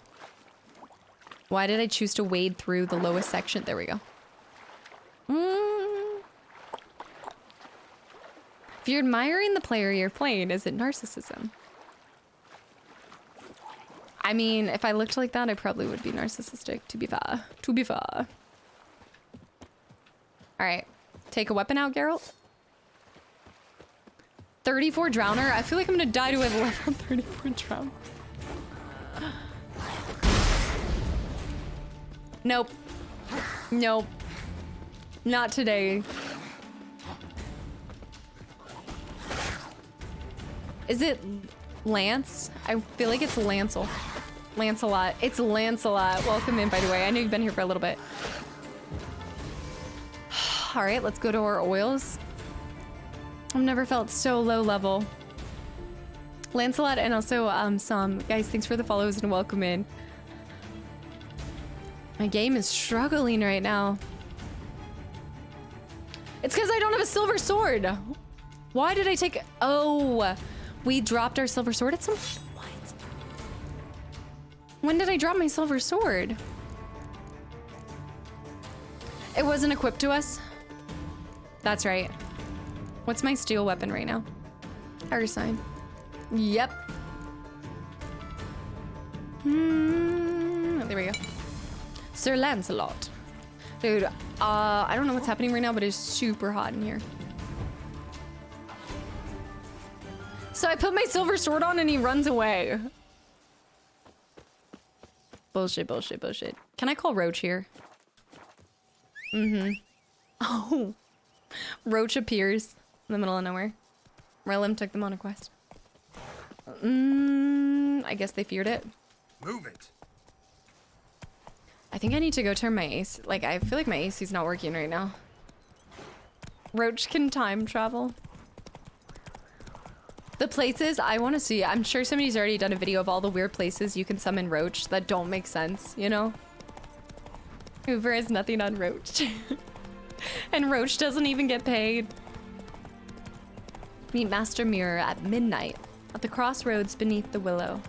Why did I choose to wade through the lowest section? There we go. If you're admiring the player you're playing, is it narcissism? I mean, if I looked like that, I probably would be narcissistic, to be fair. To be fair. Alright. Take a weapon out, Geralt. 34 Drowner? I feel like I'm gonna die to a level 34 Drowner. Nope. Nope. Not today. Is it Lance? I feel like it's Lancel. Lancelot. It's Lancelot. Welcome in, by the way. I know you've been here for a little bit. All right, let's go to our oils. I've never felt so low level. Lancelot and also some guys, thanks for the follows and welcome in. My game is struggling right now. It's because I don't have a silver sword. Why did I take... Oh, we dropped our silver sword at some... What? When did I drop my silver sword? It wasn't equipped to us. That's right. What's my steel weapon right now? Fire sign. Yep. There we go. Sir Lancelot. Dude, I don't know what's happening right now, but it's super hot in here. So I put my silver sword on and he runs away. Bullshit, bullshit, bullshit. Can I call Roach here? Mm-hmm. Oh. Roach appears in the middle of nowhere. Relim took them on a quest. I guess they feared it. Move it. I think I need to go turn my AC. Like, I feel like my AC's not working right now. Roach can time travel. The places I want to see, I'm sure somebody's already done a video of all the weird places you can summon Roach that don't make sense, you know? Hoover has nothing on Roach. And Roach doesn't even get paid. Meet Master Mirror at midnight at the crossroads beneath the willow.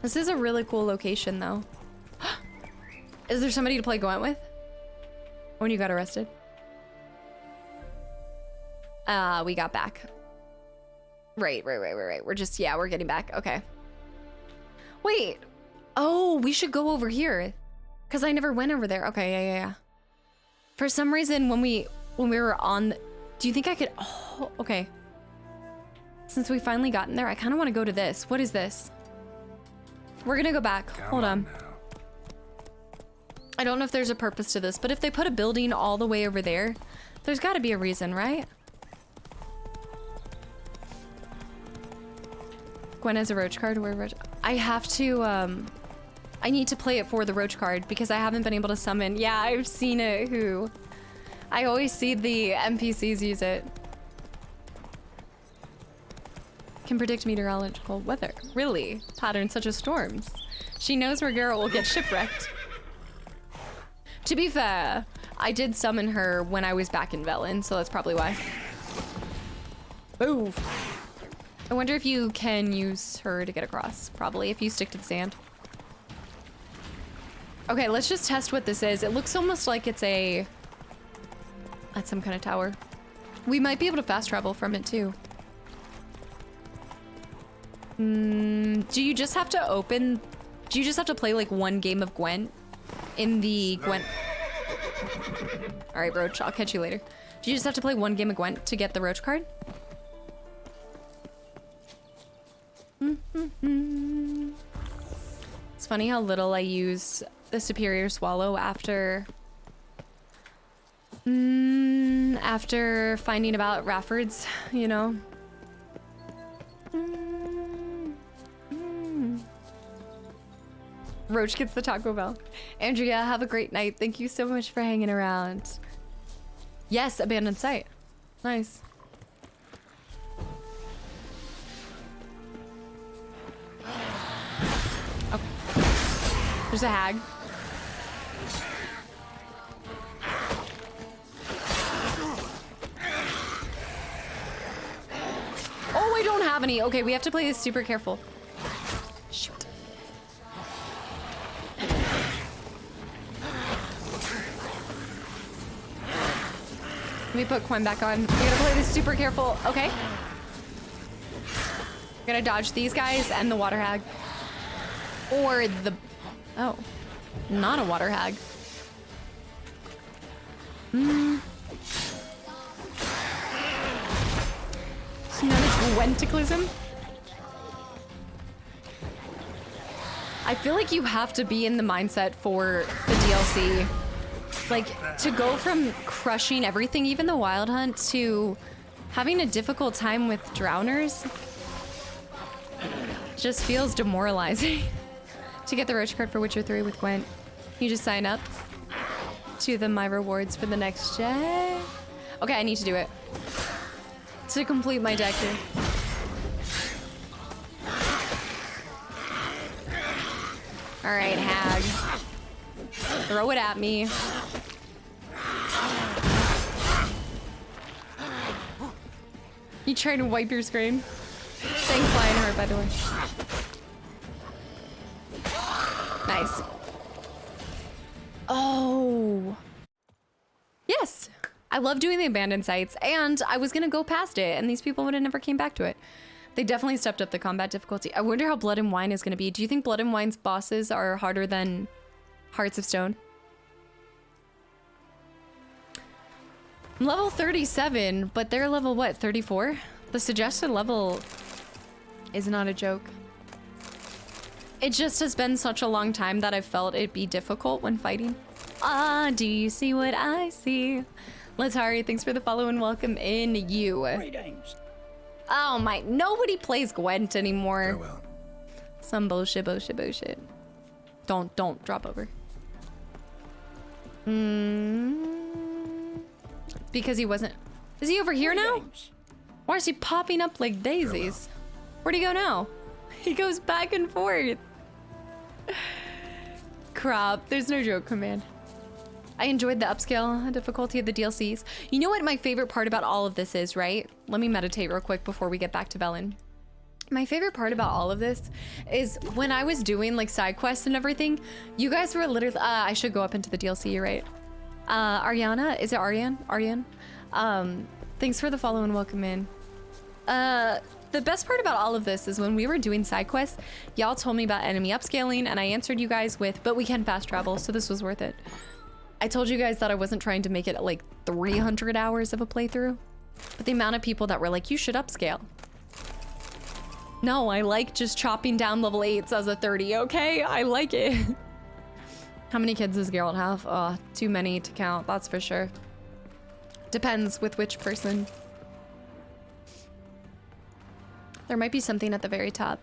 This is a really cool location, though. Is there somebody to play Gwent with? When you got arrested? We got back. Right. We're just, yeah, we're getting back. Okay. Wait. Oh, we should go over here. Because I never went over there. Okay, yeah. For some reason, when we were on... Do you think I could... Oh, okay. Since we finally gotten there, I kind of want to go to this. What is this? We're going to go back. Hold on. I don't know if there's a purpose to this, but if they put a building all the way over there, there's got to be a reason, right? Gwen has a Roach card. Where Roach? I have to, I need to play it for the Roach card because I haven't been able to summon. Yeah, I've seen it. Who? I always see the NPCs use it. Can predict meteorological weather. Really? Patterns such as storms. She knows where Geralt will get shipwrecked. To be fair, I did summon her when I was back in Velen, so that's probably why. Move. I wonder if you can use her to get across. Probably, if you stick to the sand. Okay, let's just test what this is. It looks almost like it's a... That's some kind of tower. We might be able to fast travel from it, too. Do you just have to open... Do you just have to play, like, one game of Gwent? In the Gwent... Alright, Roach, I'll catch you later. Do you just have to play one game of Gwent to get the Roach card? It's funny how little I use the Superior Swallow after... after finding about Raffords, you know? Roach gets the Taco Bell. Andrea, have a great night. Thank you so much for hanging around. Yes, abandoned site. Nice. Okay. There's a hag. Oh, I don't have any. Okay, we have to play this super careful. Shoot. me put Quen back on. We gotta play this super careful. Okay. Gonna dodge these guys and the water hag. Or the... Oh. Not a water hag. It's known as Gwentaclysm. I feel like you have to be in the mindset for the DLC. Like, to go from crushing everything, even the Wild Hunt, to having a difficult time with drowners just feels demoralizing. To get the Roach card for Witcher 3 with Gwent, you just sign up to my rewards for the next gen. Okay, I need to do it to complete my deck here. All right, hag. Throw it at me. You trying to wipe your screen? Thanks, Lionheart, by the way. Nice. Oh. Yes. I love doing the abandoned sites, and I was gonna go past it, and these people would have never came back to it. They definitely stepped up the combat difficulty. I wonder how Blood and Wine is gonna be. Do you think Blood and Wine's bosses are harder than Hearts of Stone? I'm level 37, but they're level what, 34? The suggested level is not a joke. It just has been such a long time that I felt it'd be difficult when fighting. Ah, do you see what I see? Latari, thanks for the follow and welcome in you. Greetings. Oh my, nobody plays Gwent anymore. Farewell. Some bullshit. Don't drop over. Because he wasn't, is he over here now? Why is he popping up like daisies? Where'd he go now? He goes back and forth. Crap, there's no joke, command. I enjoyed the upscale difficulty of the DLCs. You know what my favorite part about all of this is, right? Let me meditate real quick before we get back to Velen. My favorite part about all of this is when I was doing like side quests and everything, you guys were literally, I should go up into the DLC, you're right. Ariana, is it Ariane? Thanks for the follow and welcome in. The best part about all of this is when we were doing side quests, y'all told me about enemy upscaling and I answered you guys with, but we can fast travel, so this was worth it. I told you guys that I wasn't trying to make it like 300 hours of a playthrough, but the amount of people that were like, you should upscale. No, I like just chopping down level 8s as a 30, okay? I like it. How many kids does Geralt have? Oh, too many to count, that's for sure. Depends with which person. There might be something at the very top.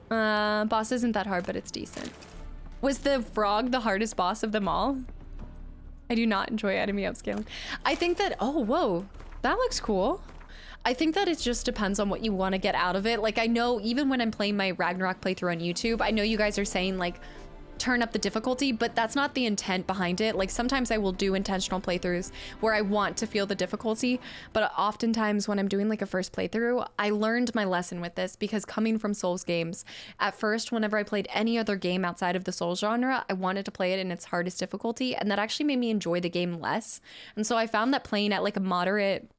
Boss isn't that hard, but it's decent. Was the frog the hardest boss of them all? I do not enjoy enemy upscaling. I think that, oh, whoa, that looks cool. I think that it just depends on what you want to get out of it. Like, I know even when I'm playing my Ragnarok playthrough on YouTube, I know you guys are saying like, turn up the difficulty, but that's not the intent behind it. Like sometimes I will do intentional playthroughs where I want to feel the difficulty, but oftentimes when I'm doing like a first playthrough, I learned my lesson with this because coming from Souls games, at first, whenever I played any other game outside of the Souls genre, I wanted to play it in its hardest difficulty, and that actually made me enjoy the game less. And so I found that playing at like a moderate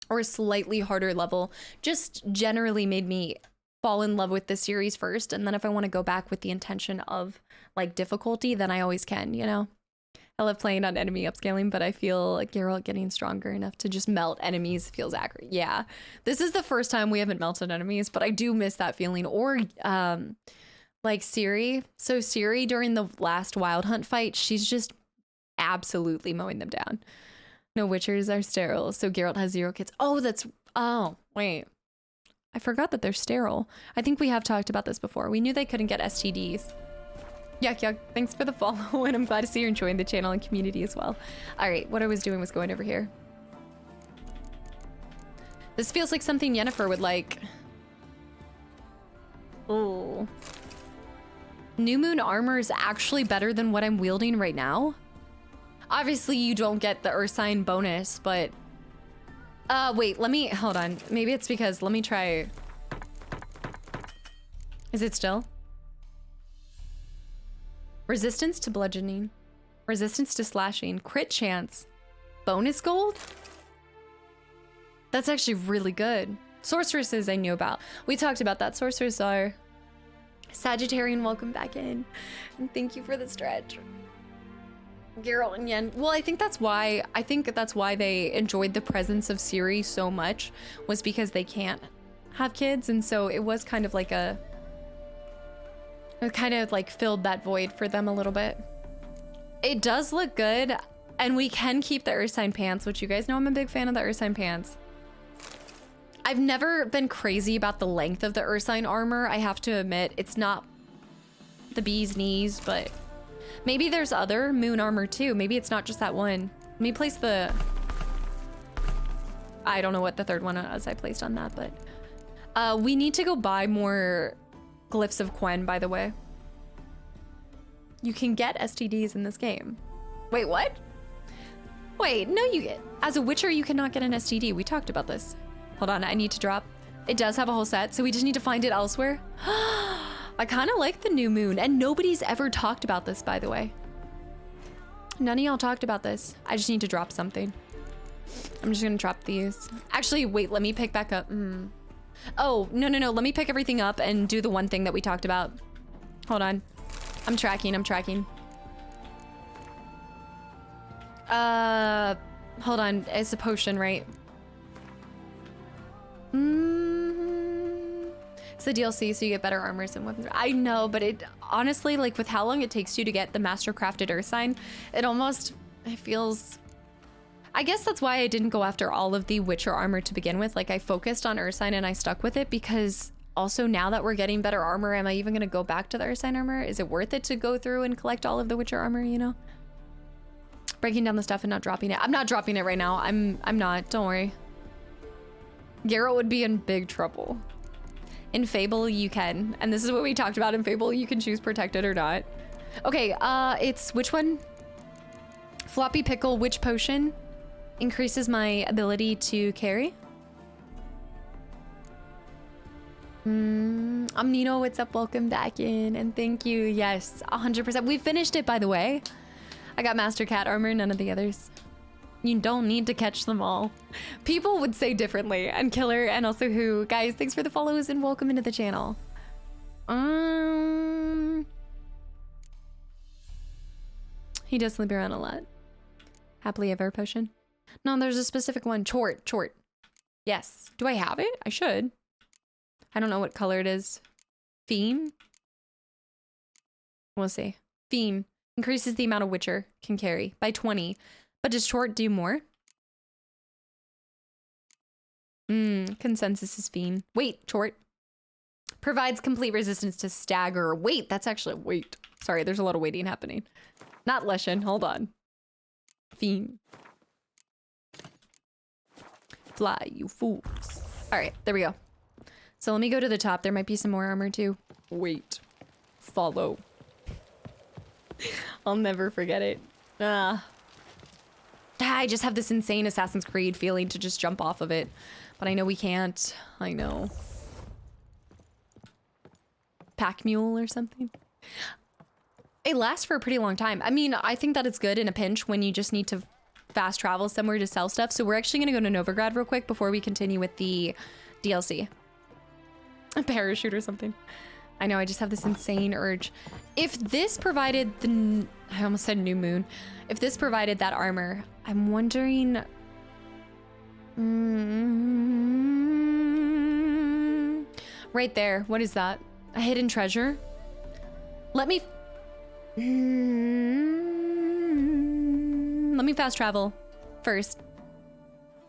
or a slightly harder level just generally made me fall in love with the series first, and then if I want to go back with the intention of like difficulty, then I always can, you know? I love playing on enemy upscaling, but I feel like Geralt getting stronger enough to just melt enemies feels accurate. Yeah, this is the first time we haven't melted enemies, but I do miss that feeling. Or like Ciri. So Ciri during the last Wild Hunt fight, she's just absolutely mowing them down. No Witchers are sterile, so Geralt has 0 kids. Oh, wait. I forgot that they're sterile. I think we have talked about this before. We knew they couldn't get STDs. Yuck. Thanks for the follow, and I'm glad to see you're enjoying the channel and community as well. All right, what I was doing was going over here. This feels like something Yennefer would like. Oh. New Moon armor is actually better than what I'm wielding right now. Obviously, you don't get the Ursine bonus, but... wait, hold on. Maybe it's because, let me try... Is it still? Resistance to bludgeoning. Resistance to slashing. Crit chance. Bonus gold? That's actually really good. Sorceresses I knew about. We talked about that. Sorcerers are... Sagittarian, welcome back in. And thank you for the stretch. Geralt and Yen. Well, I think that's why they enjoyed the presence of Ciri so much, was because they can't have kids, and so it was kind of like it kind of like filled that void for them a little bit. It does look good, and we can keep the Ursine pants, which you guys know I'm a big fan of the Ursine pants. I've never been crazy about the length of the Ursine armor, I have to admit. It's not the bee's knees, but maybe there's other moon armor too. Maybe it's not just that one. Let me place the... I don't know what the third one is I placed on that, but... we need to go buy more glyphs of Quen, by the way. You can get STDs in this game. Wait, what? Wait, no, you get... As a Witcher, you cannot get an STD. We talked about this. Hold on, I need to drop. It does have a whole set, so we just need to find it elsewhere. I kind of like the new moon, and nobody's ever talked about this, by the way. None of y'all talked about this. I just need to drop something. I'm just gonna drop these. Actually, wait, let me pick back up. Oh, no. Let me pick everything up and do the one thing that we talked about. Hold on. I'm tracking. Hold on. It's a potion, right? It's the DLC, so you get better armors and weapons. I know, but it honestly, like with how long it takes you to get the Master Crafted Ursine, it feels... I guess that's why I didn't go after all of the Witcher armor to begin with. Like I focused on Ursine and I stuck with it because also now that we're getting better armor, am I even gonna go back to the Ursine armor? Is it worth it to go through and collect all of the Witcher armor, you know? Breaking down the stuff and not dropping it. I'm not dropping it right now. I'm not, don't worry. Geralt would be in big trouble. In Fable, you can. And this is what we talked about in Fable. You can choose protected or not. Okay, it's which one? Floppy Pickle, which potion? Increases my ability to carry. Nino, what's up? Welcome back in, and thank you. Yes, 100%. We finished it, by the way. I got Master Cat armor, none of the others. You don't need to catch them all. People would say differently, and Killer, and also Who. Guys, thanks for the follows and welcome into the channel. He does sleep around a lot. Happily ever potion. No, there's a specific one. Chort. Yes. Do I have it? I should. I don't know what color it is. Fiend? We'll see. Fiend. Increases the amount of Witcher can carry by 20. But does Chort do more? Consensus is Fiend. Wait, Chort. Provides complete resistance to stagger. Wait, that's actually... Wait. Sorry, there's a lot of waiting happening. Not Leshen. Hold on. Fiend. Fly, you fools. All right, there we go. So let me go to the top. There might be some more armor too. Wait. Follow. I'll never forget it. I just have this insane Assassin's Creed feeling to just jump off of it. But I know we can't. I know. Pack mule or something. It lasts for a pretty long time. I mean, I think that it's good in a pinch when you just need to fast travel somewhere to sell stuff. So we're actually going to go to Novigrad real quick before we continue with the DLC. A parachute or something. I know, I just have this insane urge. If this provided the... I almost said new moon. If this provided that armor, I'm wondering... Right there. What is that? A hidden treasure? Let me... Let me fast travel first.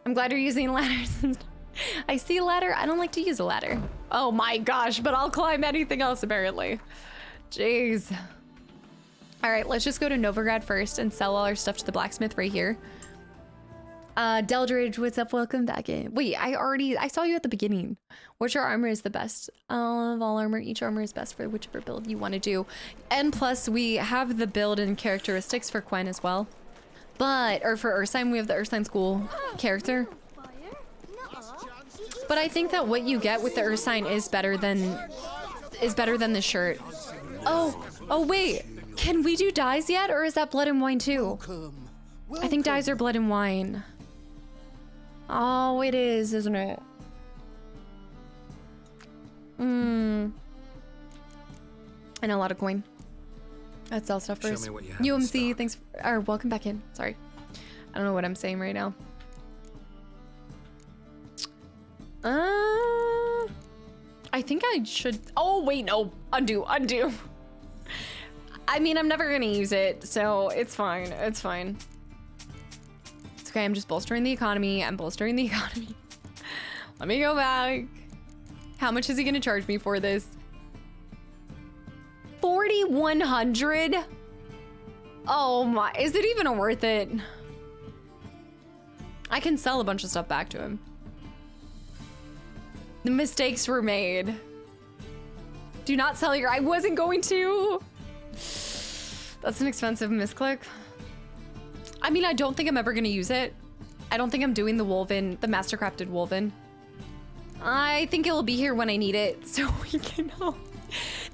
I'm glad you're using ladders. I see a ladder. I don't like to use a ladder. Oh my gosh, but I'll climb anything else apparently. Jeez. All right, let's just go to Novigrad first and sell all our stuff to the blacksmith right here. Deldridge, what's up? Welcome back in. Wait, I saw you at the beginning. Whichever armor is the best of all armor. Each armor is best for whichever build you want to do. And plus we have the build and characteristics for Quen as well. Or for Ursine, we have the Ursine school character. But I think that what you get with the Ursine is better than the shirt. Oh wait. Can we do dyes yet, or is that blood and wine too? I think dyes are blood and wine. Oh, it is, isn't it? And a lot of coin. Let's sell stuff first. Show me what you have UMC, thanks or welcome back in. Sorry. I don't know what I'm saying right now. I think I should. Oh, wait, no. Undo. I mean, I'm never gonna use it, so it's fine. It's fine. It's okay. I'm just bolstering the economy. Let me go back. How much is he gonna charge me for this? 4,100? Oh my, is it even worth it? I can sell a bunch of stuff back to him. The mistakes were made. Do not sell your, I wasn't going to. That's an expensive misclick. I mean, I don't think I'm ever gonna use it. I don't think I'm doing the woven, the mastercrafted woven. I think it will be here when I need it, so we can know.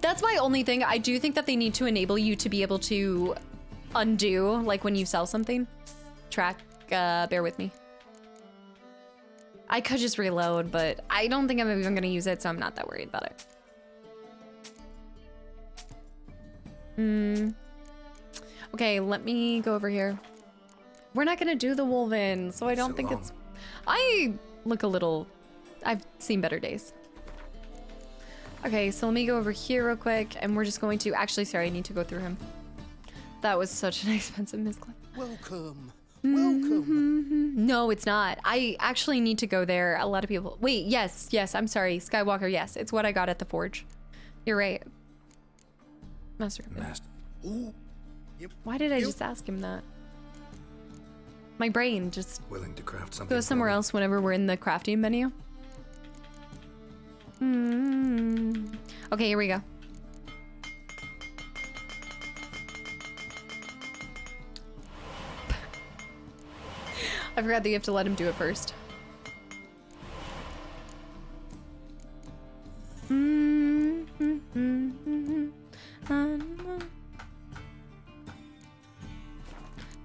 That's my only thing. I do think that they need to enable you to be able to undo, like when you sell something. Track, bear with me. I could just reload, but I don't think I'm even gonna use it, so I'm not that worried about it. Okay, let me go over here. We're not gonna do the woven, so I don't think it's... I look a little... I've seen better days. Okay, so let me go over here real quick, and we're just going to... Actually, sorry, I need to go through him. That was such an expensive misclick. Welcome. No, it's not. I actually need to go there. A lot of people... Wait, yes, I'm sorry. Skywalker, yes. It's what I got at the forge. You're right. Master. Why did I just ask him that? My brain just willing to craft something goes somewhere else whenever we're in the crafting menu. Okay, here we go. I forgot that you have to let him do it first.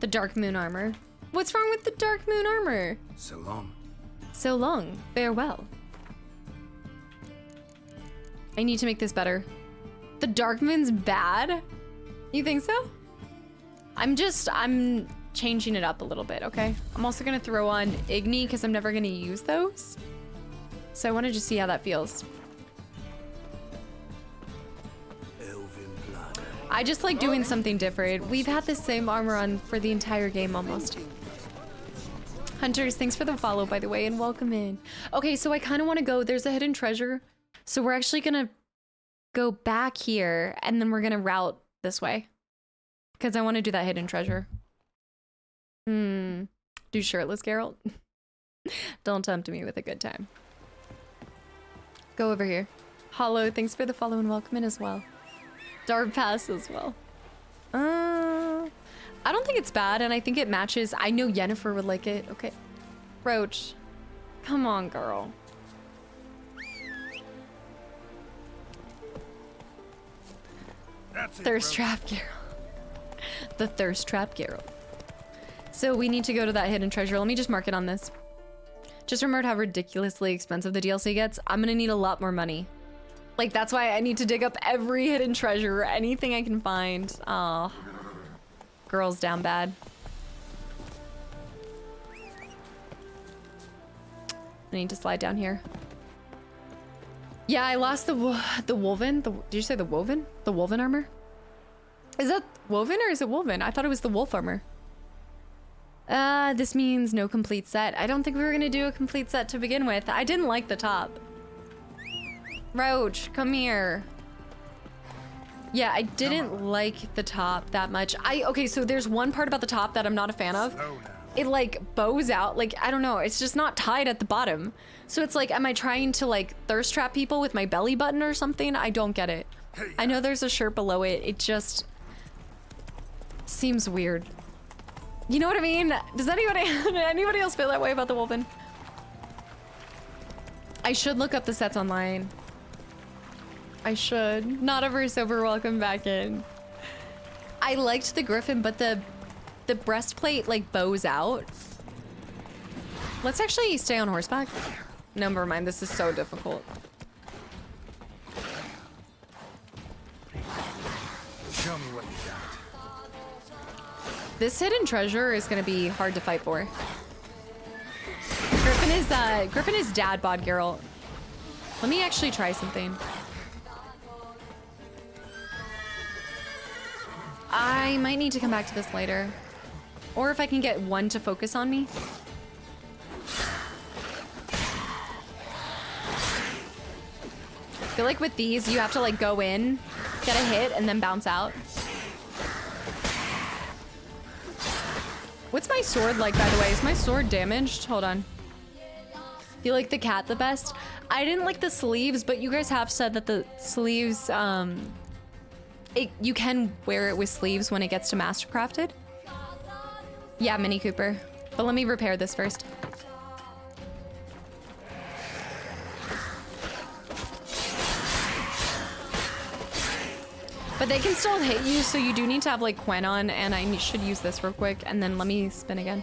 The Dark Moon armor. What's wrong with the Dark Moon armor? So long. So long. Farewell. I need to make this better. The Dark Moon's bad? You think so? I'm changing it up a little bit, okay? I'm also gonna throw on Igni because I'm never gonna use those. So I want to just see how that feels. I just like doing something different. We've had the same armor on for the entire game almost. Hunters, thanks for the follow, by the way, and welcome in. Okay, so I kind of want to go, there's a hidden treasure. So we're actually gonna go back here and then we're gonna route this way. Because I want to do that hidden treasure. Do shirtless Geralt? Don't tempt me with a good time. Go over here. Hollow, thanks for the follow and welcome in as well. Dark Pass as well. I don't think it's bad, and I think it matches. I know Yennefer would like it. Okay. Roach. Come on, girl. Thirst Trap Geralt. The Thirst Trap Geralt. So we need to go to that hidden treasure. Let me just mark it on this. Just remembered how ridiculously expensive the DLC gets. I'm gonna need a lot more money. Like, that's why I need to dig up every hidden treasure, anything I can find. Oh, girls down bad. I need to slide down here. Yeah, I lost the woven. Did you say the woven? The woven armor? Is that woven or is it woven? I thought it was the wolf armor. This means no complete set. I don't think we were gonna do a complete set to begin with. I didn't like the top. Roach, come here. Yeah, I didn't like the top that much. Okay, so there's one part about the top that I'm not a fan of. It like bows out, like, I don't know, it's just not tied at the bottom. So it's like, am I trying to like thirst trap people with my belly button or something? I don't get it. I know there's a shirt below it. It just seems weird. You know what I mean? Does anybody else feel that way about the woven? I should look up the sets online. I should. Not a verse over, welcome back in. I liked the griffin, but the breastplate like bows out. Let's actually stay on horseback. No, never mind. This is so difficult. Show me what you got. This hidden treasure is gonna be hard to fight for. Griffin is dad bod girl. Let me actually try something. I might need to come back to this later. Or if I can get one to focus on me. I feel like with these, you have to like go in, get a hit, and then bounce out. What's my sword like, by the way? Is my sword damaged? Hold on. Do you like the cat the best? I didn't like the sleeves, but you guys have said that the sleeves, you can wear it with sleeves when it gets to mastercrafted. Yeah, Mini Cooper. But let me repair this first. But they can still hit you, so you do need to have like Quen on, and I should use this real quick, and then let me spin again.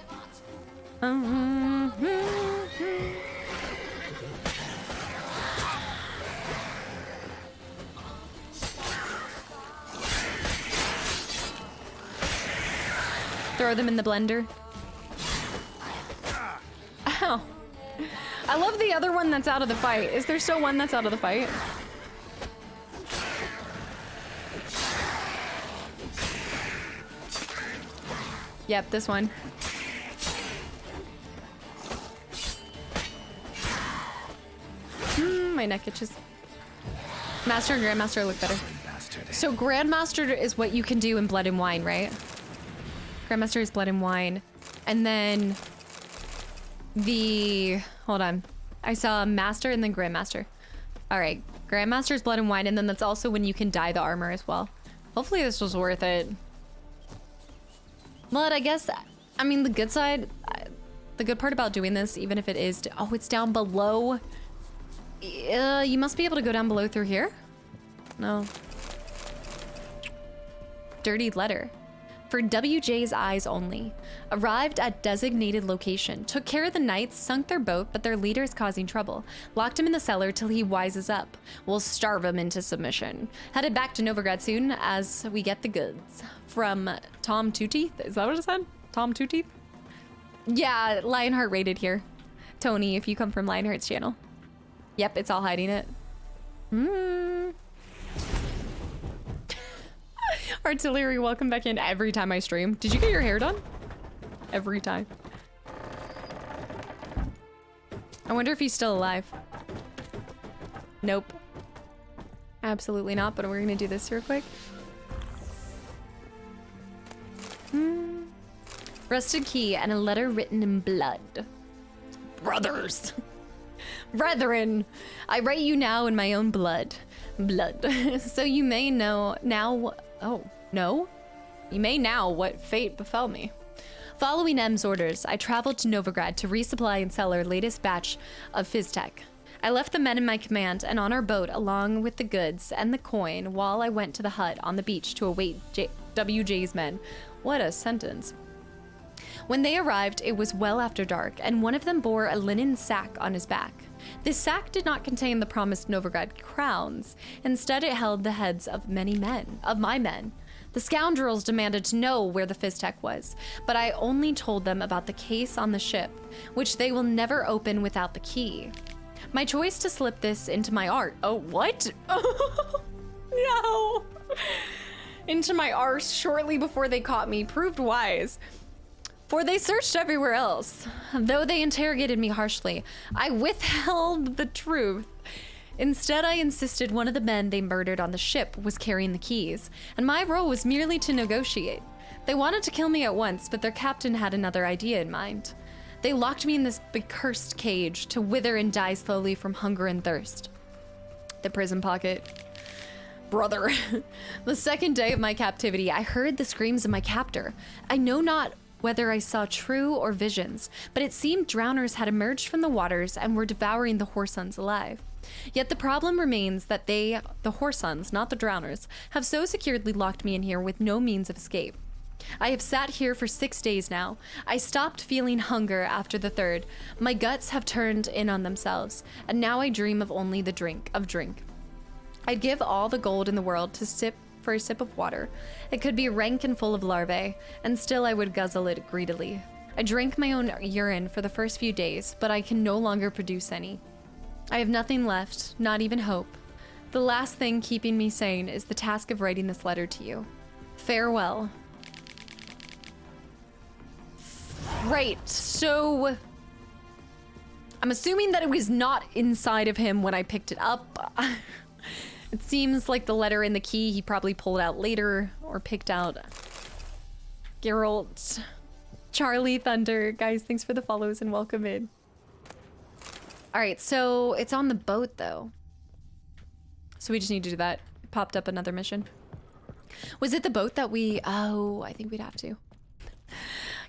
Throw them in the blender. Ow. I love the other one that's out of the fight. Is there still one that's out of the fight? Yep, this one. My neck itches. Master and Grandmaster look better. So Grandmaster is what you can do in Blood and Wine, right? Grandmaster is Blood and Wine. And then hold on. I saw Master and then Grandmaster. All right, Grandmaster is Blood and Wine, and then that's also when you can dye the armor as well. Hopefully this was worth it. But I guess, I mean, the good side, the good part about doing this, even if it is, oh, it's down below. You must be able to go down below through here? No. Dirty letter. For WJ's eyes only. Arrived at designated location. Took care of the knights, sunk their boat, but their leader is causing trouble. Locked him in the cellar till he wises up. We'll starve him into submission. Headed back to Novigrad soon as we get the goods. From Tom Two Teeth? Is that what it said? Tom Two Teeth? Yeah, Lionheart rated here. Tony, if you come from Lionheart's channel. Yep, it's all hiding it. Artillery, welcome back in every time I stream. Did you get your hair done? Every time. I wonder if he's still alive. Nope. Absolutely not, but we're gonna do this real quick. Rusted key and a letter written in blood. Brothers. Brethren, I write you now in my own blood. So you may know now. Oh, no? You may now what fate befell me. Following M's orders, I traveled to Novigrad to resupply and sell our latest batch of Fizztech. I left the men in my command and on our boat along with the goods and the coin while I went to the hut on the beach to await WJ's men. What a sentence. When they arrived, it was well after dark, and one of them bore a linen sack on his back. This sack did not contain the promised Novigrad crowns. Instead, it held the heads of my men. The scoundrels demanded to know where the Fizztech was, but I only told them about the case on the ship, which they will never open without the key. My choice to slip this into my art. Oh, what? No! Into my arse shortly before they caught me proved wise. For they searched everywhere else. Though they interrogated me harshly, I withheld the truth. Instead, I insisted one of the men they murdered on the ship was carrying the keys, and my role was merely to negotiate. They wanted to kill me at once, but their captain had another idea in mind. They locked me in this cursed cage to wither and die slowly from hunger and thirst. The prison pocket. Brother, the second day of my captivity, I heard the screams of my captor. I know not whether I saw true or visions, but it seemed drowners had emerged from the waters and were devouring the Whoresons alive. Yet the problem remains that they, the Whoresons, not the drowners, have so securely locked me in here with no means of escape. I have sat here for 6 days now. I stopped feeling hunger after the 3rd. My guts have turned in on themselves, and now I dream of only the drink. I'd give all the gold in the world to sip for a sip of water. It could be rank and full of larvae, and still I would guzzle it greedily. I drank my own urine for the first few days, but I can no longer produce any. I have nothing left, not even hope. The last thing keeping me sane is the task of writing this letter to you. Farewell. Right, so I'm assuming that it was not inside of him when I picked it up. It seems like the letter and the key he probably pulled out later or picked out. Geralt, Charlie, Thunder, guys, thanks for the follows and welcome in. All right, so it's on the boat though. So we just need to do that. It popped up another mission. Was it the boat that we, oh, I think we'd have to.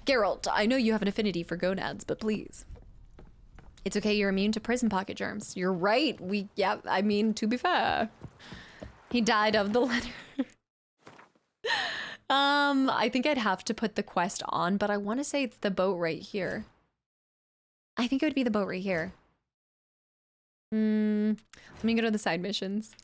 Geralt, I know you have an affinity for gonads, but please. It's okay, you're immune to prison pocket germs. You're right, I mean, to be fair. He died of the letter. I think I'd have to put the quest on, but I want to say it's the boat right here. I think it would be the boat right here. Let me go to the side missions.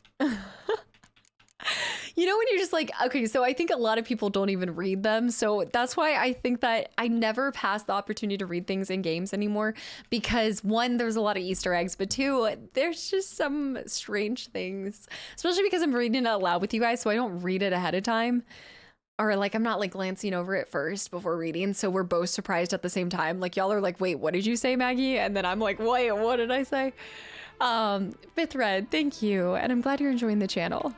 You know when you're just like, okay, so I think a lot of people don't even read them. So that's why I think that I never pass the opportunity to read things in games anymore. Because 1, there's a lot of Easter eggs, but 2, there's just some strange things. Especially because I'm reading it out loud with you guys, so I don't read it ahead of time. Or like, I'm not like glancing over it first before reading. So we're both surprised at the same time. Like y'all are like, wait, what did you say, Maggie? And then I'm like, wait, what did I say? Fifth Red, thank you. And I'm glad you're enjoying the channel.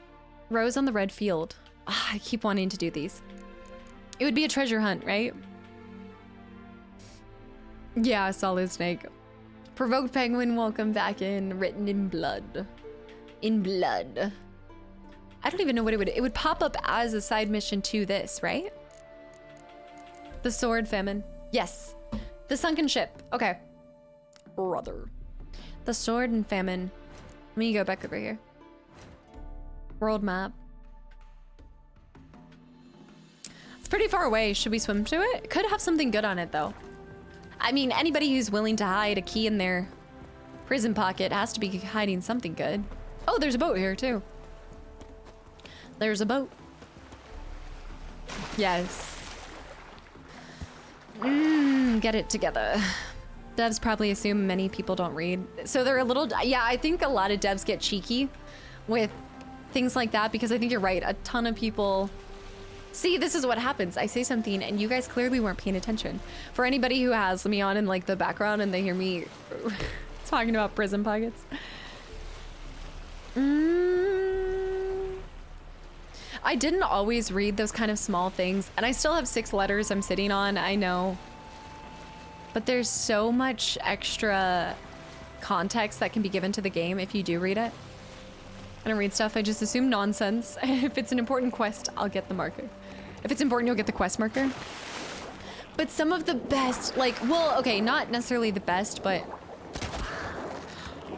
Rose on the red field. I keep wanting to do these. It would be a treasure hunt, right? Yeah, Solid Snake. Provoked Penguin, welcome back in. Written in blood. In blood. I don't even know what it would pop up as a side mission to this, right? The sword famine. Yes. The sunken ship. Okay. Brother. The sword and famine. Let me go back over here. World map. It's pretty far away. Should we swim to it? It could have something good on it though. I mean, anybody who's willing to hide a key in their prison pocket has to be hiding something good. Oh, there's a boat here too. There's a boat. Yes. Get it together. Devs probably assume many people don't read. So they're a little, yeah, I think a lot of devs get cheeky with things like that because I think you're right. A ton of people see, this is what happens. I say something and you guys clearly weren't paying attention. For anybody who has me on in like the background and they hear me talking about prison pockets. I didn't always read those kind of small things and I still have 6 letters I'm sitting on, I know. But there's so much extra context that can be given to the game if you do read it. I don't read stuff, I just assume nonsense. If it's an important quest, I'll get the marker. If it's important, you'll get the quest marker. But some of the best, like, well, okay, not necessarily the best, but...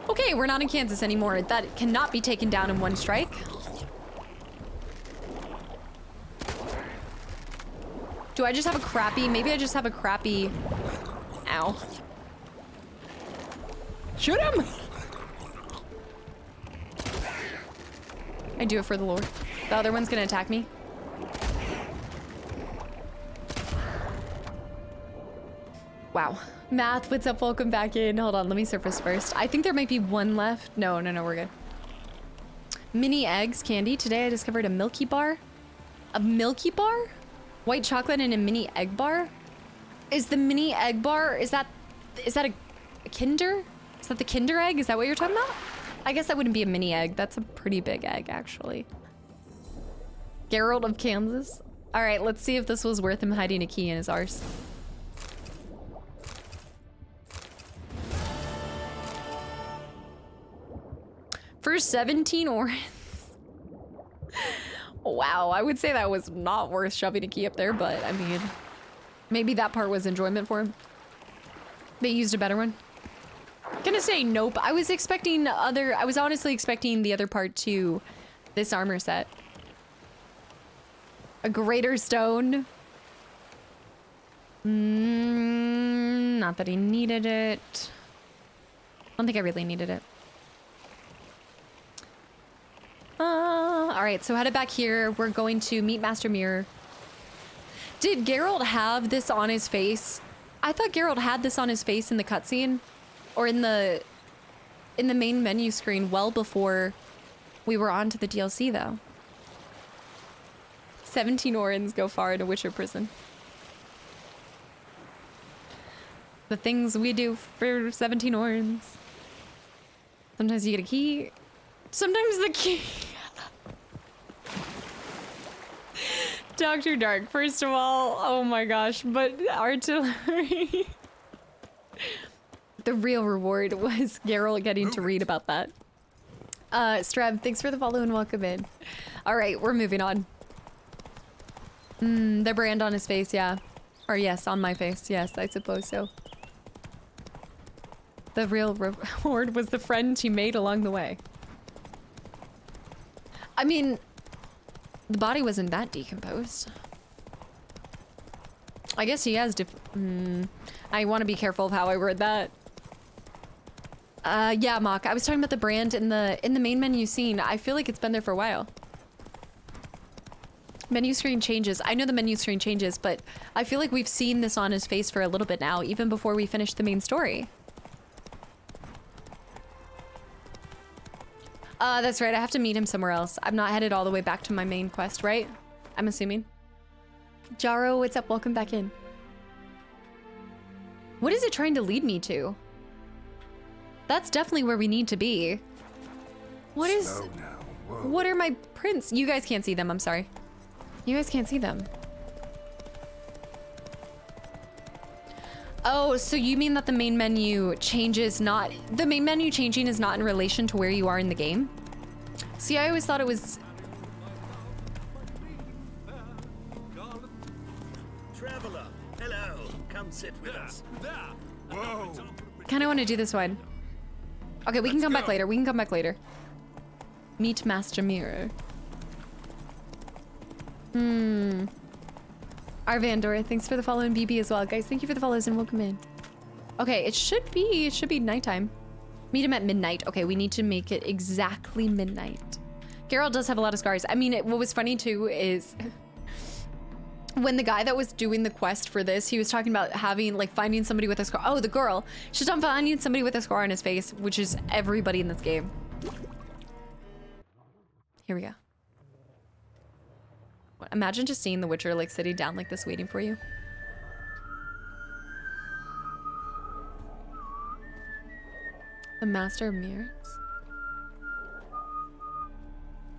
Okay, we're not in Kansas anymore. That cannot be taken down in one strike. Do I just have a crappy, maybe I just have a crappy, ow. Shoot him! I do it for the Lord. The other one's gonna attack me. Wow. Math, what's up? Welcome back in. Hold on, let me surface first. I think there might be one left. No, we're good. Mini eggs, candy. Today I discovered a Milky Bar. A Milky Bar? White chocolate and a mini egg bar? Is the mini egg bar, is that a Kinder? Is that the Kinder egg? Is that what you're talking about? I guess that wouldn't be a mini egg. That's a pretty big egg, actually. Geralt of Kansas. All right, let's see if this was worth him hiding a key in his arse. For 17 orens. Wow, I would say that was not worth shoving a key up there, but I mean, Maybe that part was enjoyment for him. They used a better one. Gonna say nope. I was honestly expecting the other part to this armor set. A greater stone. Not that he needed it. I don't think I really needed it. All right, so headed back here. We're going to meet Master Mirror. Did Geralt have this on his face? I thought Geralt had this on his face in the cutscene, or in the main menu screen well before we were on to the DLC, though. 17 Orans go far in a Witcher prison. The things we do for 17 Orans. Sometimes you get a key. Sometimes the key. Dr. Dark, first of all, oh my gosh, but artillery. The real reward was Geralt getting to read about that. Streb, thanks for the follow and welcome in. All right, we're moving on. The brand on his face, yeah. Or yes, on my face, yes, I suppose so. The real reward was the friend he made along the way. I mean, the body wasn't that decomposed. I guess he has I want to be careful of how I word that. Yeah, Mock, I was talking about the brand in the main menu scene. I feel like it's been there for a while. Menu screen changes. I know the menu screen changes, but I feel like we've seen this on his face for a little bit now, even before we finish the main story. That's right. I have to meet him somewhere else. I'm not headed all the way back to my main quest, right? I'm assuming. Jaro, what's up? Welcome back in. What is it trying to lead me to? That's definitely where we need to be. What is... Slow now. Whoa. What are my prints? You guys can't see them. I'm sorry. You guys can't see them. Oh, so you mean that the main menu changes not... The main menu changing is not in relation to where you are in the game? See, I always thought it was... Traveler, hello. Come sit with us. Whoa. Kind of want to do this one. Okay, we can come back later. We can come back later. Meet Master Mirror. Arvandor, thanks for the follow and BB as well. Guys, thank you for the follows and welcome in. Okay, it should be nighttime. Meet him at midnight. Okay, we need to make it exactly midnight. Geralt does have a lot of scars. I mean, what was funny too is when the guy that was doing the quest for this, he was talking about having, like, finding somebody with a scar. Oh, the girl. She's on finding somebody with a scar on his face, which is everybody in this game. Here we go. Imagine just seeing the Witcher, like, sitting down like this waiting for you. The Master of Mirrors?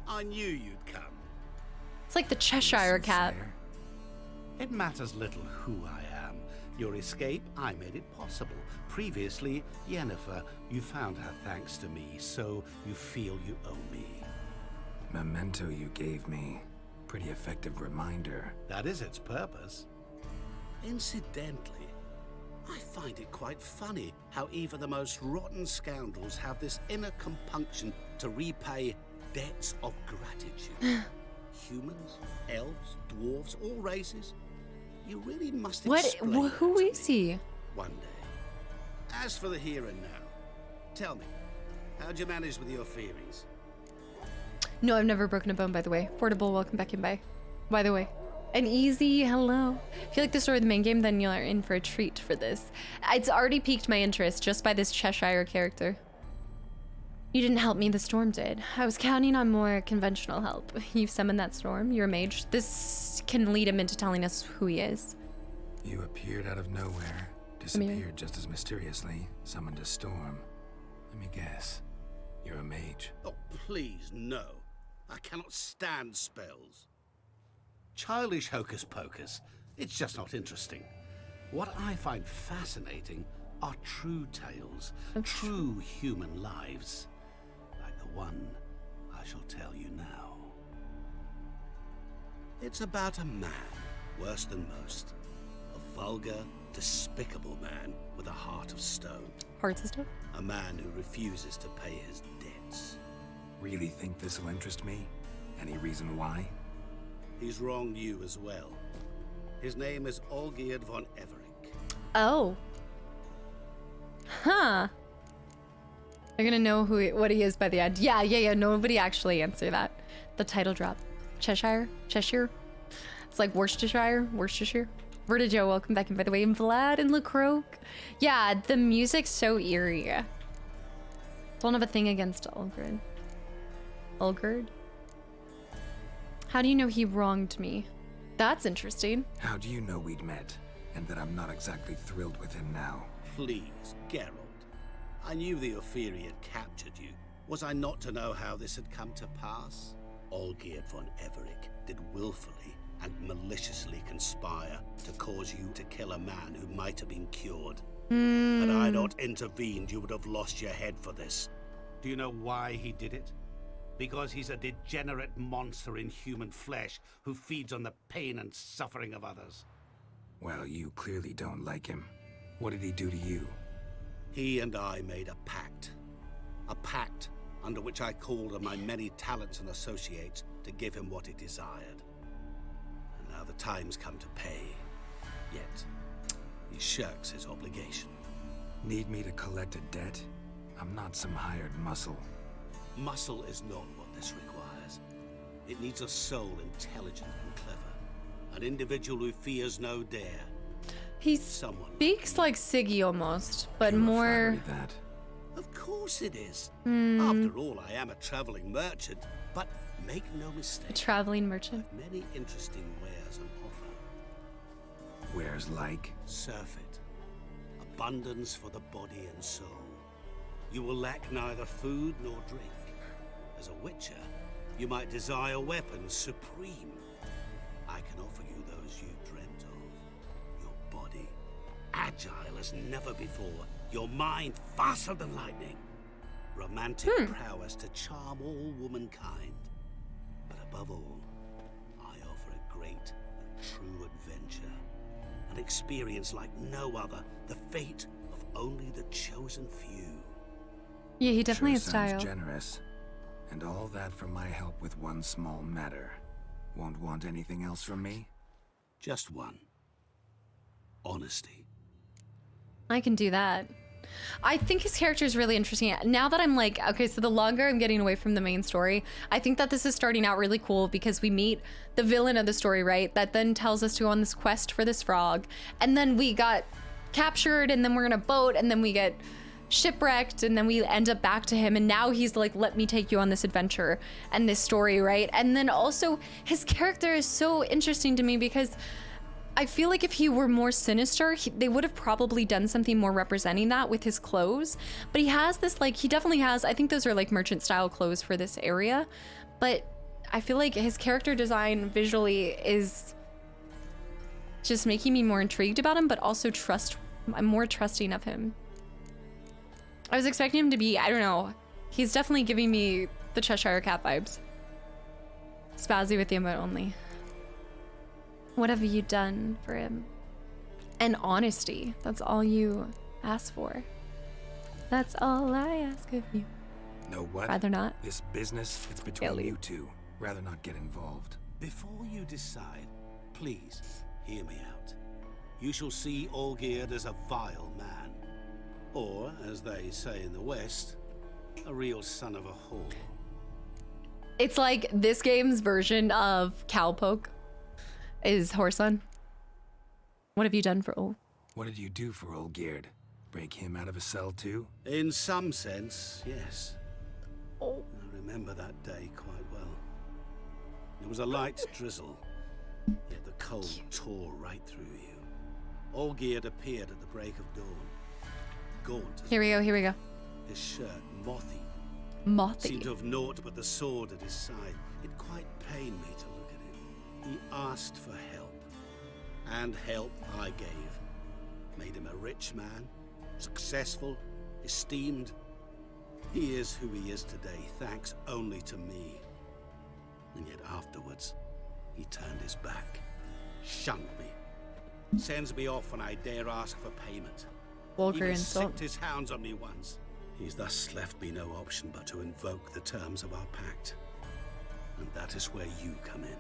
I knew you'd come. It's like the Cheshire Cat. It matters little who I am. Your escape, I made it possible. Previously, Yennefer, you found her thanks to me, so you feel you owe me. Memento you gave me. Pretty effective reminder. That is its purpose. Incidentally, I find it quite funny how even the most rotten scoundrels have this inner compunction to repay debts of gratitude. Humans, elves, dwarves, all races. You really must explain. Who is he? One day. As for the here and now, tell me, how'd you manage with your theories? No, I've never broken a bone, by the way. Portable, welcome back in, by the way. An easy hello. If you like the story of the main game, then you're in for a treat for this. It's already piqued my interest just by this Cheshire character. You didn't help me, the storm did. I was counting on more conventional help. You've summoned that storm, you're a mage. This can lead him into telling us who he is. You appeared out of nowhere, disappeared just as mysteriously, summoned a storm. Let me guess, you're a mage. Oh, please, no. I cannot stand spells. Childish hocus pocus. It's just not interesting. What I find fascinating are true tales, true human lives. Like the one I shall tell you now. It's about a man, worse than most. A vulgar, despicable man with a heart of stone. Hearts of stone? A man who refuses to pay his debts. Really think this'll interest me? Any reason why? He's wronged you as well. His name is Olgierd von Everink. Oh. Huh. They're gonna know what he is by the end. Yeah. Nobody actually answered that. The title drop. Cheshire? It's like Worcestershire. Vertigo, welcome back in, by the way. And Vlad and LaCroix. Yeah, the music's so eerie. Don't have a thing against Olgierd. Olgierd? How do you know he wronged me? That's interesting. How do you know we'd met, and that I'm not exactly thrilled with him now? Please, Geralt. I knew the Ophiri had captured you. Was I not to know how this had come to pass? Olgierd von Everink did willfully and maliciously conspire to cause you to kill a man who might have been cured. Had I not intervened, you would have lost your head for this. Do you know why he did it? Because he's a degenerate monster in human flesh who feeds on the pain and suffering of others. Well, you clearly don't like him. What did he do to you? He and I made a pact. A pact under which I called on my many talents and associates to give him what he desired. And now the time's come to pay. Yet, he shirks his obligation. Need me to collect a debt? I'm not some hired muscle. Muscle is not what this requires. It needs a soul intelligent and clever. An individual who fears no dare. He speaks like Siggy almost, but more... That. Of course it is. After all, I am a traveling merchant. But make no mistake. A traveling merchant? Many interesting wares on offer. Wares like? Surfeit. Abundance for the body and soul. You will lack neither food nor drink. As a witcher, you might desire weapons supreme. I can offer you those you dreamt of. Your body, agile as never before. Your mind, faster than lightning. Romantic prowess to charm all womankind. But above all, I offer a great and true adventure. An experience like no other. The fate of only the chosen few. Yeah, he definitely has sounds style. Generous. And all that for my help with one small matter. Won't want anything else from me? Just one. Honesty. I can do that. I think his character is really interesting. Now that I'm like, okay, so the longer I'm getting away from the main story, I think that this is starting out really cool because we meet the villain of the story, right? That then tells us to go on this quest for this frog. And then we got captured, and then we're in a boat, and then we get shipwrecked, and then we end up back to him, and now he's like, let me take you on this adventure and this story, right? And then also his character is so interesting to me because I feel like if he were more sinister, they would have probably done something more representing that with his clothes. But he has this, like, he definitely has, I think those are like merchant style clothes for this area, but I feel like his character design visually is just making me more intrigued about him, but also I'm more trusting of him. I was expecting him to be, I don't know, he's definitely giving me the Cheshire Cat vibes. Spazzy with the emote only. What have you done for him? And honesty. That's all you ask for. That's all I ask of you. Know what? Rather not. This business, it's between you two. Rather not get involved. Before you decide, please hear me out. You shall see Olgierd as a vile man. Or, as they say in the West, a real son of a whore. It's like this game's version of Cowpoke is Whoreson. What have you done for Ol? What did you do for Olgierd? Break him out of a cell too? In some sense, yes. Oh. I remember that day quite well. It was a light drizzle, yet the cold tore right through you. Olgierd appeared at the break of dawn. Gaunt. Here we go. His shirt mothy. Mothy. Seemed to have naught but the sword at his side. It quite pained me to look at him. He asked for help. And help I gave. Made him a rich man, successful, esteemed. He is who he is today, thanks only to me. And yet afterwards, he turned his back, shunned me, Sends me off when I dare ask for payment. Vulgar Even insult. sicked his hounds on me once. He's thus left me no option but to invoke the terms of our pact. And that is where you come in.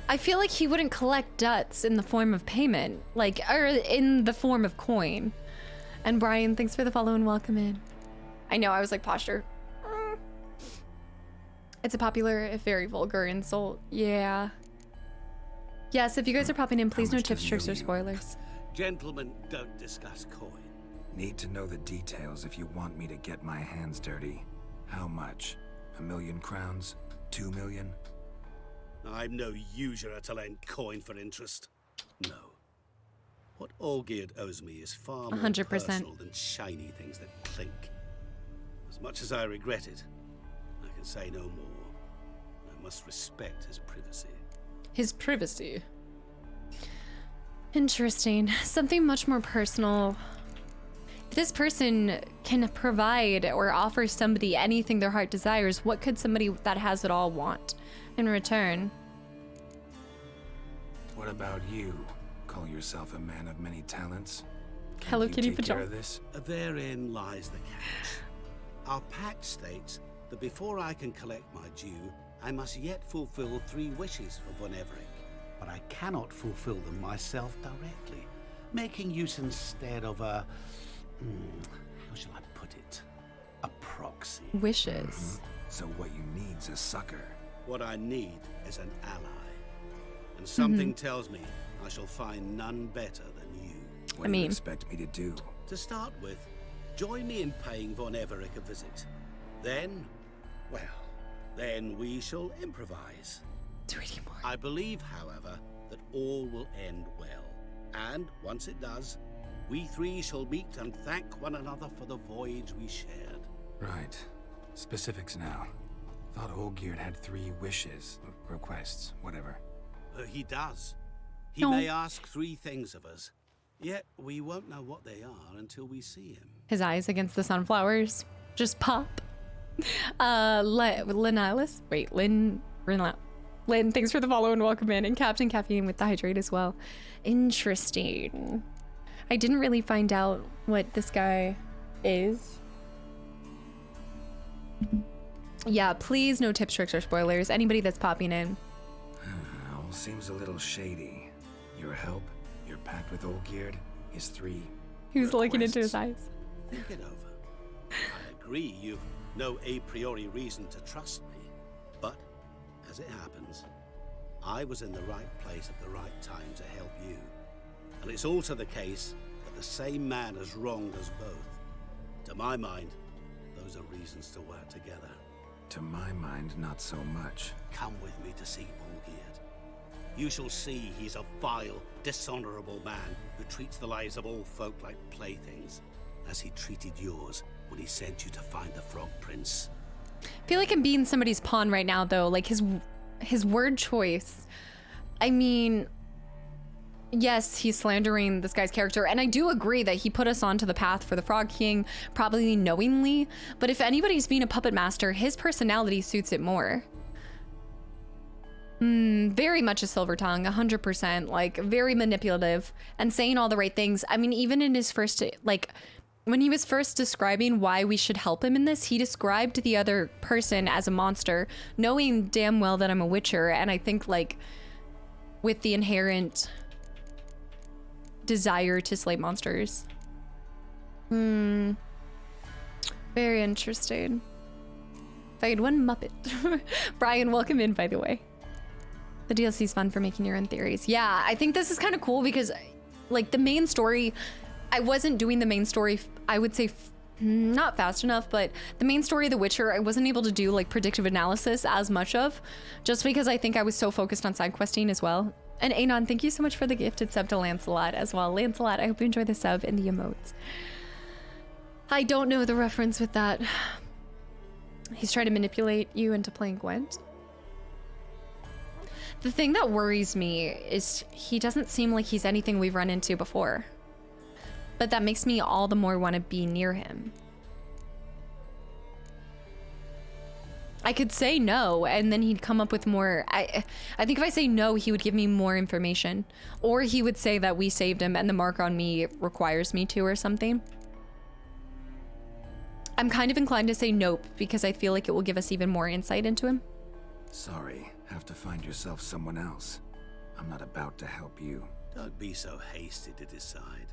I feel like he wouldn't collect duts in the form of payment, like, or in the form of coin. And Brian, thanks for the follow and welcome in. I know, I was like, posture. It's a popular, if very vulgar insult. Yeah. Yes, if you guys are popping in, please no tips, tricks, or spoilers. Gentlemen don't discuss coin. Need to know the details if you want me to get my hands dirty. How much? 1 million crowns? 2 million? I'm no usurer to lend coin for interest. No. What Olgierd owes me is far more 100%. personal than shiny things that clink. As much as I regret it, I can say no more. I must respect his privacy. His privacy. Interesting. Something much more personal. If this person can provide or offer somebody anything their heart desires, what could somebody that has it all want in return? What about you? Call yourself a man of many talents? Hello Kitty Take care pajama. of this? Therein lies the catch. Our pact states that before I can collect my due, I must yet fulfill 3 wishes for Von Everett. But I cannot fulfill them myself directly, making use instead of a... how shall I put it? A proxy. Wishes. So what you need's a sucker. What I need is an ally. And something tells me I shall find none better than you. What do you expect me to do? To start with, join me in paying Von Everett a visit. Then, well, then we shall improvise. I believe, however, that all will end well. And once it does, we 3 shall meet and thank one another for the voyage we shared. Right. Specifics now. Thought Olgierd had 3 wishes, requests, whatever. He does. He may ask 3 things of us. Yet we won't know what they are until we see him. His eyes against the sunflowers just pop. Linalis? Wait, Lynn, thanks for the follow and welcome in. And Captain Caffeine with the hydrate as well. Interesting. I didn't really find out what this guy is. Yeah, please no tips, tricks, or spoilers. Anybody that's popping in. All seems a little shady. Your help, your pact with Olgierd, his 3 He was looking into requests. his eyes. Think it over. I agree you've no a priori reason to trust me. But, as it happens, I was in the right place at the right time to help you. And it's also the case that the same man has wronged us both. To my mind, those are reasons to work together. To my mind, not so much. Come with me to see Olgierd. You shall see he's a vile, dishonorable man who treats the lives of all folk like playthings, as he treated yours when he sent you to find the Frog Prince. I feel like I'm being somebody's pawn right now, though. Like his word choice. I mean, yes, he's slandering this guy's character, and I do agree that he put us onto the path for the Frog King, probably knowingly. But if anybody's being a puppet master, his personality suits it more. Very much a silver tongue, 100%, like very manipulative and saying all the right things. I mean, even in his first, like when he was first describing why we should help him in this, he described the other person as a monster, knowing damn well that I'm a witcher. And I think like with the inherent desire to slay monsters. Very interesting. If I had one Muppet. Brian, welcome in, by the way. The DLC is fun for making your own theories. Yeah, I think this is kind of cool because like the main story, I wasn't doing the main story, I would say not fast enough, but the main story of The Witcher, I wasn't able to do like predictive analysis as much of, just because I think I was so focused on side questing as well. And Anon, thank you so much for the gifted sub to Lancelot as well. Lancelot, I hope you enjoy the sub and the emotes. I don't know the reference with that. He's trying to manipulate you into playing Gwent. The thing that worries me is he doesn't seem like he's anything we've run into before. But that makes me all the more want to be near him. I could say no, and then he'd come up with more. I think if I say no, he would give me more information. Or he would say that we saved him and the mark on me requires me to or something. I'm kind of inclined to say nope, because I feel like it will give us even more insight into him. Sorry, have to find yourself someone else. I'm not about to help you. Don't be so hasty to decide.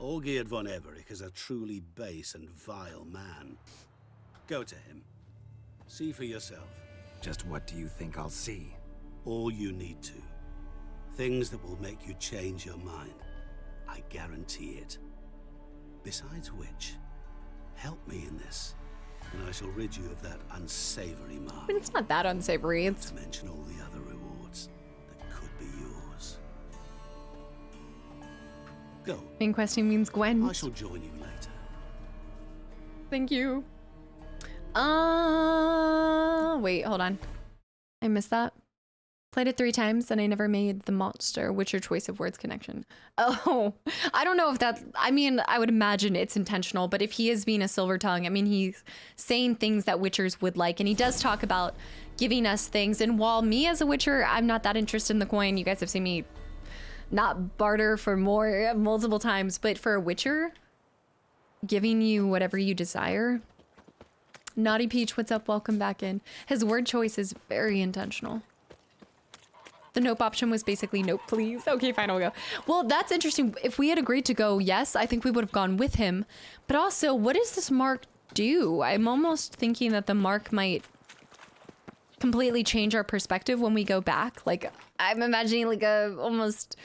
Olgierd von Everich is a truly base and vile man. Go to him. See for yourself. Just what do you think I'll see? All you need to. Things that will make you change your mind. I guarantee it. Besides which, help me in this, and I shall rid you of that unsavory mark. I mean, it's not that unsavory. It's... Not to mention all the other rewards that could be yours. Go. Main questing means Gwent. I shall join you later. Thank you. Wait, hold on. I missed that. Played it 3 times and I never made the monster. What's your choice of words connection? Oh, I don't know if that, I mean, I would imagine it's intentional, but if he is being a silver tongue, I mean, he's saying things that Witchers would like, and he does talk about giving us things. And while me as a Witcher, I'm not that interested in the coin. You guys have seen me not barter for more multiple times, but for a Witcher, giving you whatever you desire. Naughty Peach, what's up? Welcome back in. His word choice is very intentional. The nope option was basically nope, please. Okay, fine, I'll go. Well, that's interesting. If we had agreed to go yes, I think we would have gone with him. But also, what does this mark do? I'm almost thinking that the mark might completely change our perspective when we go back. Like, I'm imagining like a almost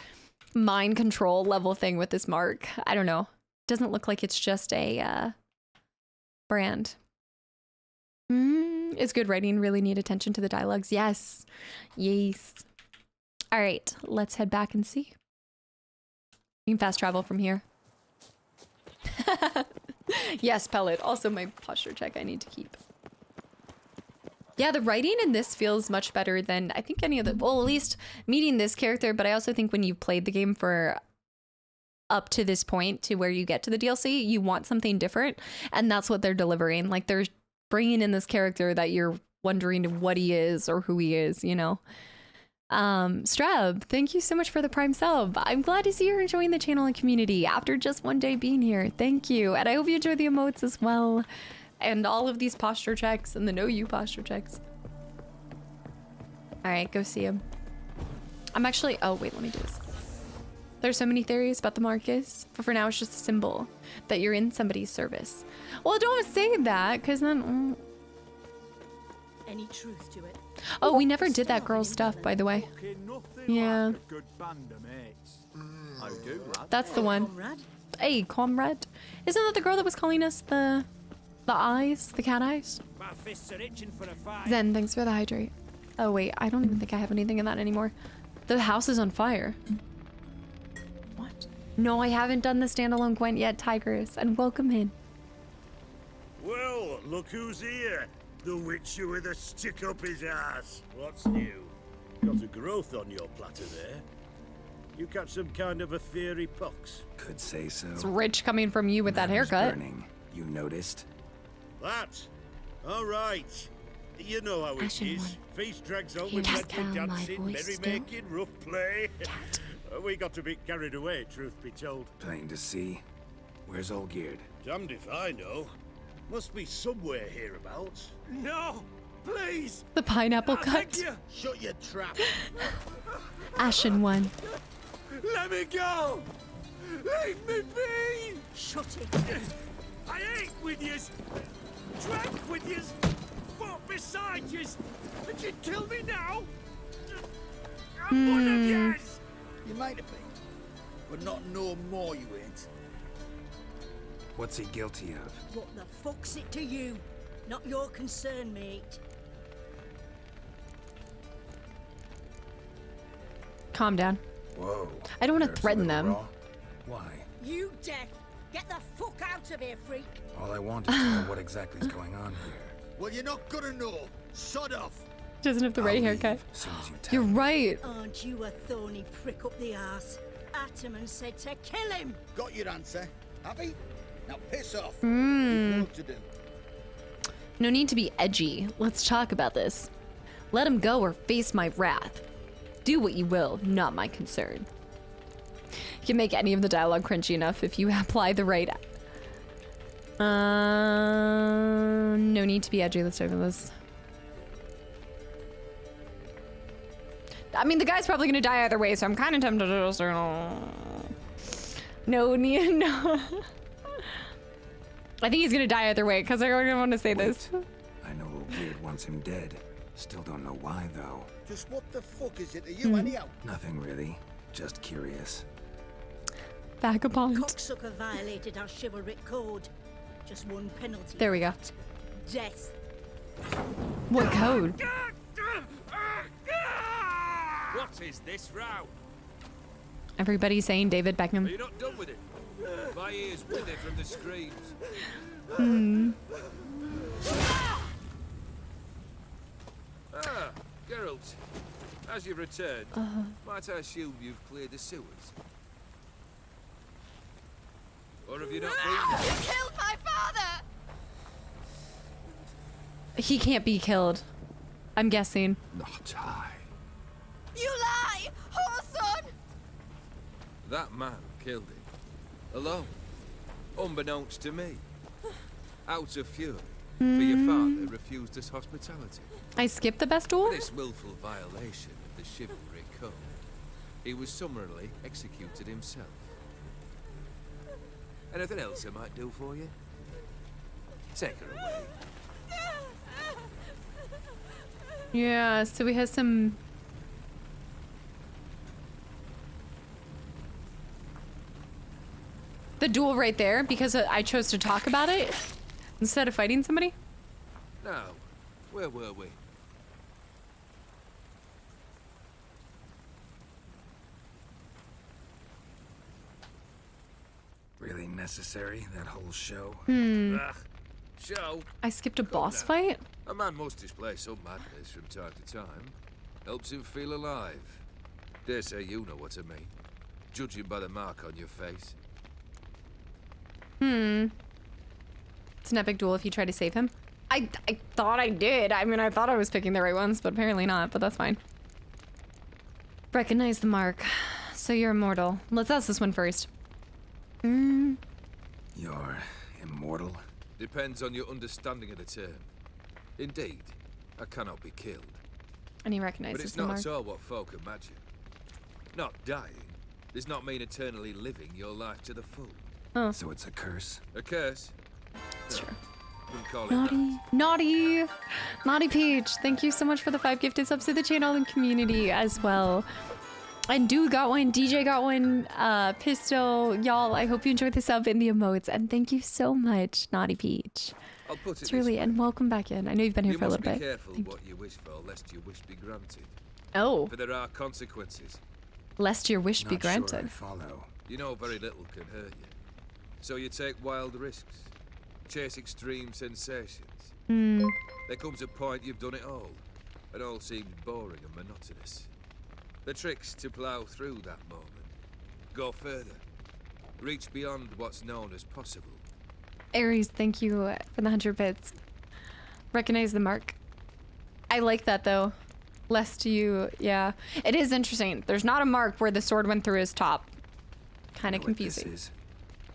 mind control level thing with this mark. I don't know. Doesn't look like it's just a brand. It's good writing. Really need attention to the dialogues. Yes. Yes. All right, let's head back and see. You can fast travel from here. Yes, pellet. Also my posture check I need to keep. Yeah, the writing in this feels much better than I think any of the, well, at least meeting this character, but I also think when you've played the game for up to this point to where you get to the DLC, you want something different, and that's what they're delivering. Like, they're bringing in this character that you're wondering what he is or who he is, you know? Strab, thank you so much for the Prime sub. I'm glad to see you're enjoying the channel and community after just one day being here. Thank you. And I hope you enjoy the emotes as well. And all of these posture checks and the know you posture checks. All right, go see him. I'm actually, oh wait, let me do this. There's so many theories about the Marcus, but for now it's just a symbol that you're in somebody's service. Well, don't say that, because then... Any truth to it? Oh, we never did that girl's stuff, by the way. Yeah. That's the one. Hey, comrade. Isn't that the girl that was calling us the eyes? The cat eyes? Zen, thanks for the hydrate. Oh, wait. I don't even think I have anything in that anymore. The house is on fire. What? No, I haven't done the standalone Gwent yet, Tigress. And welcome in. Well, look who's here. The Witcher with a stick up his ass. What's new? Got a growth on your platter there. You catch some kind of a fiery pox? Could say so. It's rich coming from you with that haircut. Burning. You noticed? That? All right. You know how it is. Feast drags on with medley dancing, merrymaking, rough play. We got a bit carried away, truth be told. Plain to see. Where's Olgierd? Damned if I know. Must be somewhere hereabouts. No, please. The pineapple cut. Shut your trap. Ashen one. Let me go. Leave me be. Shut it. I ate with yous, drank with yous, fought beside yous, and you'd kill me now? I'm one of yous. You might have been, but not no more you ain't. What's he guilty of? What the fuck's it to you? Not your concern, mate. Calm down. Whoa. I don't want to threaten them. Raw. Why? You deaf! Get the fuck out of here, freak! All I want is to know what exactly is going on here. Well, you're not gonna know. Sod off. Doesn't have the right haircut. As soon as you tell You're me. right. Aren't you a thorny prick up the arse? Ataman said to kill him! Got your answer. Happy? Now piss off. Hmm. You've work to do. No need to be edgy. Let's talk about this. Let him go or face my wrath. Do what you will, not my concern. You can make any of the dialogue cringy enough if you apply the right... no need to be edgy. Let's talk about this. I mean, the guy's probably gonna die either way, so I'm kind of tempted to just... No need... No. I think he's gonna die either way, because I don't want to say this. I know Olgierd wants him dead. Still don't know why, though. Just what the fuck is it to you, anyhow? Nothing really. Just curious. Vagabond. Cocksucker violated our chivalric code. Just one penalty. There we go. Death. What code? What is this row? Everybody's saying David Beckham. Are you not done with it? My ears wither from the screams. Ah, Geralt. As you've returned, might I assume you've cleared the sewers? Or have you not been there? You killed my father! He can't be killed. I'm guessing. Not I. You lie! Whoreson! That man killed him. Alone. Unbeknownst to me. Out of fury. For your father refused us hospitality. I skipped the best duel? For this willful violation of the chivalry code, he was summarily executed himself. Anything else I might do for you? Take her away. Yeah, so we have some... The duel right there, because I chose to talk about it instead of fighting somebody? Now, where were we? Really necessary, that whole show? Hmm. Ugh. Show? I skipped a boss fight? A man must display some madness from time to time. Helps him feel alive. Dare say you know what I mean. Judging by the mark on your face. It's an epic duel if you try to save him. I thought I did. I mean, I thought I was picking the right ones, but apparently not, but that's fine. Recognize the mark. So you're immortal. Let's ask this one first. You're immortal? Depends on your understanding of the term. Indeed, I cannot be killed. And he recognizes But it's the not mark. at all what folk imagine. Not dying does not mean eternally living your life to the full. Oh. So it's a curse? A curse? Sure. Wouldn't call it Naughty. Naughty. Naughty Peach. Thank you so much for the 5 gifted subs to the channel and community as well. And Dude got one, DJ got one, Pistol, y'all, I hope you enjoyed the sub and the emotes, and thank you so much, Naughty Peach. I'll put it It's really, and welcome back in. I know you've been here for a little bit. You must be careful what you wish for, lest your wish be granted. Oh. For there are consequences. Lest your wish be Not sure I granted. follow. You know very little can hurt you. So you take wild risks. Chase extreme sensations. There comes a point you've done it all. And all seems boring and monotonous. The trick's to plough through that moment. Go further. Reach beyond what's known as possible. Aries, thank you for the 100 bits. Recognize the mark. I like that though. Lest you, yeah. It is interesting. There's not a mark where the sword went through his top. Kind of confusing.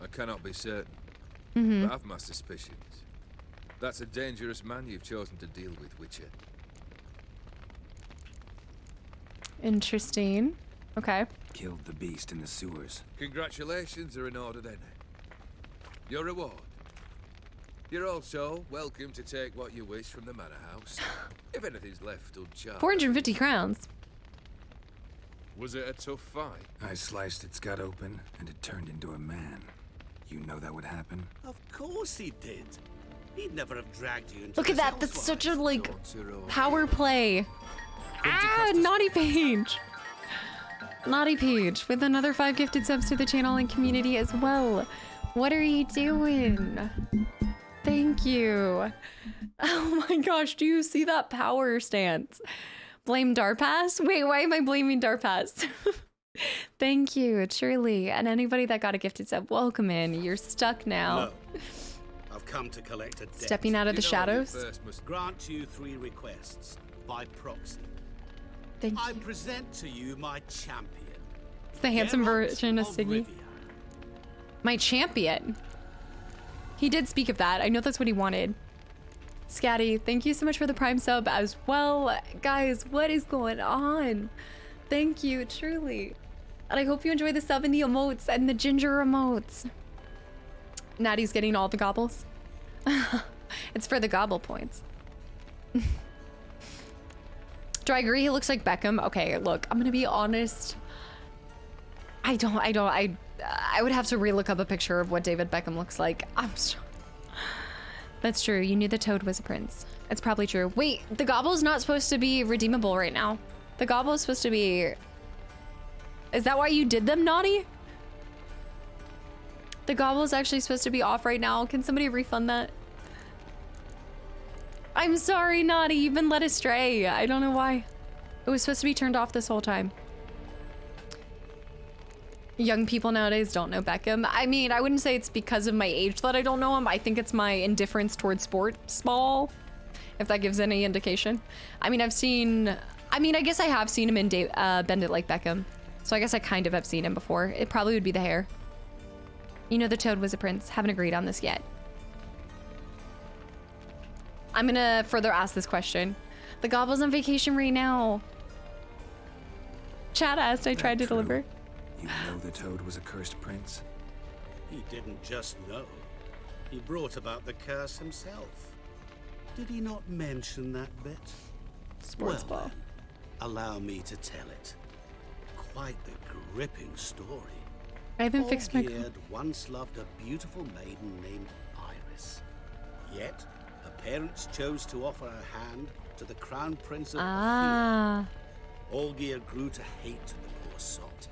I cannot be certain. But I've my suspicions. That's a dangerous man you've chosen to deal with, Witcher. Interesting. Okay. Killed the beast in the sewers. Congratulations are in order then. Your reward. You're also welcome to take what you wish from the manor house. If anything's left uncharted. 450 crowns. Was it a tough fight? I sliced its gut open, and it turned into a man. You know that would happen? Of course he did. He'd never have dragged you into Look at this that. That's elsewhere. such a, like, power play. Ah, Naughty Page. Naughty Page with another 5 gifted subs to the channel and community as well. What are you doing? Thank you. Oh my gosh, do you see that power stance? Blame Darpass? Wait, why am I blaming Darpass? Thank you, truly. And anybody that got a gifted sub, welcome in. You're stuck now. No. I've come to collect a debt. Stepping out of the shadows. First must grant you 3 requests by proxy. Thank you. I present to you my champion. It's the handsome version of Siggy. My champion. He did speak of that. I know that's what he wanted. Scatty, thank you so much for the Prime sub as well. Guys, what is going on? Thank you, truly. And I hope you enjoy the sub and the emotes and the ginger emotes. Natty's getting all the gobbles. It's for the gobble points. Do I agree he looks like Beckham? Okay, look, I'm gonna be honest. I would have to relook up a picture of what David Beckham looks like. That's true. You knew the toad was a prince. It's probably true. Wait, the gobble's not supposed to be redeemable right now. The gobble is supposed to be... Is that why you did them, Naughty? The gobble is actually supposed to be off right now. Can somebody refund that? I'm sorry, Naughty. You've been led astray. I don't know why. It was supposed to be turned off this whole time. Young people nowadays don't know Beckham. I mean, I wouldn't say it's because of my age that I don't know him. I think it's my indifference towards sports ball, if that gives any indication. I mean, I guess I have seen him in Bend It Like Beckham. So I guess I kind of have seen him before. It probably would be the hair. You know the toad was a prince. Haven't agreed on this yet. I'm gonna further ask this question. The gobble's on vacation right now. Chad asked, I tried to deliver. You know the toad was a cursed prince? He didn't just know. He brought about the curse himself. Did he not mention that bit? Sports ball. Then, allow me to tell it. Quite the gripping story. I haven't fixed my... Olgierd once loved a beautiful maiden named Iris. Yet, her parents chose to offer her hand to the crown prince of Oxenfurt. Olgierd grew to hate the poor sot.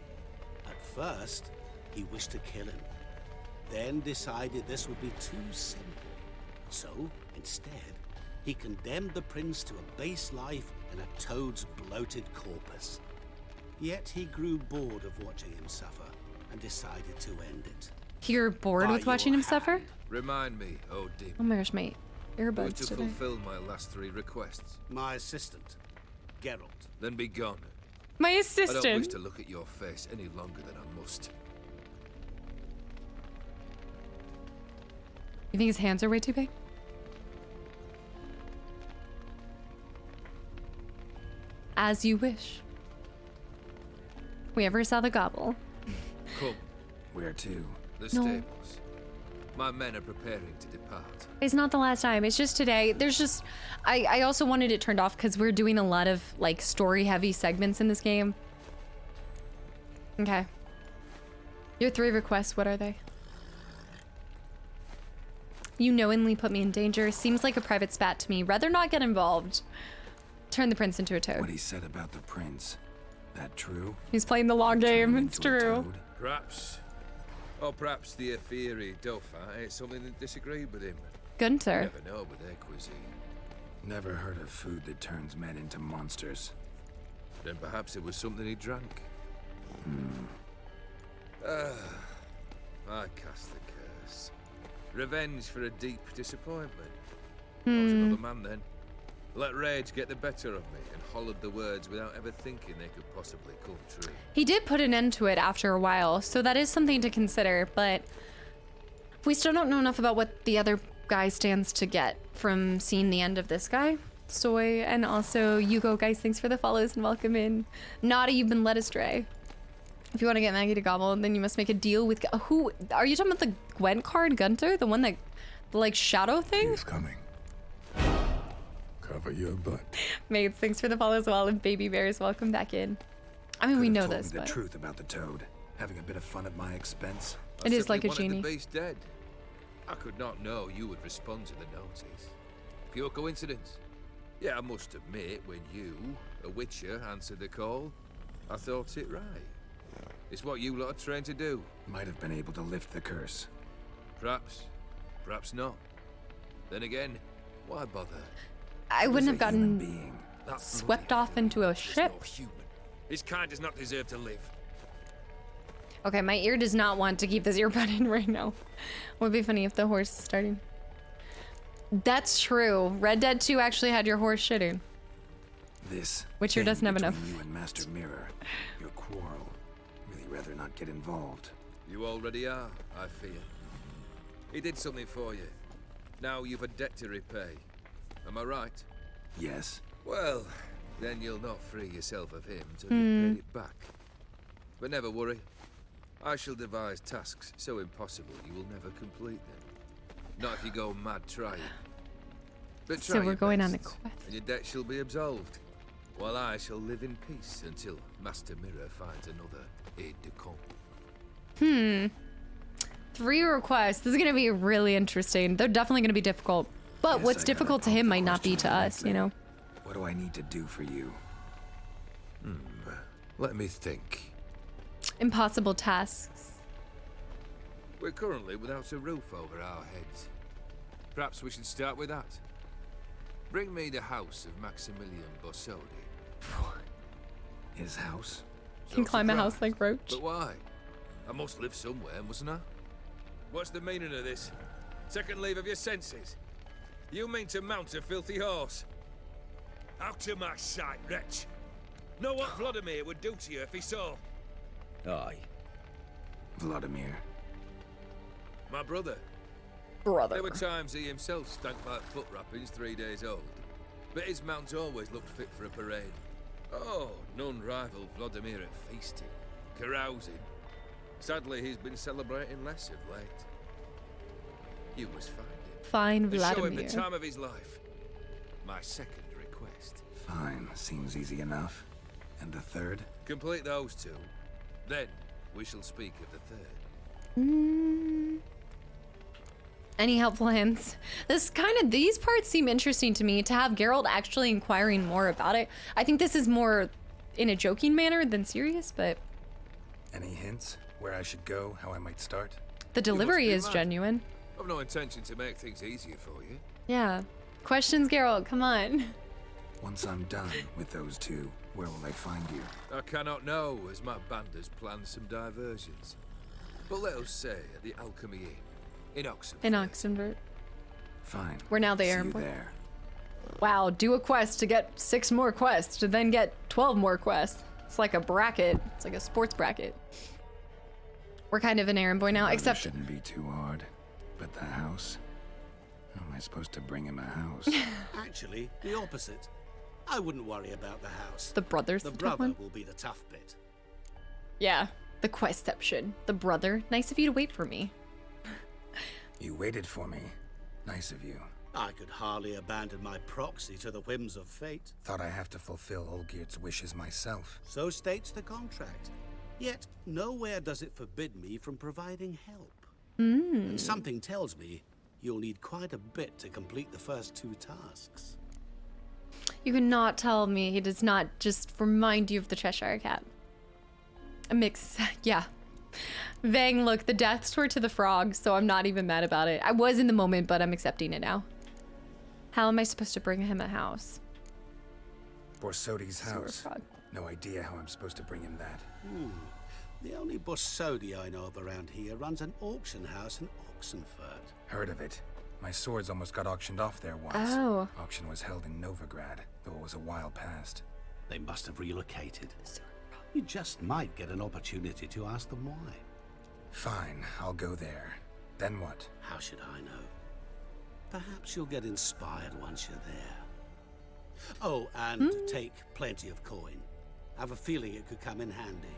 At first, he wished to kill him. Then decided this would be too simple. So, instead, he condemned the prince to a base life in a toad's bloated corpus. Yet he grew bored of watching him suffer and decided to end it. You're bored with watching him suffer? Remind me, oh demon. Oh my gosh, mate. Earbuds to today. fulfill my last 3 requests. My assistant, Geralt. Then be gone. My I assistant. don't wish to look at your face any longer than I must. You think his hands are way too big? As you wish. We ever saw the gobble? Come. Where to? The stables. My men are preparing to depart. It's not the last time. It's just today. There's just... I also wanted it turned off because we're doing a lot of, like, story-heavy segments in this game. Okay. Your 3 requests, what are they? You knowingly put me in danger. Seems like a private spat to me. Rather not get involved. Turn the prince into a toad. What he said about the prince. That true? He's playing the long game. It's true. Perhaps. Or perhaps the Ephiri Dauphin ate something that disagreed with him. Gaunter. Never know with their cuisine. Never heard of food that turns men into monsters. Then perhaps it was something he drank. I cast the curse. Revenge for a deep disappointment. I was another man then. Let rage get the better of me and hollered the words without ever thinking they could possibly come true. He did put an end to it after a while, so that is something to consider, but we still don't know enough about what the other guy stands to get from seeing the end of this guy. Soy, and also Hugo, guys, thanks for the follows and welcome in. Naughty, you've been led astray. If you want to get Maggie to gobble, then you must make a deal with... Who? Are you talking about the Gwent card, Gaunter? The one that... The, like, shadow thing? He's coming. Cover your butt. Mates, thanks for the follow as well, and baby bears, welcome back in. I mean, we know this, but... the truth about the toad. Having a bit of fun at my expense. It is like a wanted genie. The beast dead. I could not know you would respond to the notice. Pure coincidence. Yeah, I must admit, when you, a witcher, answered the call, I thought it right. It's what you lot are trained to do. Might have been able to lift the curse. Perhaps. Perhaps not. Then again, why bother? I wouldn't have gotten swept off into a ship. His kind does not deserve to live. Okay, my ear does not want to keep this earbud in right now. Would be funny if the horse is starting. That's true. Red Dead 2 actually had your horse shitting. This. Witcher doesn't have enough. You and Master Mirror, your quarrel. Really rather not get involved. You already are, I fear. He did something for you. Now you've a debt to repay. Am I right? Yes. Well, then you'll not free yourself of him till you've paid it back. But never worry. I shall devise tasks so impossible you will never complete them. Not if you go mad trying. But So try we're your going on a best, quest. and your debt shall be absolved, while I shall live in peace until Master Mirror finds another aide-de-camp. 3 requests. This is gonna be really interesting. They're definitely gonna be difficult. But Guess what's I gotta difficult to pump him the might not be question to and us, answer. you know? What do I need to do for you? Let me think. Impossible tasks. We're currently without a roof over our heads. Perhaps we should start with that. Bring me the house of Maximilian Bossodi. His house? Can So climb a house surprised. like Roach. But why? I must live somewhere, mustn't I? What's the meaning of this? Second leave of your senses? You mean to mount a filthy horse? Out of my sight, wretch! Know what Vladimir would do to you if he saw? Aye. Vladimir. My brother. Brother. There were times he himself stank like foot wrappings 3 days old. But his mount always looked fit for a parade. Oh, none rival Vladimir at feasting, carousing. Sadly, he's been celebrating less of late. You must find him. Fine And show him the Vladimir. time of his life. My second request. Fine, seems easy enough. And the third? Complete those 2. Then we shall speak of the third. Any helpful hints? These parts seem interesting to me, to have Geralt actually inquiring more about it. I think this is more in a joking manner than serious, but Any hints? Where I should go? How I might start? the delivery be is mad. genuine. I've no intention to make things easier for you. Yeah. Questions, Geralt, come on. Once I'm done with those 2, where will I find you? I cannot know, as my band has planned some diversions. But let us say at the Alchemy Inn, in Oxenfurt. In Oxenfurt. Fine. We're now the See you airport. there. Wow, do a quest to get 6 more quests, to then get 12 more quests. It's like a bracket. It's like a sports bracket. We're kind of an errand boy now, Brother except shouldn't be too hard. But the house? How am I supposed to bring him a house? Actually, the opposite. I wouldn't worry about the house. the brother's The the tough brother one. will be the tough bit. Yeah, the questception. The brother. Nice of you to wait for me. You waited for me. Nice of you. I could hardly abandon my proxy to the whims of fate. Thought I have to fulfill Olgierd's wishes myself. So states the contract. Yet, nowhere does it forbid me from providing help. And something tells me you'll need quite a bit to complete the first 2 tasks. You cannot tell me he does not just remind you of the Cheshire Cat. A mix, yeah. Vang, look, the deaths were to the frog, so I'm not even mad about it. I was in the moment, but I'm accepting it now. How am I supposed to bring him a house? Borsodi's house. frog. No idea how I'm supposed to bring him that. The only Bossodi I know of around here runs an auction house in Oxenfurt. Heard of it. My swords almost got auctioned off there once. Oh. Auction was held in Novigrad, though it was a while past. They must have relocated. You just might get an opportunity to ask them why. Fine, I'll go there. Then what? How should I know? Perhaps you'll get inspired once you're there. Oh, and take plenty of coin. I have a feeling it could come in handy.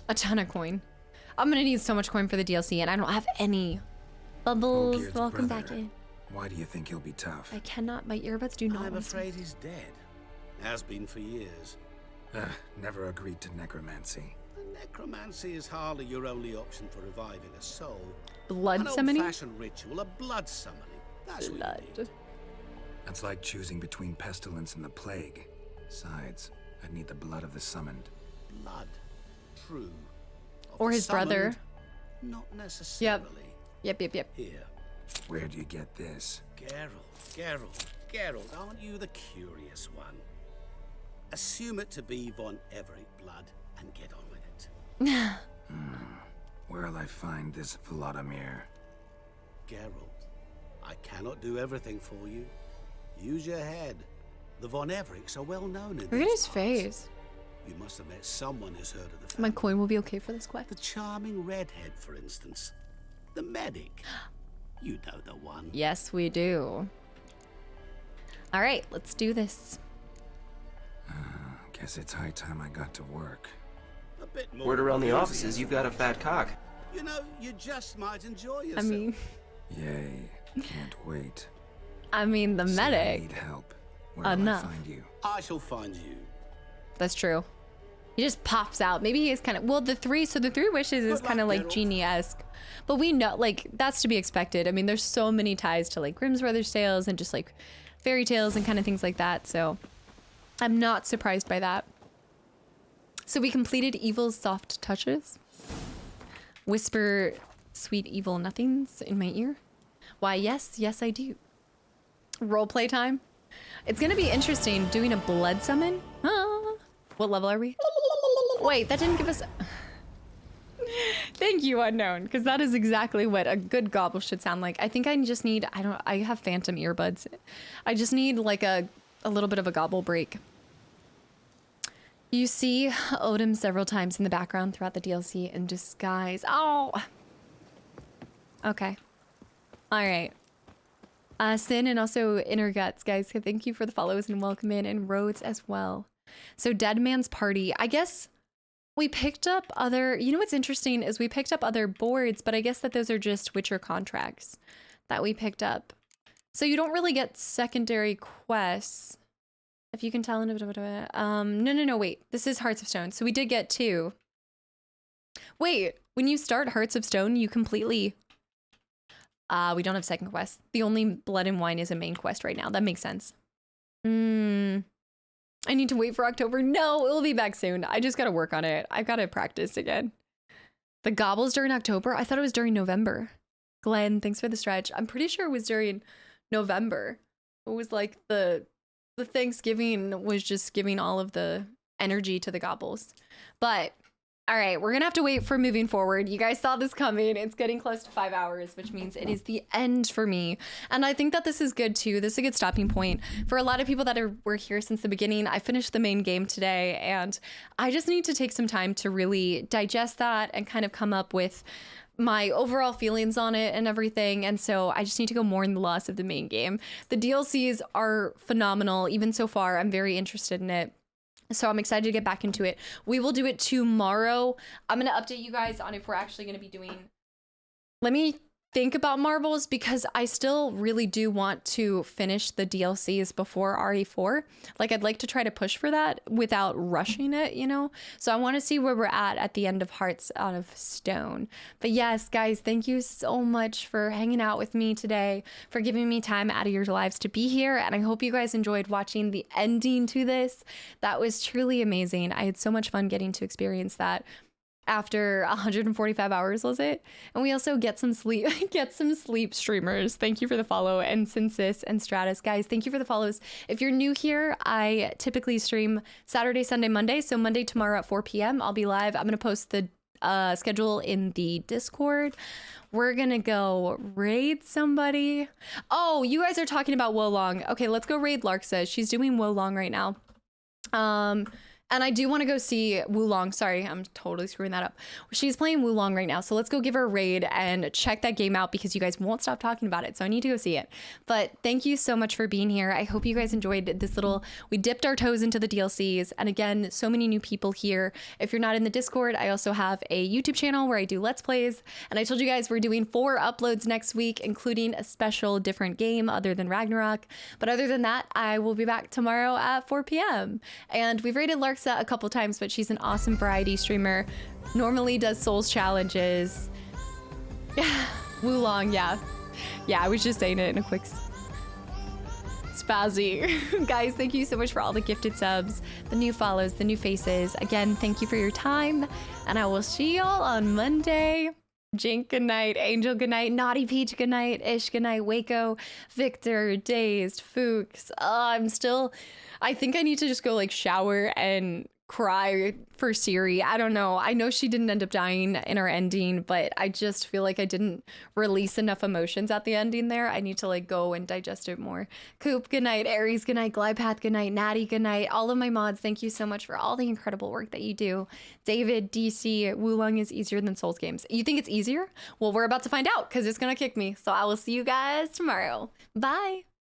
A ton of coin. I'm gonna need so much coin for the DLC, and I don't have any. Bubbles, Olgierd's welcome brother. back in. Why do you think he'll be tough? I cannot, my earbuds do not I'm want to. afraid he's dead. Has been for years. Never agreed to necromancy. Necromancy is hardly your only option for reviving a soul. Blood An summoning? old-fashioned ritual of blood summoning. That's what you need. That's like choosing between pestilence and the plague. Besides, I'd need the blood of the summoned. Blood. True. Of Or the his brother. summoned, Not necessarily. Yep. Here. Where do you get this? Geralt, aren't you the curious one? Assume it to be von Everett blood and get on with it. Where'll I find this Vladimir? Geralt, I cannot do everything for you. Use your head. The Von Evericks are well known in Look at these his parts. face. You must have met someone who's heard of the My family. coin will be okay for this quest. The charming redhead, for instance. The medic. You know the one. Yes, we do. All right, let's do this. Guess it's high time I got to work. A bit more Word around the enthusiasm. offices, you've got a fat cock. You know, you just might enjoy I yourself. mean, Yay. Can't wait. the Say I medic. need help. Where will I Enough. find you? I shall find you. That's true. He just pops out. Maybe he is kind of, well, the three wishes is kind of like genie-esque. But we know, like, that's to be expected. I mean, there's so many ties to like Grimm's Brothers tales and just like fairy tales and kind of things like that. So I'm not surprised by that. So we completed Evil's soft touches. Whisper sweet evil nothings in my ear. Why, yes, I do. Roleplay time. It's gonna be interesting doing a blood summon. What level are we? Wait, that didn't give us... Thank you, Unknown, because that is exactly what a good gobble should sound like. I think I just need, I have phantom earbuds. I just need like a little bit of a gobble break. You see Odin several times in the background throughout the DLC in disguise. Oh! Okay. All right. Sin and also Inner Guts, guys. Thank you for the follows and welcome in, and Rhodes as well. So Dead Man's Party. I guess we picked up other, you know what's interesting is we picked up other boards, but I guess that those are just Witcher contracts that we picked up. So you don't really get secondary quests. If you can tell. No, wait. This is Hearts of Stone. So we did get 2. Wait, when you start Hearts of Stone, you completely... we don't have second quest. The only Blood and Wine is a main quest right now. That makes sense. I need to wait for October. No, it will be back soon. I just got to work on it. I've got to practice again. The gobbles during October? I thought it was during November. Glenn, thanks for the stretch. I'm pretty sure it was during November. It was like the Thanksgiving was just giving all of the energy to the gobbles. But all right, we're gonna have to wait for moving forward. You guys saw this coming. It's getting close to 5 hours, which means it is the end for me. And I think that this is good too. This is a good stopping point for a lot of people that were here since the beginning. I finished the main game today, and I just need to take some time to really digest that and kind of come up with my overall feelings on it and everything. And so I just need to go more in the loss of the main game. The DLCs are phenomenal. Even so far, I'm very interested in it. So I'm excited to get back into it. We will do it tomorrow. I'm going to update you guys on if we're actually going to be doing... Let me think about Marbles, because I still really do want to finish the DLCs before RE4. Like, I'd like to try to push for that without rushing it, you know? So I want to see where we're at the end of Hearts out of Stone. But yes, guys, thank you so much for hanging out with me today, for giving me time out of your lives to be here. And I hope you guys enjoyed watching the ending to this. That was truly amazing. I had so much fun getting to experience that. After 145 hours, was it? And we also get some sleep, streamers. Thank you for the follow. And Census and Stratus, guys, thank you for the follows. If you're new here, I typically stream Saturday, Sunday, Monday. So Monday, tomorrow at 4 p.m. I'll be live. I'm going to post the schedule in the Discord. We're going to go raid somebody. Oh, you guys are talking about Wolong. Okay, let's go raid Larksa. She's doing Wolong right now. And I do want to go see Wulong. Sorry, I'm totally screwing that up. She's playing Wulong right now. So let's go give her a raid and check that game out, because you guys won't stop talking about it. So I need to go see it. But thank you so much for being here. I hope you guys enjoyed this little... We dipped our toes into the DLCs. And again, so many new people here. If you're not in the Discord, I also have a YouTube channel where I do Let's Plays. And I told you guys we're doing 4 uploads next week, including a special different game other than Ragnarok. But other than that, I will be back tomorrow at 4 p.m. And we've rated Larksa a couple times, but she's an awesome variety streamer. Normally does Souls challenges. Wulong, yeah. Yeah, I was just saying it in a quick spazzy. Guys, thank you so much for all the gifted subs, the new follows, the new faces. Again, thank you for your time, and I will see y'all on Monday. Jink, good night. Angel, good night. Naughty Peach, good night. Ish, good night. Waco, Victor, Dazed, Fuchs. I think I need to just go like shower and cry for Ciri. I don't know. I know she didn't end up dying in her ending, but I just feel like I didn't release enough emotions at the ending there. I need to like go and digest it more. Coop, good night. Aries, good night. Glidepath, good night. Natty, good night. All of my mods, thank you so much for all the incredible work that you do. David, DC, Wulong is easier than Souls games. You think it's easier? Well, we're about to find out because it's gonna kick me. So I will see you guys tomorrow. Bye.